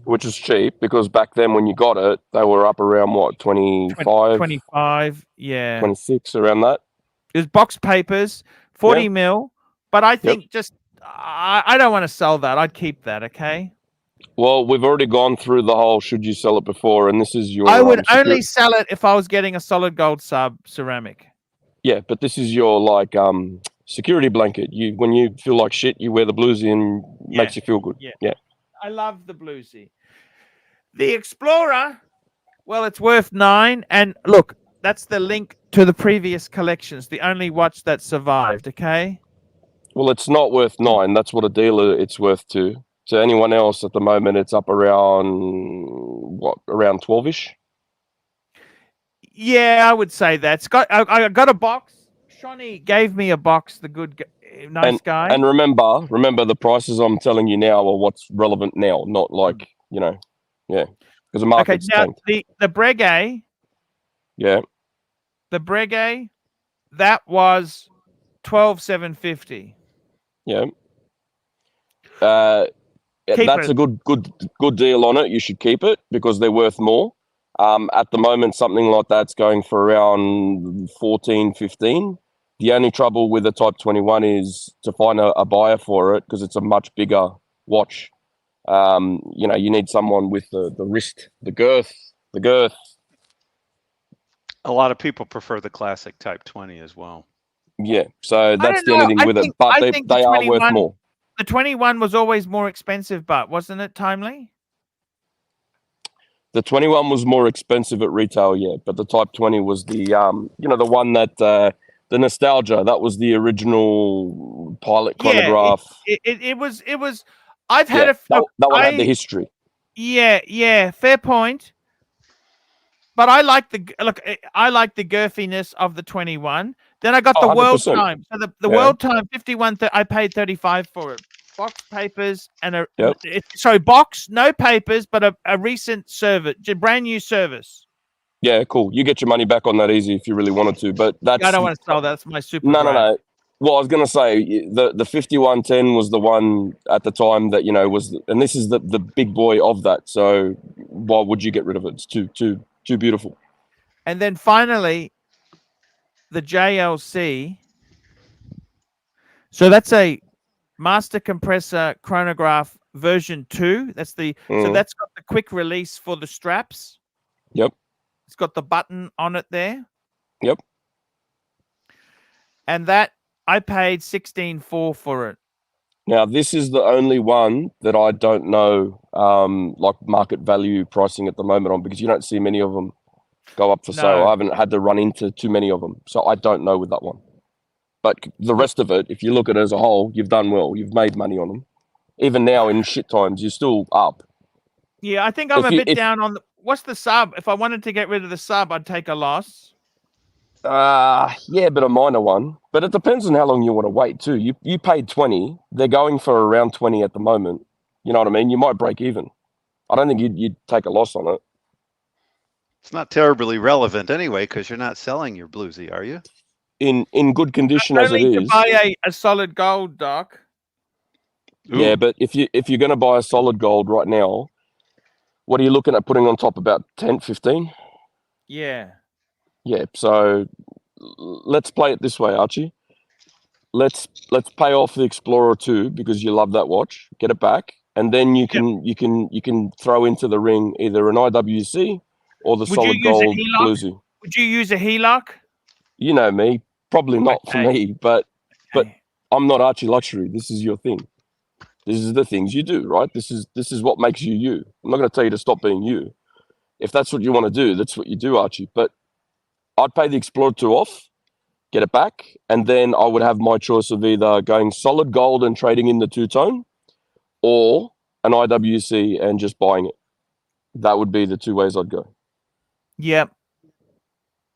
Which is cheap because back then when you got it, they were up around what, 25? 25, yeah. 26, around that. It was box papers, 40 mil. But I think I don't want to sell that. I'd keep that, okay? Well, we've already gone through the whole should you sell it before, and this is your... I would only sell it if I was getting a solid gold ceramic. Yeah, but this is your like security blanket. You when you feel like shit, you wear the bluesy and makes you feel good. Yeah. I love the bluesy. The Explorer, well, it's worth 9. And look, that's the link to the previous collections, the only watch that survived, okay? Well, it's not worth 9. That's what a dealer it's worth to. To anyone else at the moment, it's up around around 12ish. Yeah, I would say that. I got a box. Shawnee gave me a box. The nice guy. And remember the prices I'm telling you now are what's relevant now, not like yeah, because the market's tanked. The Breguet. Yeah. The Breguet, that was 12,750. Yeah. That's a good deal on it. You should keep it because they're worth more. At the moment, something like that's going for around 14, 15. The only trouble with the Type 21 is to find a buyer for it because it's a much bigger watch. You need someone with the wrist, the girth. A lot of people prefer the classic Type 20 as well. Yeah, so that's the only thing with it. But they are worth more. The 21 was always more expensive, but wasn't it, Timely? The 21 was more expensive at retail, yeah, but the Type 20 was the the one that the nostalgia. That was the original pilot chronograph. It was. I've had that one had the history. Yeah, fair point. But I like the girthiness of the 21. Then I got the 100%. World Time. So the World Time 51. I paid 35 for it. Box papers and box, no papers, but a recent service, brand new service. Yeah, cool. You get your money back on that easy if you really wanted to. But I don't want to sell that. That's my super. No. Well, I was going to say the 5110 was the one at the time that was, and this is the big boy of that. So why would you get rid of it? It's too beautiful. And then finally, the JLC. So that's a master compressor chronograph version 2. That's so that's got the quick release for the straps. Yep. It's got the button on it there. Yep. And that I paid 16,400 for it. Now, this is the only one that I don't know like market value pricing at the moment on, because you don't see many of them go up for sale. I haven't had to run into too many of them, so I don't know with that one. But the rest of it, if you look at it as a whole, you've done well. You've made money on them. Even now in shit times, you're still up. Yeah, I think I'm a bit down on what's the sub? If I wanted to get rid of the sub, I'd take a loss. Yeah, but a minor one. But it depends on how long you want to wait too. You paid 20. They're going for around 20 at the moment. You know what I mean? You might break even. I don't think you'd take a loss on it. It's not terribly relevant anyway, because you're not selling your bluesy, are you? In good condition as it is. To buy a solid gold, Doc. Ooh. Yeah, but if you're going to buy a solid gold right now, what are you looking at putting on top? About 10, 15? Yeah. Yeah, so let's play it this way, Archie. Let's pay off the Explorer 2 because you love that watch. Get it back, and then you can throw into the ring either an IWC or the solid gold bluesy. Would you use a HELOC? You know me, probably not for me, but I'm not ArchieLuxury. This is your thing. This is the things you do, right? This is what makes you you. I'm not going to tell you to stop being you. If that's what you want to do, that's what you do, Archie. But I'd pay the Explorer 2 off, get it back, and then I would have my choice of either going solid gold and trading in the two-tone or an IWC and just buying it. That would be the two ways I'd go. Yep.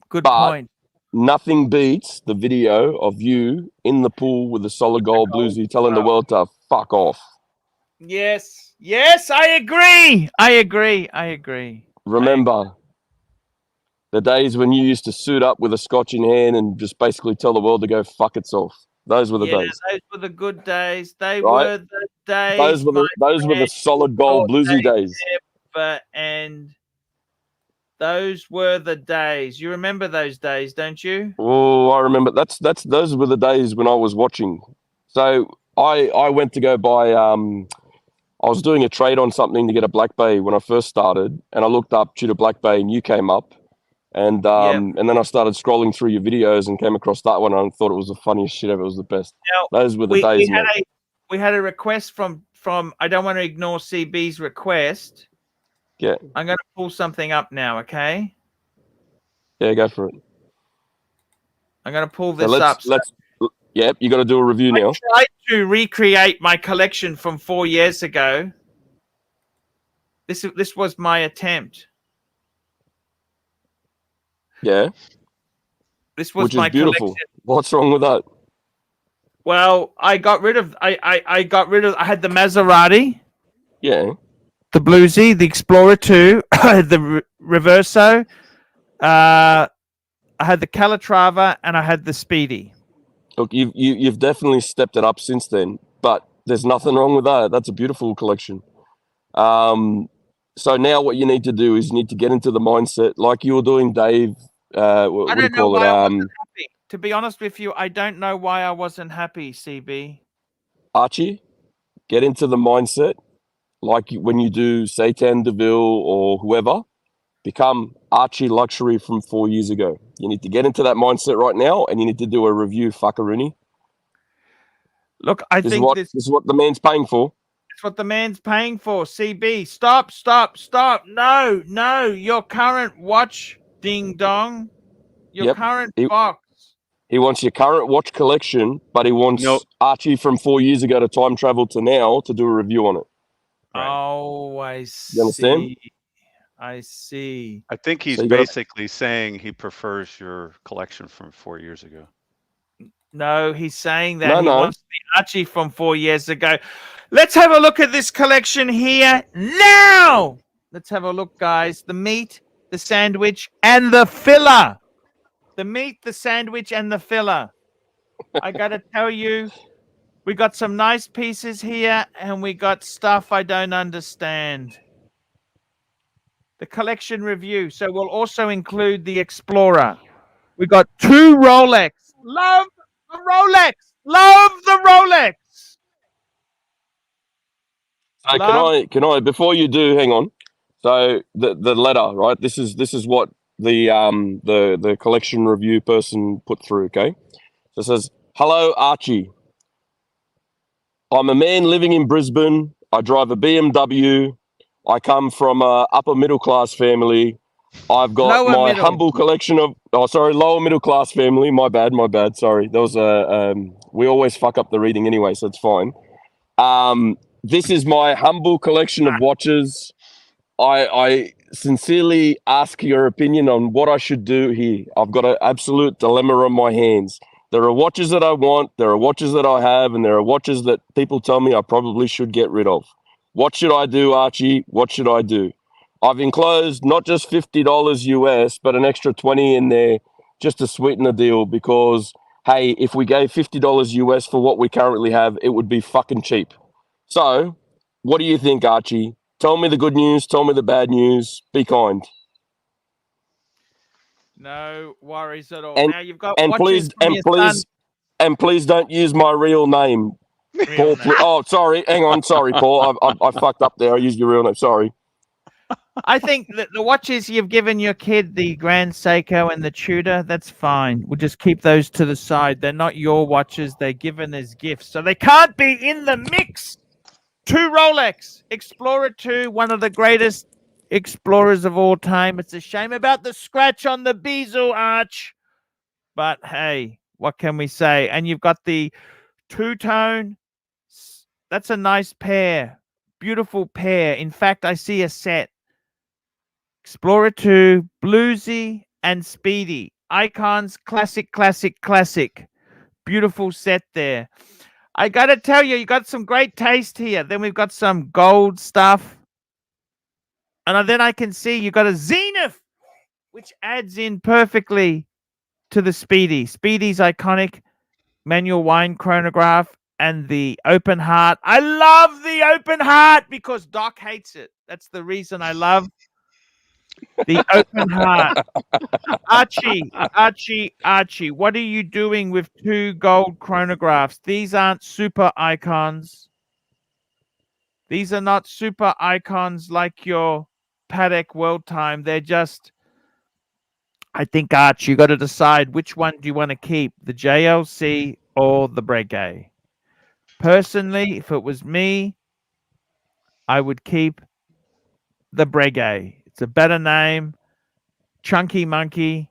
Good point. Nothing beats the video of you in the pool with a solid gold bluesy telling the world to fuck off. Yes, I agree. Remember the days when you used to suit up with a scotch in hand and just basically tell the world to go fuck itself. Those were the days. Those were the good days. They were the days. Those were the solid gold bluesy days. And those were the days. You remember those days, don't you? Oh, I remember. Those were the days when I was watching. So I went to go buy. I was doing a trade on something to get a Black Bay when I first started, and I looked up Tudor Black Bay, and you came up, And then I started scrolling through your videos and came across that one. And I thought it was the funniest shit ever. It was the best. Now, those were the days, mate. We had a request from. I don't want to ignore CB's request. Yeah. I'm going to pull something up now. Okay. Yeah, go for it. I'm going to pull this up. Yep, you got to do a review now. I tried to recreate my collection from 4 years ago. This was my attempt. Yeah. This was my beautiful collection. What's wrong with that? Well, I got rid of. I had the Maserati. Yeah. The Bluesy, the Explorer 2, the Reverso. I had the Calatrava and I had the Speedy. Look, you've definitely stepped it up since then, but there's nothing wrong with that. That's a beautiful collection. So now what you need to do is you need to get into the mindset like you were doing, Dave. What do you call it? I wasn't happy. To be honest with you, I don't know why I wasn't happy, CB. Archie, get into the mindset like when you do Satan DeVille or whoever. Become ArchieLuxury from 4 years ago. You need to get into that mindset right now, and you need to do a review, fuckeroony. Look, this is what the man's paying for. It's what the man's paying for. CB, stop. No. Your current watch, ding dong. Your current box. He wants your current watch collection, but he wants Archie from 4 years ago to time travel to now to do a review on it. Right. Oh, I see. You understand? I see. I think he's basically saying he prefers your collection from 4 years ago. No, he's saying that he wants the Archie from 4 years ago. Let's have a look at this collection here now. Let's have a look, guys. The meat, the sandwich, and the filler. The meat, the sandwich, and the filler. I got to tell you, we got some nice pieces here, and we got stuff I don't understand. The collection review. So we'll also include the Explorer. We got 2 Rolex. Love the Rolex. Love the Rolex. So can I before you do, hang on. So the letter, right? This is what the collection review person put through, okay? So it says, "Hello, Archie. I'm a man living in Brisbane. I drive a BMW. I come from a upper middle class family. I've got humble collection of lower middle class family. My bad. Sorry. There was we always fuck up the reading anyway, so it's fine. This is my humble collection of watches. I sincerely ask your opinion on what I should do here. I've got an absolute dilemma on my hands. There are watches that I want, there are watches that I have, and there are watches that people tell me I probably should get rid of. What should I do, Archie? What should I do? I've enclosed not just $50 US, but an extra 20 in there just to sweeten the deal because, hey, if we gave $50 US for what we currently have, it would be fucking cheap. So, what do you think, Archie? Tell me the good news. Tell me the bad news. Be kind. No worries at all. And, now you've got please don't use my real name. Paul. Oh, sorry. Hang on. Sorry, Paul. I fucked up there. I used your real name. Sorry. I think that the watches you've given your kid, the Grand Seiko and the Tudor, that's fine. We'll just keep those to the side. They're not your watches. They're given as gifts, so they can't be in the mix. 2 Rolex, Explorer 2, one of the greatest explorers of all time. It's a shame about the scratch on the bezel arch. But hey, what can we say? And you've got the two-tone. That's a nice pair. Beautiful pair. In fact, I see a set. Explorer 2, Bluesy, and Speedy. Icons, classic. Beautiful set there. I got to tell you got some great taste here. Then we've got some gold stuff. And then I can see you got a Zenith, which adds in perfectly to the Speedy. Speedy's iconic manual wine chronograph and the open heart. I love the open heart because Doc hates it. That's the reason I love the open heart. Archie, what are you doing with 2 gold chronographs? These aren't super icons. These are not super icons like your Patek World Time. They're just, I think, Arch, you got to decide which one do you want to keep, the JLC or the Breguet. Personally, if it was me, I would keep the Breguet. It's a better name. Chunky Monkey.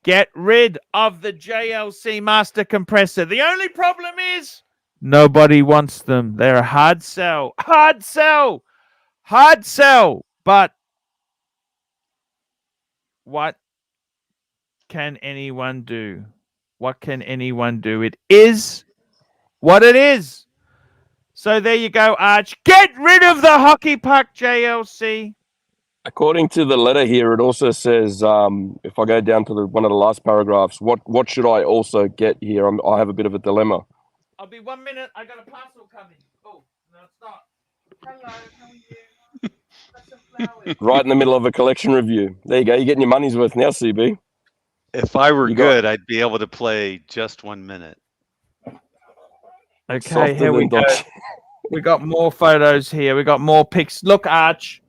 Get rid of the JLC master compressor. The only problem is nobody wants them. They're a hard sell. Hard sell. Hard sell. But what can anyone do? What can anyone do? It is what it is. So there you go, Arch. Get rid of the hockey puck JLC. According to the letter here, it also says, if I go down to one of the last paragraphs, what should I also get here? I have a bit of a dilemma. I'll be 1 minute. I got a parcel coming. Oh, no, it's not. Hello, how are you? Got some flowers. Right in the middle of a collection review. There you go. You're getting your money's worth now, CB. If I were good, I'd be able to play just 1 minute. Okay, Softer here we than go. We got more photos here. We got more pics. Look, Arch,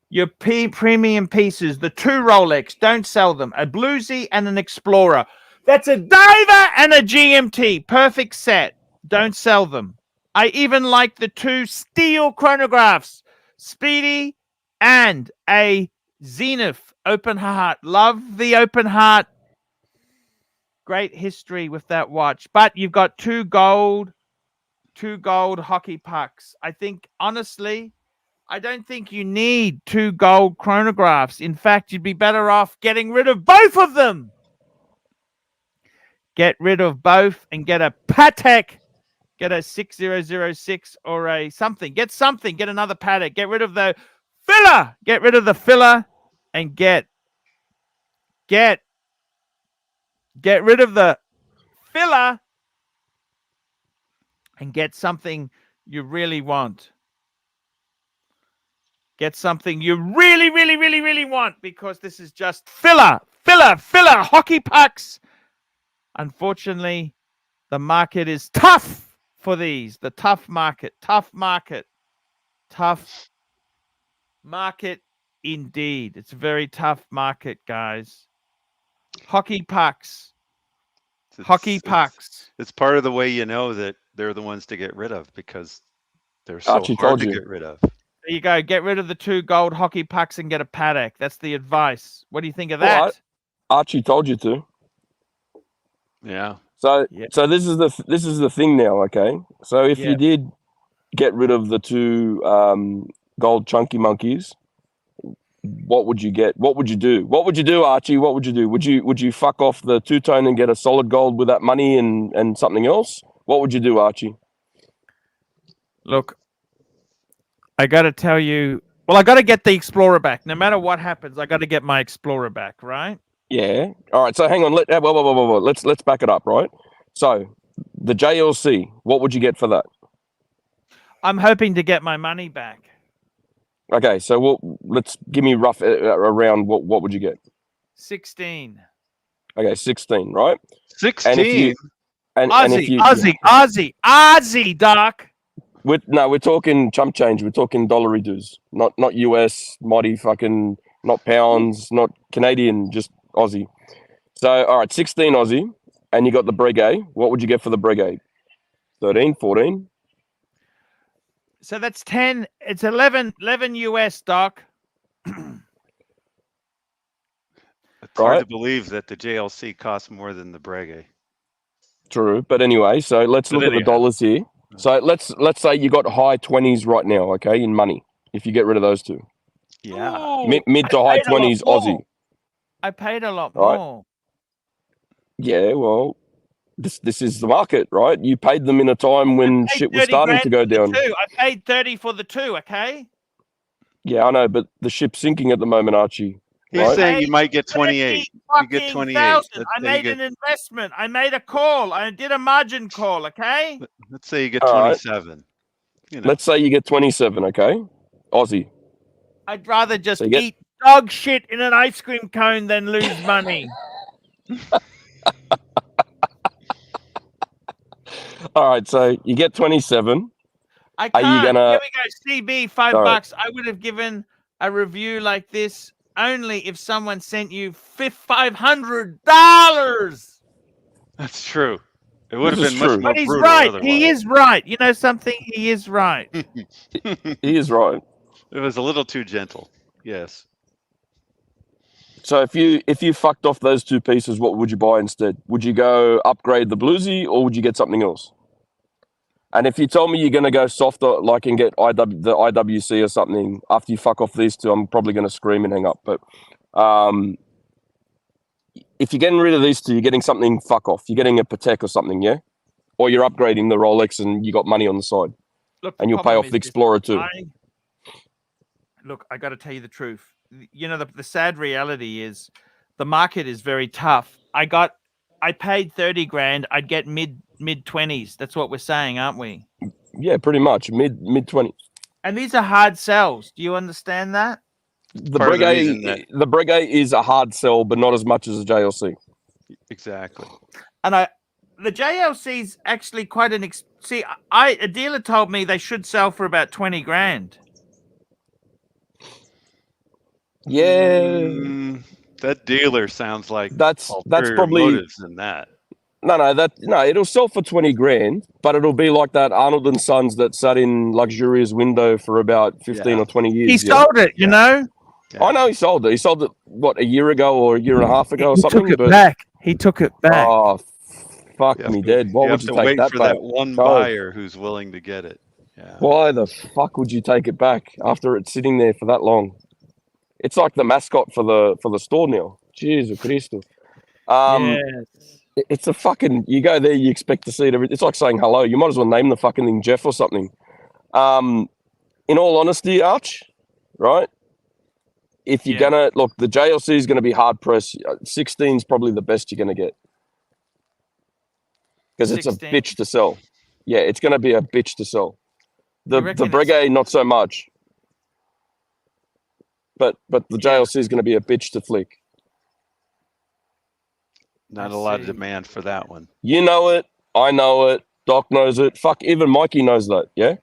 your premium pieces, the 2 Rolex, don't sell them. A Bluesy and an Explorer. That's a Diver and a GMT. Perfect set. Don't sell them. I even like the 2 steel chronographs, Speedy and a Zenith Open Heart. Love the Open Heart. Great history with that watch. But you've got 2 gold hockey pucks. I think, honestly, I don't think you need 2 gold chronographs. In fact, you'd be better off getting rid of both of them. Get rid of both and get a Patek. Get a 6006 or a something. Get something. Get another Patek. Get rid of the filler. Get rid of the filler and get rid of the filler and get something you really want. Get something you really, really, really, really want, because this is just filler hockey pucks. Unfortunately, the market is tough for these. The tough market indeed. It's a very tough market, guys. Hockey pucks. It's part of the way you know that they're the ones to get rid of, because they're so Archie hard told to you. get rid of. There you go. Get rid of the 2 gold hockey pucks and get a Patek. That's the advice. What do you think of that? Right. Archie told you to. Yeah. So this is the thing now, okay? So if you did get rid of the 2 gold chunky monkeys, what would you get? What would you do? What would you do, Archie? What would you do? Would you fuck off the 2-tone and get a solid gold with that money and something else? What would you do, Archie? Look, I got to tell you, well, I got to get the Explorer back. No matter what happens, I got to get my Explorer back, right? Yeah. All right. So hang on. Let's back it up, right? So the JLC, what would you get for that? I'm hoping to get my money back. Okay. So let's give me rough around what would you get? 16. Okay, 16, right? 16. Aussie, Doc. We're talking chump change. We're talking dollary-doos, not US, mighty fucking, not pounds, not Canadian, just Aussie. So, all right, 16 Aussie, and you got the Breguet. What would you get for the Breguet? 13, 14? So that's 10. It's 11 US, Doc. It's hard to believe that the JLC costs more than the Breguet. True, but anyway, so let's look at the dollars here. So let's say you got high 20s right now, okay, in money. If you get rid of those 2, yeah, mid to high 20s Aussie. I paid a lot more. Yeah, well, this is the market, right? You paid them in a time when shit was starting to go down. I paid 30 for the 2, okay? Yeah, I know, but the ship's sinking at the moment, Archie. He's saying you might get 28. You get 28. I made an investment. I made a call. I did a margin call, okay? Let's say you get 27. Right. You know. Let's say you get 27, okay? Aussie. I'd rather just eat dog shit in an ice cream cone than lose money. All right, so you get 27. I can't. Here we go. CB, $5. I would have given a review like this only if someone sent you $500. That's true. It would have This is been much true. more But he's brutal right. otherwise. He is right. You know something? He is right. He is right. It was a little too gentle. Yes. So if you fucked off those two pieces, what would you buy instead? Would you go upgrade the bluesy, or would you get something else? And if you tell me you're going to go softer, like and get the IWC or something after you fuck off these two, I'm probably going to scream and hang up. But if you're getting rid of these two, you're getting something fuck off. You're getting a Patek or something, yeah? Or you're upgrading the Rolex and you got money on the side. Look, And you'll pay off the Explorer too. I got to tell you the truth. You know, the sad reality is the market is very tough. I paid 30 grand. I'd get mid 20s. That's what we're saying, aren't we? Yeah, pretty much mid 20s. And these are hard sells. Do you understand that? The Breguet is a hard sell, but not as much as a JLC. Exactly. And the JLC's actually quite an a dealer told me they should sell for about 20 grand. Yeah, that dealer sounds like that's probably motives than that. No, it'll sell for 20 grand, but it'll be like that Arnold and Sons that sat in luxurious window for about 15 or 20 years. He sold it, you know. Yeah. I know he sold it. He sold it what, a year ago or a year and a half ago or something. He took it back. He took it back. Oh, fuck me dead. Why would you take that back? That one buyer who's willing to get it. Yeah. Why the fuck would you take it back after it's sitting there for that long? It's like the mascot for the store now. Jesus Christ. Yes. It's a fucking. You go there, you expect to see it. It's like saying hello. You might as well name the fucking thing Jeff or something. In all honesty, Arch, right? If you're gonna look, the JLC is gonna be hard pressed. 16 is probably the best you're gonna get because it's a bitch to sell. Yeah, it's gonna be a bitch to sell. The Breguet, not so much. But the JLC is going to be a bitch to flick. Not a lot of demand for that one. You know it. I know it. Doc knows it. Fuck, even Mikey knows that. Yeah?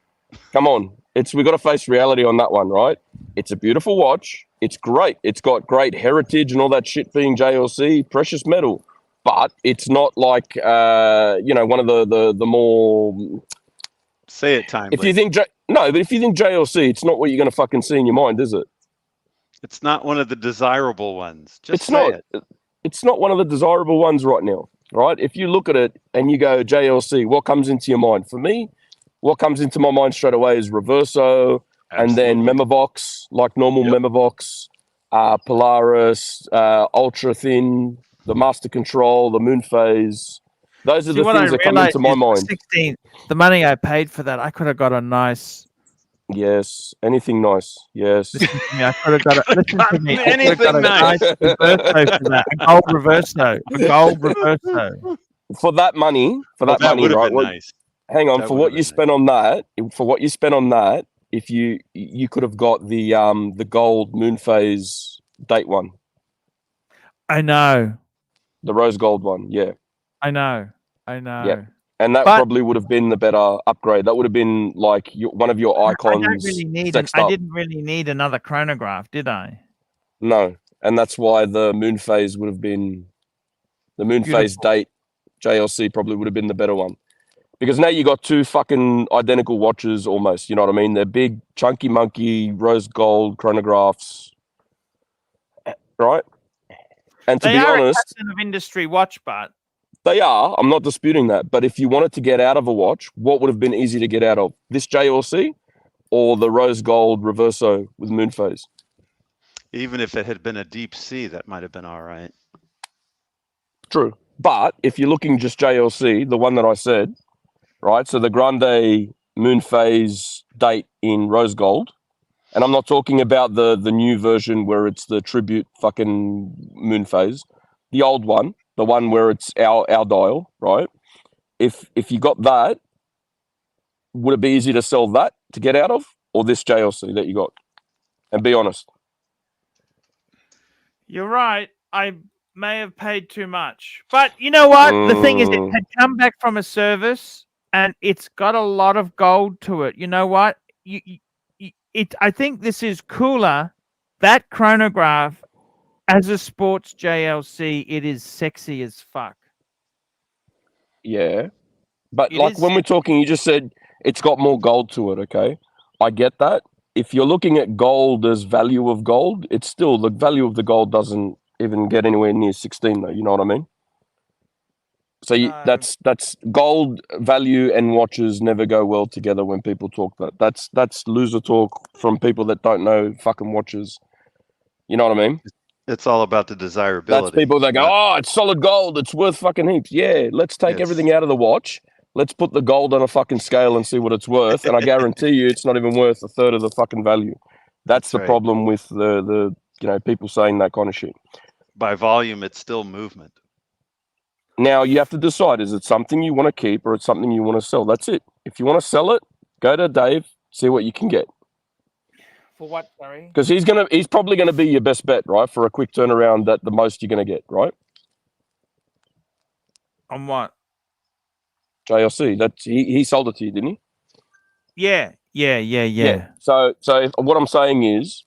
Come on. We got to face reality on that one, right? It's a beautiful watch. It's great. It's got great heritage and all that shit being JLC, precious metal. But it's not like, one of the more... Say it timely. But if you think JLC, it's not what you're going to fucking see in your mind, is it? It's not one of the desirable ones. It's not one of the desirable ones right now, right? If you look at it and you go JLC, what comes into your mind? For me, what comes into my mind straight away is Reverso, and then Memovox, like normal Memovox, Polaris, Ultra Thin, the Master Control, the Moon Phase. Those are the things that come into my mind. 16, the money I paid for that, I could have got a nice... Yes, anything nice. Yes. I could have got anything nice. Reverso for that. A gold Reverso. For that money, right? Nice. Hang on, for what you spent on that, if you could have got the gold Moon Phase date one. I know. The rose gold one, yeah. I know. Yeah. And that probably would have been the better upgrade. That would have been like one of your icons. I didn't really need another chronograph, did I? No. And that's why the Moon Phase would have been the Moon Phase date JLC probably would have been the better one. Because now you got two fucking identical watches almost. You know what I mean? They're big, chunky monkey, rose gold chronographs. Right? And to be honest, a of industry watch, but they are. I'm not disputing that. But if you wanted to get out of a watch, what would have been easy to get out of? This JLC or the rose gold Reverso with Moon Phase? Even if it had been a deep sea, that might have been all right. True. But if you're looking just JLC, the one that I said, right? So the Grande Moon Phase date in rose gold. And I'm not talking about the new version where it's the tribute fucking Moon Phase. The old one. The one where it's our dial, right? If you got that, would it be easy to sell that to get out of, or this JLC that you got? And be honest. You're right. I may have paid too much, but you know what? The thing is, it had come back from a service, and it's got a lot of gold to it. You know what? I think this is cooler. That chronograph As a sports JLC, it is sexy as fuck. Yeah. But It like is when we're talking, you just said it's got more gold to it, okay? I get that. If you're looking at gold as value of gold, it's still the value of the gold doesn't even get anywhere near 16 though, you know what I mean? So No. that's gold value and watches never go well together when people talk that. That's loser talk from people that don't know fucking watches. You know what I mean? It's all about the That's desirability. people that go, not- oh, it's solid gold, it's worth fucking heaps. Yeah, let's take It's- everything out of the watch. Let's put the gold on a fucking scale and see what it's worth. And I guarantee you, it's not even worth a third of the fucking value. That's the right. problem with the people saying that kind of shit. By volume, it's still movement. Now you have to decide: is it something you want to keep or it's something you want to sell? That's it. If you want to sell it, go to Dave, see what you can get. For what, sorry? Because he's probably gonna be your best bet, right? For a quick turnaround, that the most you're gonna get, right? On what? JLC. That's he sold it to you, didn't he? Yeah. So what I'm saying is,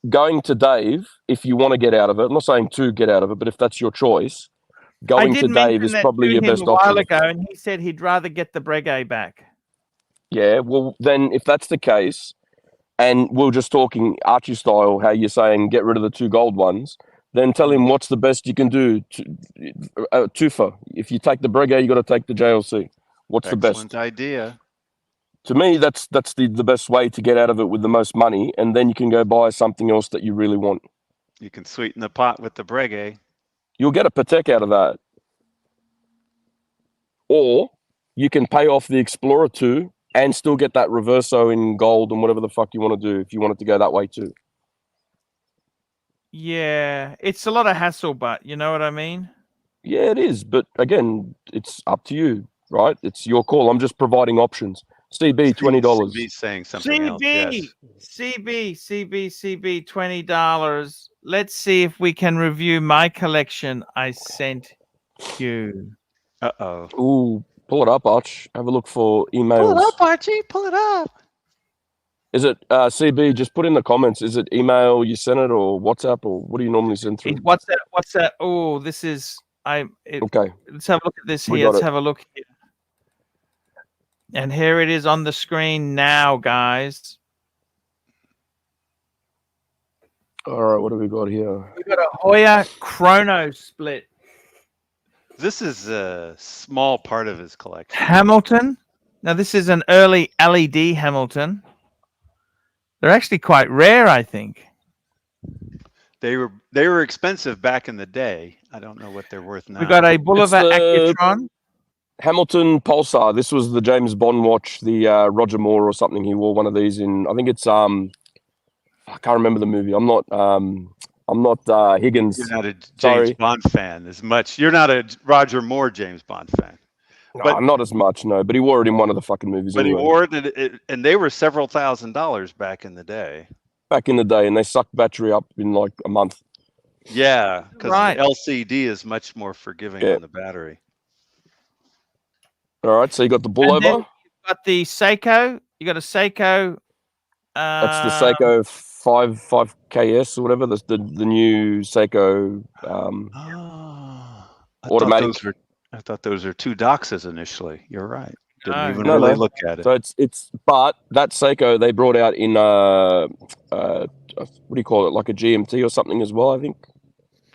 going to Dave if you want to get out of it. I'm not saying to get out of it, but if that's your choice, going to Dave is probably your best a while option. ago, and he said he'd rather get the Breguet back. Yeah, well then if that's the case, and we're just talking Archie style, how you're saying get rid of the 2 gold ones, then tell him what's the best you can do. Tufa. If you take the Breguet, you got to take the JLC. What's the best? Excellent idea. To me, that's the best way to get out of it with the most money, and then you can go buy something else that you really want. You can sweeten the pot with the Breguet. You'll get a Patek out of that. Or you can pay off the Explorer 2 and still get that Reverso in gold and whatever the fuck you want to do if you wanted to go that way too. Yeah, it's a lot of hassle, but you know what I mean? Yeah, it is. But again, it's up to you, right? It's your call. I'm just providing options. CB, $20. CB's saying something else. Yes. CB, $20. Let's see if we can review my collection I sent you. Uh-oh. Ooh, pull it up, Arch. Have a look for emails. Pull it up, Archie. Pull it up. Is it CB? Just put in the comments. Is it email you sent it or WhatsApp or what do you normally send through? What's that? Oh, this is Okay. Let's have a look at this We here. got Let's it. have a look here. And here it is on the screen now, guys. All right, what do we got here? We've got a Hoya Chrono split. This is a small part of his collection. Hamilton. Now, this is an early LED Hamilton. They're actually quite rare, I think. They were expensive back in the day. I don't know what they're worth now. We've got a Boulevard Accutron. Hamilton Pulsar. This was the James Bond watch, the Roger Moore or something. He wore one of these in, I think it's I can't remember the movie. I'm not Higgins. You're not a James Bond fan as much. You're not a Roger Moore James Bond fan. No, But- not as much, no. But he wore it in one of the fucking movies. But anyway. he wore it, and they were several $1,000s back in the day. Back in the day, and they sucked battery up in like a month. Yeah, because Right. the LCD is much more forgiving on the battery. All right, so you got the And then pullover. you've got the Seiko. You got a Seiko. That's the Seiko 5KS or whatever. That's the new Seiko. Automatic. I thought those are 2 Doxas initially. You're right. Didn't even No, really no. look at it. So but that Seiko they brought out in what do you call it, like a GMT or something as well, I think.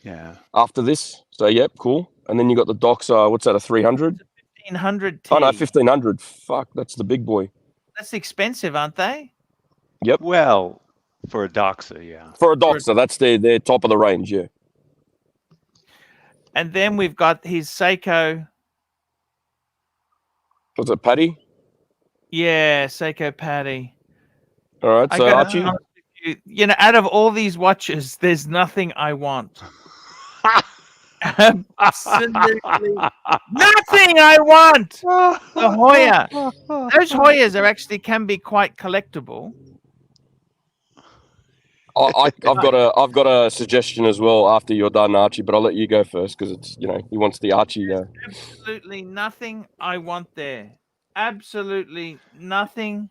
Yeah. After this, so yep, cool. And then you got the Doxa. What's that? A 300? 1500 T. Oh no, 1500. Fuck, that's the big boy. That's expensive, aren't they? Yep. Well, for a Doxa, yeah. For a Doxa, that's their top of the range. Yeah. And then we've got his Seiko. Was it Paddy? Yeah, Seiko Paddy. All right, so Archie. You know, out of all these watches, there's nothing I want. Absolutely nothing I want. The Hoya. Those Hoyas can be quite collectible. I've got a suggestion as well after you're done, Archie. But I'll let you go first because it's he wants the Archie. Absolutely nothing I want there. Absolutely nothing.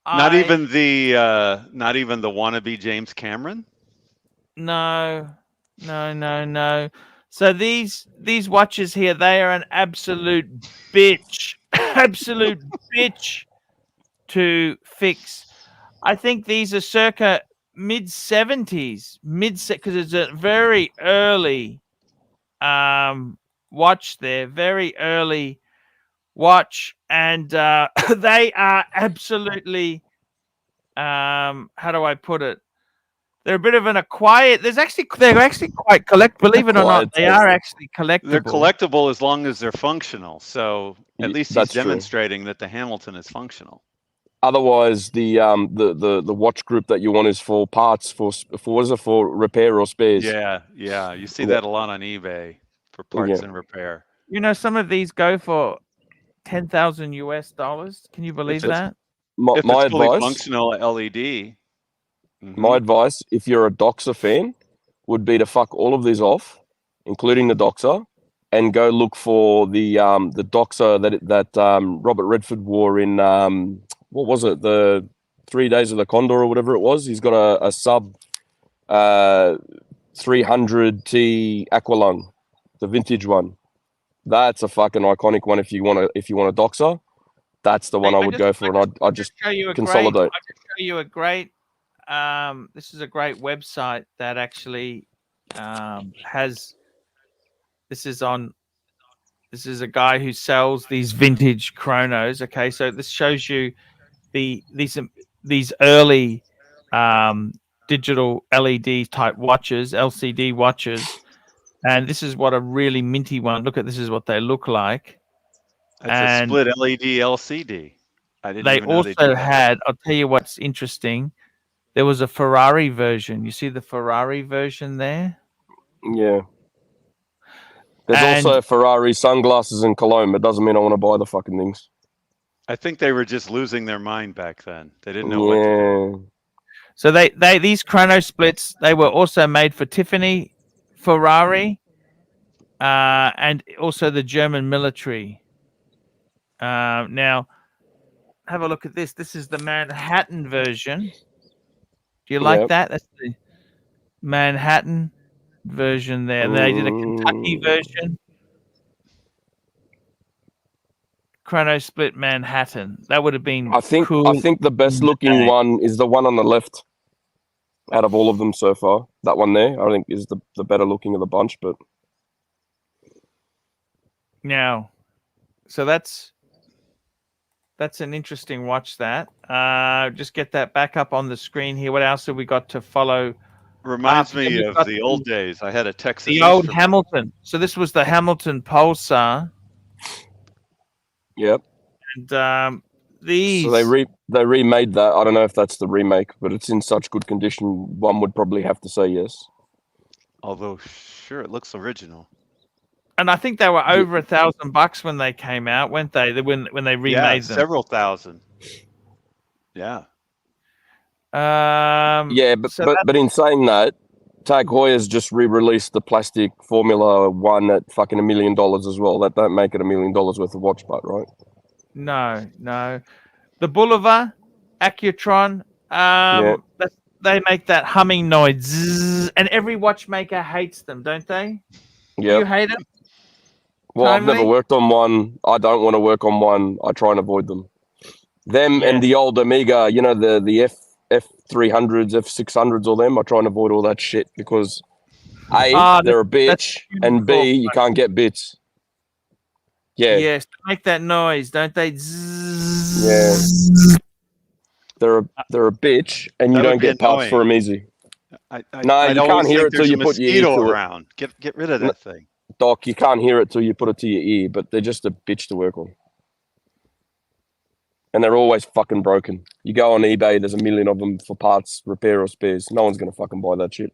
Not even the wannabe James Cameron. No. No. So these watches here, they are an absolute bitch. Absolute bitch to fix. I think these are circa mid-70s, because it's a very early watch there, very early watch, and they are absolutely how do I put it? They're a bit of an acquired. They're actually quite believe it or not, they are actually collectible. They're collectible as long as they're functional. So at least he's That's true. demonstrating that the Hamilton is functional. Otherwise, the watch group that you want is for parts, for what is it, for repair or spares? Yeah. You see that a lot on eBay for parts and repair. You know, some of these go for $10,000 US. Can you believe that? If My it's fully advice, functional LED. my advice, if you're a Doxa fan, would be to fuck all of these off, including the Doxa, and go look for the Doxa that Robert Redford wore in what was it, the 3 Days of the Condor or whatever it was. He's got a sub 300T Aqualung, the vintage one. That's a fucking iconic one. If you want a Doxa, that's the one I would go for, and I'd just consolidate. I'll just show you a great. This is a great website that actually has. This is a guy who sells these vintage chronos. Okay, so this shows you these early digital LED type watches, LCD watches, and this is what a really minty one. Look at this is what they look like. That's a split LED LCD. I didn't they even know also they did that. had. I'll tell you what's interesting. There was a Ferrari version. You see the Ferrari version there? Yeah. There's also Ferrari sunglasses and cologne. It doesn't mean I want to buy the fucking things. I think they were just losing their mind back then. They didn't know what to do. So these chrono splits, they were also made for Tiffany, Ferrari, and also the German military. Now, have a look at this. This is the Manhattan version. Do you like that? That's the Manhattan version there. They did a Kentucky version. Chrono split Manhattan. That would have been cool. I think the best looking one is the one on the left out of all of them so far. That one there, I think, is the better looking of the bunch. But now, so that's an interesting watch. That just get that back up on the screen here. What else have we got to follow? Reminds me of the old days. I had a Texas. The old Hamilton. So this was the Hamilton Pulsar. Yep. And these. So they remade that. I don't know if that's the remake, but it's in such good condition. One would probably have to say yes. Although, sure, it looks original. And I think they were over $1,000 when they came out, weren't they? When they remade them, several thousand. Yeah. But in saying that, Tag Heuer's just re-released the plastic Formula One at fucking $1 million as well. That don't make it $1 million worth of watch part, right? No. The Boulevard, Accutron, they make that humming noise, zzz, and every watchmaker hates them, don't they? Yeah. You hate them? Well, I've never worked on one. I don't want to work on one. I try and avoid them. And the old Omega, you know, the F300s, F600s, all them. I try and avoid all that shit because A, they're a bitch, and B, you can't get bits. Yeah. Yes, make that noise, don't they? Zzz. Yeah. They're a bitch, and you don't get parts for them easy. You can't hear it till you put your ear to around. Get rid of that thing. Doc, you can't hear it till you put it to your ear, but they're just a bitch to work on. And they're always fucking broken. You go on eBay, there's 1 million of them for parts, repair, or spares. No one's going to fucking buy that shit.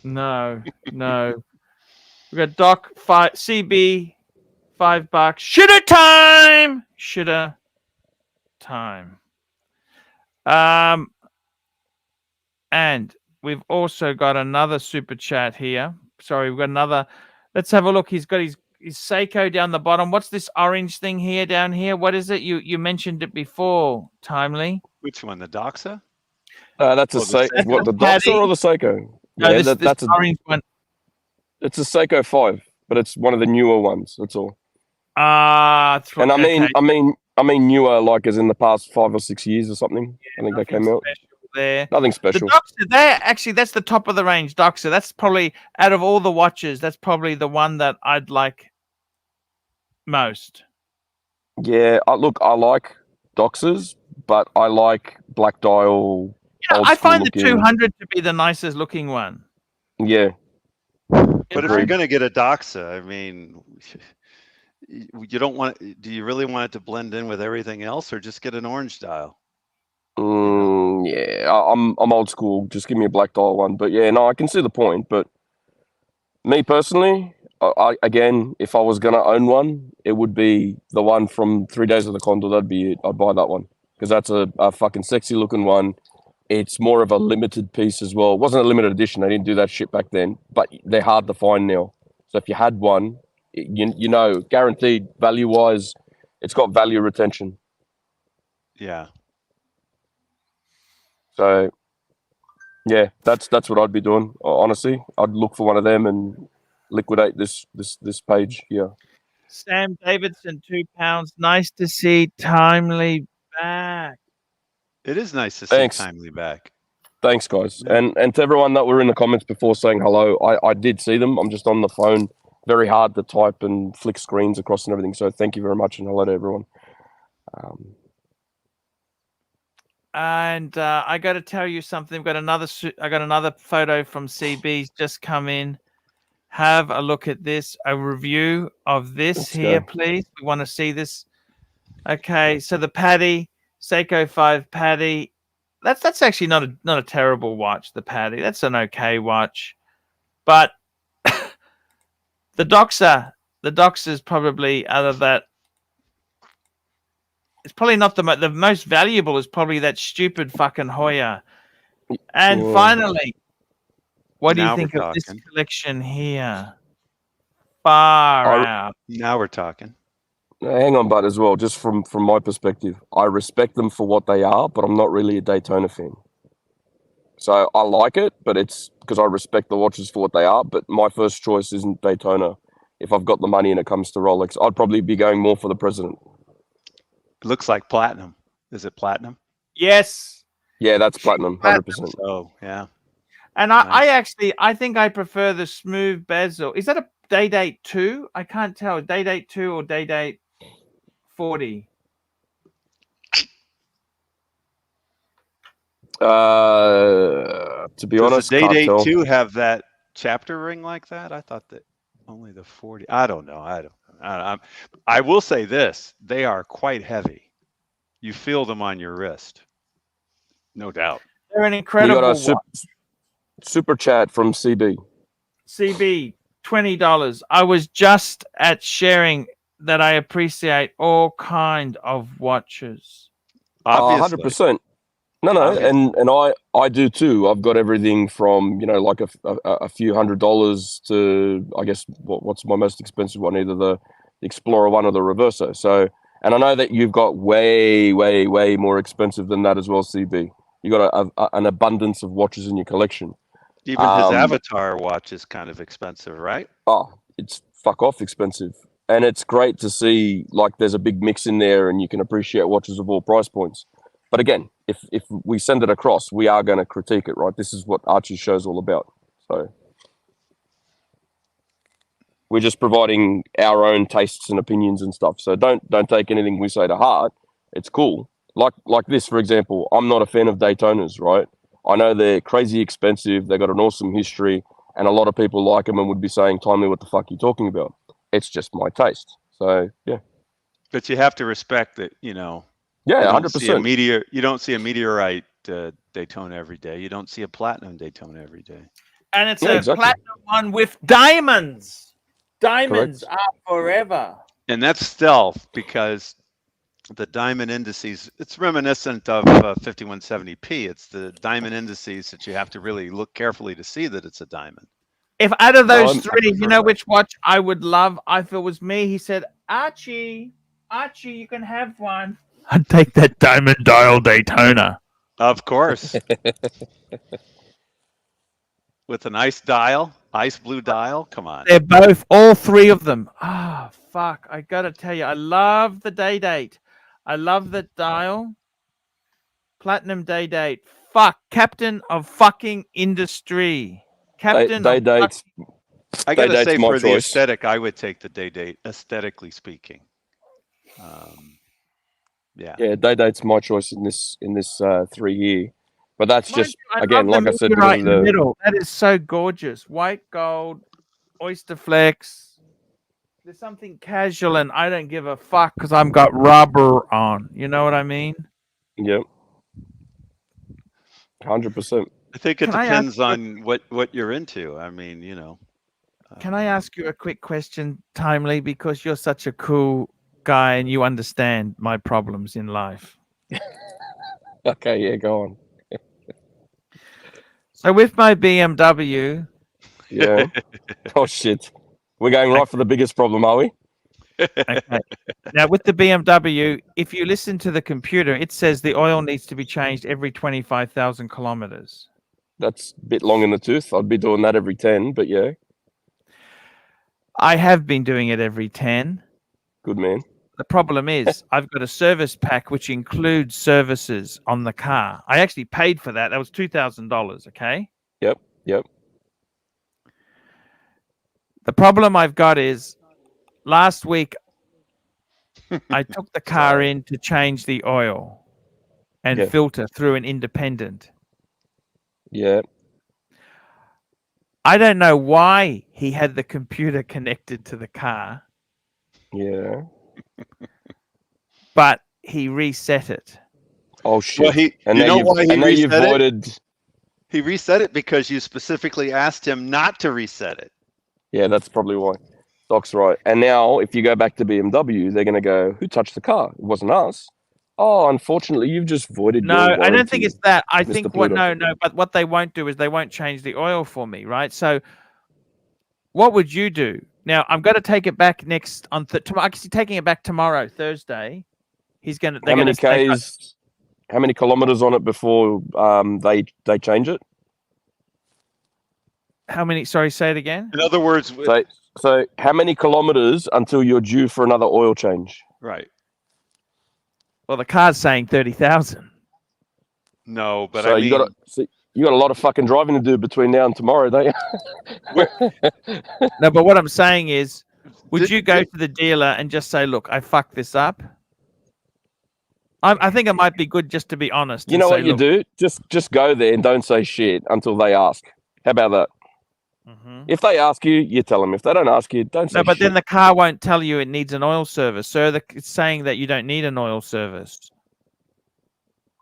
No. We got Doc, CB, $5. Shitter time. And we've also got another super chat here. Sorry, we've got another. Let's have a look. He's got his Seiko down the bottom. What's this orange thing here down here? What is it? You mentioned it before, Timely. Which one? The Doxa? That's the Doxa or the Seiko? No, Yeah, this that's a orange one. it's a Seiko 5, but it's one of the newer ones. That's all. And I mean newer, like as in the past 5 or 6 years or something. I think they came out. There. Nothing The special. Doxer, that's the top of the range Doxer. That's probably out of all the watches, that's probably the one that I'd like most. Yeah, I like Doxers, but I like black dial. I find the 200 to be the nicest looking one. Yeah. But if you're going to get a Doxa, I mean, you don't want. Do you really want it to blend in with everything else, or just get an orange dial? Yeah, I'm old school. Just give me a black dial one. But yeah, no, I can see the point. But me personally, again, if I was gonna own one, it would be the one from 3 Days of the Condor. That'd be it. I'd buy that one because that's a fucking sexy looking one. It's more of a limited piece as well. It wasn't a limited edition. They didn't do that shit back then. But they're hard to find now. So if you had one, you know, guaranteed value wise, it's got value retention. Yeah. So, yeah, that's what I'd be doing. Honestly, I'd look for one of them and liquidate this page here. Sam Davidson, £2. Nice to see Timely back. It is nice to see Timely back. Thanks, guys. Yeah. And to everyone that were in the comments before saying hello, I did see them. I'm just on the phone. Very hard to type and flick screens across and everything. So thank you very much and hello to everyone. And I got to tell you something. I got another photo from CB's just come in. Have a look at this. A review of this please. We want to see this. Okay, so the Paddy Seiko 5 Paddy. That's actually not a terrible watch. The Paddy. That's an okay watch, but the Doxer is probably out of that. It's probably not the most valuable. Is probably that stupid fucking Hoya. And finally, what do you think of this collection here? Far out. Now we're talking. Hang on, but as well, just from my perspective, I respect them for what they are, but I'm not really a Daytona fan. So I like it, but it's because I respect the watches for what they are. But my first choice isn't Daytona. If I've got the money and it comes to Rolex, I'd probably be going more for the President. It looks like platinum. Is it platinum? Yes. Yeah, that's platinum, 100%. Oh, yeah. And I think I prefer the smooth bezel. Is that a Day-Date 2? I can't tell. Day-Date 2 or Day-Date 40? To be honest, does the Day-Date 2 have that chapter ring like that? I thought that only the 40. I don't know. I will say this. They are quite heavy. You feel them on your wrist. No doubt. They're an incredible watch. Super chat from CB. CB, $20. I was just at sharing that I appreciate all kind of watches. Obviously. 100%. No, obviously. and I do too. I've got everything from, you know, like a few $100s to, I guess, what's my most expensive one, either the Explorer one or the Reverso. So, and I know that you've got way, way, way more expensive than that as well, CB. You got an abundance of watches in your collection. Even his Avatar watch is kind of expensive, right? Oh, it's fuck off expensive. And it's great to see, like, there's a big mix in there and you can appreciate watches of all price points. But again, if we send it across, we are going to critique it, right? This is what Archie's show's all about. So we're just providing our own tastes and opinions and stuff. So don't take anything we say to heart. It's cool. Like this, for example, I'm not a fan of Daytonas, right? I know they're crazy expensive. They've got an awesome history, and a lot of people like them and would be saying, Timely, what the fuck are you talking about? It's just my taste. So, yeah. But you have to respect that, you know. Yeah, 100%. You don't see a meteorite Daytona every day. You don't see a platinum Daytona every day. And it's platinum one with diamonds. Diamonds are forever. And that's stealth because the diamond indices, it's reminiscent of 5170p. It's the diamond indices that you have to really look carefully to see that it's a diamond. If out of those three, you know which watch I would love? If it was me, he said, Archie, you can have one. I'd take that diamond dial Daytona. Of course. with a nice dial, ice blue dial. Come on. They're both, all three of them. Ah, fuck. I gotta tell you, I love the day date. I love the dial. Platinum day date. Fuck. Captain of fucking industry. Captain Day of dates. I gotta Day-date's say, my for the choice. aesthetic, I would take the day date, aesthetically speaking. Yeah. Yeah, day date's my choice in this 3 year. But that's Mind just you, again, love like the I said, meteorite because in of the the middle. That is so gorgeous. White gold, oyster flex. There's something casual, and I don't give a fuck because I've got rubber on. You know what I mean? yep, 100%. I think it Can I ask depends you- on what you're into. I mean, you know. Can I ask you a quick question, Timely? Because you're such a cool guy and you understand my problems in life. Okay, yeah, go on. So with my BMW, Yeah. Oh shit, we're going right for the biggest problem, are we? okay. Now with the BMW, if you listen to the computer, it says the oil needs to be changed every 25,000 kilometers. That's a bit long in the tooth. I'd be doing that every 10, but yeah, I have been doing it every 10. good man. The problem is I've got a service pack which includes services on the car. I actually paid for that. That was $2,000, okay? Yep. The problem I've got is last week I took the car in to change the oil and Yeah. filter through an independent. Yeah. I don't know why he had the computer connected to the car, Yeah. but he reset it. Oh shit. Well, you now know you've, why he and now you've reset it? voided. He reset it because you specifically asked him not to reset it. Yeah, that's probably why. Doc's right. And now, if you go back to BMW, they're going to go, "Who touched the car? It wasn't us." Oh, unfortunately, you've just voided. No, your I don't think warranty, it's that. I Mr. think what Pluto. no, but what they won't do is they won't change the oil for me, right? So what would you do? Now I'm going to take it back next on tomorrow. Actually, taking it back tomorrow, Thursday. He's going to. How many Ks? How many kilometers on it before they change it? How many? Sorry, say it again. In other words, So how many kilometers until you're due for another oil change? right? Well, the car's saying 30,000. No, but So I mean, you got a lot of fucking driving to do between now and tomorrow, don't you? No, but what I'm saying is, would Did- you go to the dealer and just say, "Look, I fucked this up"? I think it might be good just to be honest. You and know say, what you "Look." do? Just go there and don't say shit until they ask. How about that? Mhm. If they ask you, you tell them. If they don't ask you, don't say No, but shit. then the car won't tell you it needs an oil service. So it's saying that you don't need an oil service.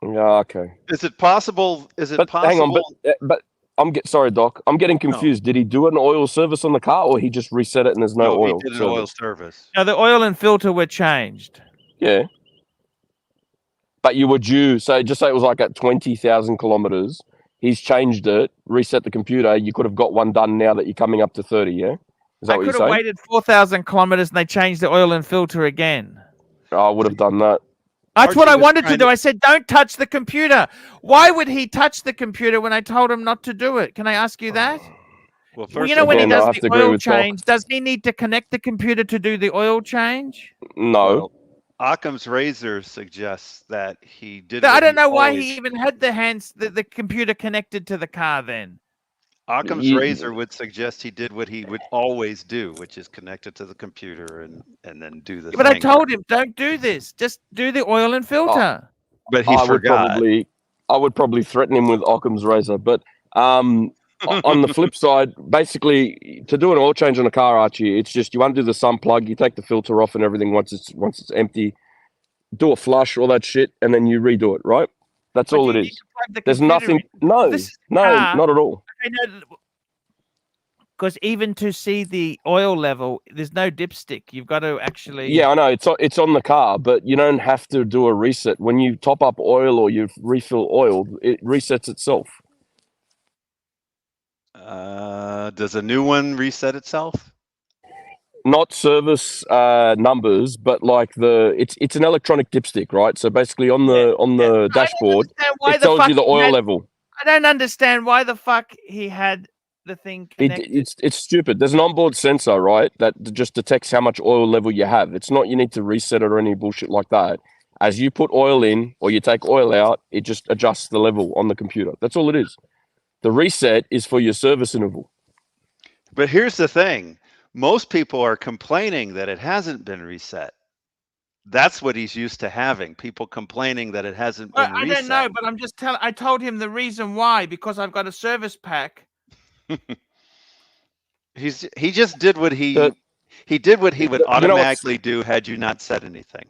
Yeah, okay. is it possible? Is it But possible? hang on, but sorry, Doc. I'm getting confused. Did he do an oil service on the car, or he just reset it and there's no oil? he did an oil service. Now the oil and filter were changed. Yeah. But you were due, so just say it was like at 20,000 kilometers. He's changed it, reset the computer. You could have got one done now that you're coming up to 30, yeah? Is that I what you're could have saying? waited 4,000 kilometers and they changed the oil and filter again. I would have done that. That's what Archie I was wanted to trying do. to- I said, don't touch the computer. Why would he touch the computer when I told him not to do it? Can I ask you that? Well, Well, first you know, of when he Again, I does have to the agree oil with Doc. change, does he need to connect the computer to do the oil change? No. Well, Occam's razor suggests that he did. I what don't know why always- he even had the computer connected to the car then. Occam's You- razor would suggest he did what he would always do, which is connect it to the computer and then do the. But I thing. told him, don't do this. Just do the oil and filter. But he I forgot. would probably threaten him with Occam's razor. But on the flip side, basically, to do an oil change on a car, Archie, it's just you undo the sun plug, you take the filter off and everything once it's empty, do a flush, all that shit, and then you redo it, right? That's all it is. There's nothing. No, This is no, car. not at all. Because even to see the oil level, there's no dipstick. You've got to actually. Yeah, I know it's on the car, but you don't have to do a reset when you top up oil or you refill oil. It resets itself. Does a new one reset itself? Not service numbers, but like it's an electronic dipstick, right? So basically on the dashboard, it tells you the oil level. I don't understand why the fuck he had the thing connected? It's stupid. There's an onboard sensor, right, that just detects how much oil level you have. It's not you need to reset it or any bullshit like that. As you put oil in or you take oil out, it just adjusts the level on the computer. That's all it is. The reset is for your service interval. But here's the thing. Most people are complaining that it hasn't been reset. That's what he's used to having. People complaining that it hasn't been I reset. don't know, but I'm just telling. I told him the reason why, because I've got a service pack. He just did what he did what he would automatically do had you not said anything.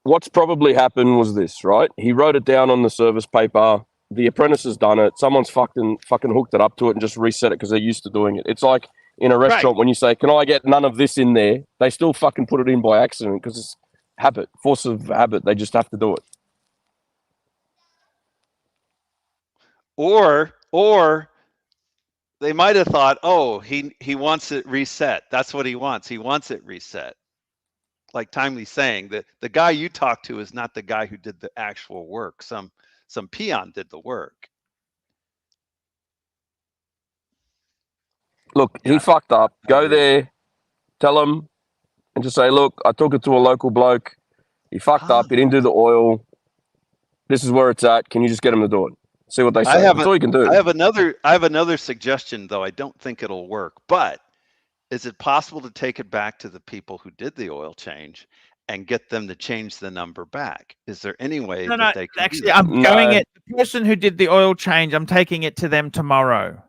What's probably happened was this, right? He wrote it down on the service paper. The apprentice has done it. Someone's fucking hooked it up to it and just reset it because they're used to doing it. It's like in a restaurant when you say, "Can I get none of this in there?" They still fucking put it in by accident because it's habit, force of habit. They just have to do it. Or they might have thought, oh, he wants it reset. That's what he wants. He wants it reset. Like Timely's saying, that the guy you talk to is not the guy who did the actual work. Some peon did the work. Look, he fucked up. Go there, tell him, and just say, "Look, I took it to a local bloke. He fucked up. He didn't do the oil. This is where it's at. Can you just get him to do it?" See what they say. That's all you can do. I have another suggestion, though. I don't think it'll work. But is it possible to take it back to the people who did the oil change and get them to change the number back? Is there any way that they can actually, do that? I'm going it. The person who did the oil change, I'm taking it to them tomorrow.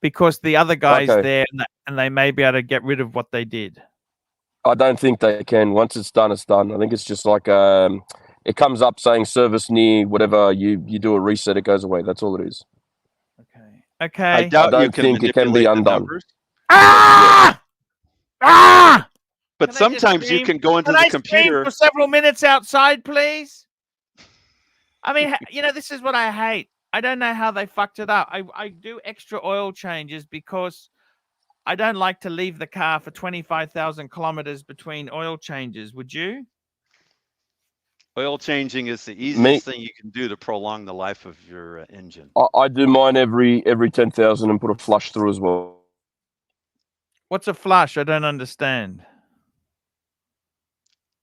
Because the other guy's there and they may be able to get rid of what they did. I don't think they can. Once it's done, it's done. I think it's just like it comes up saying service near whatever, you do a reset, it goes away. That's all it is. Okay. I doubt I you don't can think it can be manipulate the undone. numbers. But Can sometimes you can go into the computer for several minutes outside, please. I mean, this is what I hate. I don't know how they fucked it up. I do extra oil changes because I don't like to leave the car for 25,000 kilometers between oil changes. Would you? Oil changing is the easiest thing you can do to prolong the life of your engine. I do mine every 10,000 and put a flush through as well. What's a flush? I don't understand.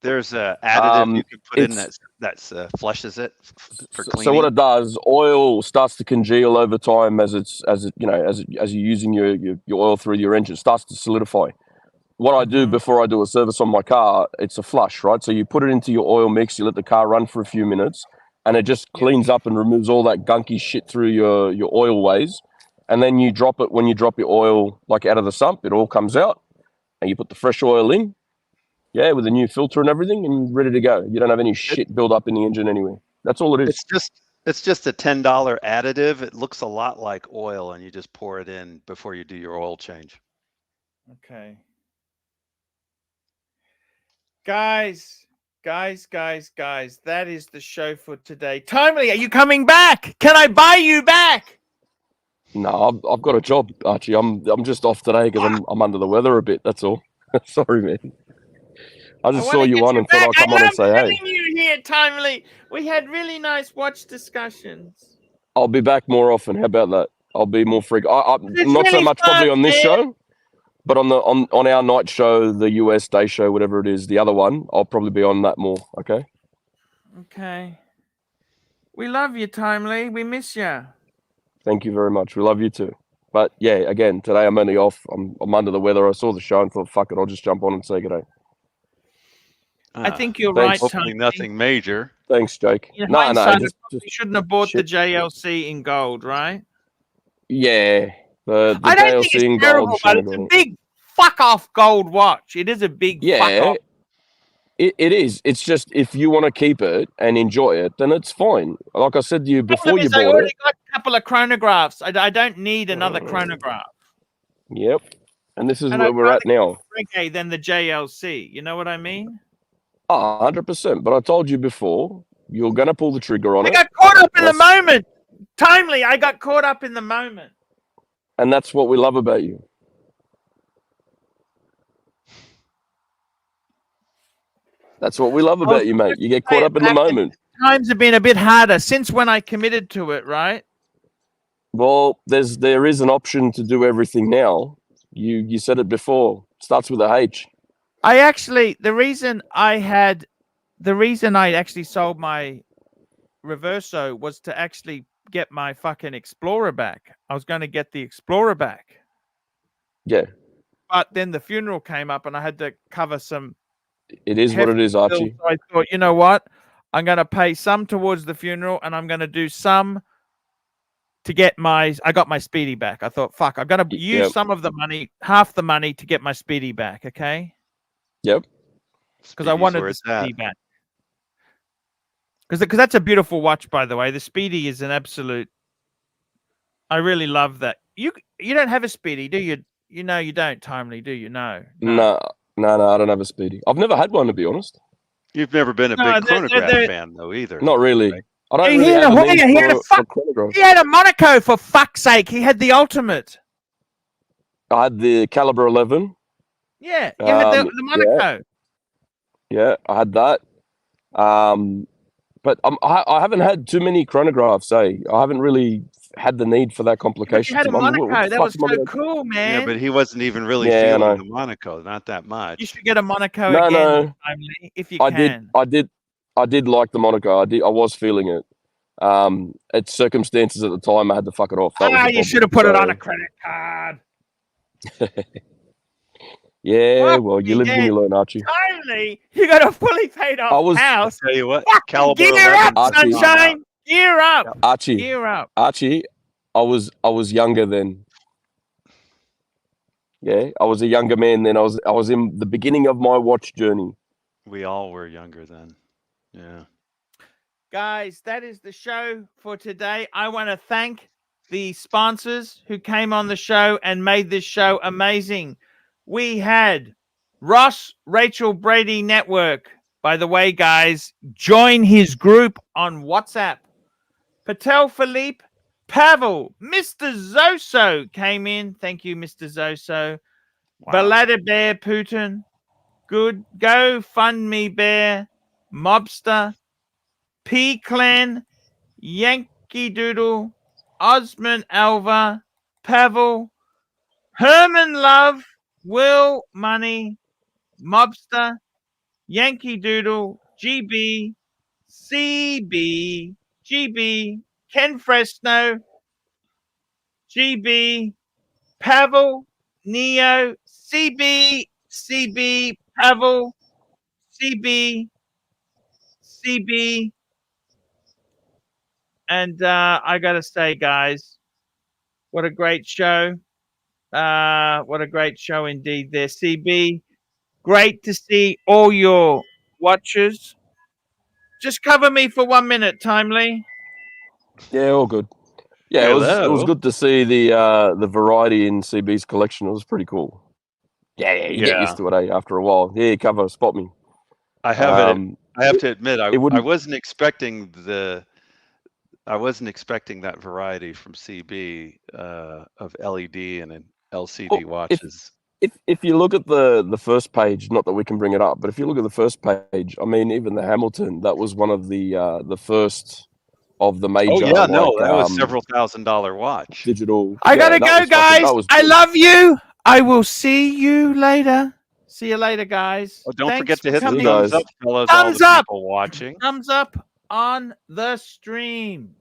There's a additive you can put in that flushes it for cleaning. So what it does, oil starts to congeal over time as you're using your oil through your engine. It starts to solidify. What I do before I do a service on my car, it's a flush, right? So you put it into your oil mix, you let the car run for a few minutes, and it just cleans up and removes all that gunky shit through your oil ways. And then you drop it when you drop your oil like out of the sump, it all comes out, and you put the fresh oil in, with a new filter and everything, and you're ready to go. You don't have any shit build up in the engine anyway. That's all it is. It's just a $10 additive. It looks a lot like oil, and you just pour it in before you do your oil change. Okay. Guys, that is the show for today. Timely, are you coming back? Can I buy you back? No, I've got a job, Archie. I'm just off today because I'm under the weather a bit. That's all. Sorry, man. I just saw you on and thought I'd come on and say, hey. You here, Timely. We had really nice watch discussions. I'll be back more often. How about that? I'll be more frequent. Not so much probably on this show, but on our night show, the US day show, whatever it is, the other one, I'll probably be on that more. Okay. Okay. We love you, Timely. We miss you. Thank you very much. We love you too. But yeah, again, today I'm only off. I'm under the weather. I saw the show and thought, fuck it, I'll just jump on and say good day. I think you're right. Hopefully nothing major. Thanks, Jake. No, just shouldn't have bought the JLC in gold, right? Yeah. The I don't JLC think it's in terrible, gold. but it's a big fuck off gold watch. It is a big fuck off. It is. It's just if you want to keep it and enjoy it, then it's fine. Like I said to you before you bought it. I already got a couple of chronographs. I don't need another chronograph. Yep. And this is where we're at now. Reggae than the JLC. You know what I mean? 100%. But I told you before, you're going to pull the trigger on it. I got caught up in the moment. Timely, I got caught up in the moment. And that's what we love about you. That's what we love about you, mate. You get caught up in the moment. Times have been a bit harder since when I committed to it, right? Well, there is an option to do everything now. You said it before. Starts with a H. I actually, the reason I actually sold my Reverso was to actually get my fucking Explorer back. I was going to get the Explorer back. Yeah. But then the funeral came up and I had to cover some. It is what it is, bills. Archie. So I thought, you know what? I'm going to pay some towards the funeral and I'm going to do some to get I got my Speedy back. I thought, fuck, I'm going to use some of the money, half the money to get my Speedy back. Okay. Yep. Because I wanted the Speedy back. Because that's a beautiful watch, by the way. The Speedy is an absolute. I really love that. You don't have a Speedy, do you? You know you don't, Timely, do you? No. No, I don't have a Speedy. I've never had one, to be honest. You've never been a big chronograph fan, though, either. Not really. Right? I don't really have a need for chronograph. He had a Monaco, for fuck's sake. He had the ultimate. I had the Caliber 11. Yeah, you had the Monaco. Yeah, I had that. But I haven't had too many chronographs, I haven't really had the need for that complication. You had a Monaco. That was so cool, man. Yeah, but he wasn't even really feeling the Monaco, not that much. You should get a Monaco again, Timely, if you can. I did like the Monaco. I was feeling it. It's circumstances at the time I had to fuck it off. You should have put it on a credit card. Yeah, well, you live and you learn, Archie. Timely, you got a fully paid off house. Tell you what, gear up, sunshine. Gear up, Archie. Gear up, Archie. I was younger then. Yeah, I was a younger man then. I was in the beginning of my watch journey. We all were younger then. Yeah. Guys, that is the show for today. I want to thank the sponsors who came on the show and made this show amazing. We had Ross Rachel Brady Network. By the way, guys, join his group on WhatsApp. Patel Philippe, Pavel, Mr. Zoso came in. Thank you, Mr. Zoso. Wow. Balada Bear Putin. Good. Go Fund Me Bear. Mobster. P Clan. Yankee Doodle. Osman Alva. Pavel. Herman Love. Will Money, Mobster, Yankee Doodle, GB, CB, GB, Ken Fresno, GB, Pavel, Neo, CB, Pavel, CB, and I gotta say, guys, what a great show. What a great show indeed there, CB. Great to see all your watches. Just cover me for 1 minute, Timely. Yeah, all good. Yeah, it was good to see the variety in CB's collection. It was pretty cool. Yeah, you get used to it after a while. Yeah, cover, spot me. I have to admit, I wasn't expecting that variety from CB of LED and LCD watches. If you look at the first page, not that we can bring it up, but if you look at the first page, I mean, even the Hamilton, that was one of the first of the major. Oh yeah, no, that was several $1,000 watch. Digital. I gotta go, guys. I love you. I will see you later. See you later, guys. Oh, don't forget to hit the thumbs up, fellas. Thumbs up. People watching. Thumbs up on the stream.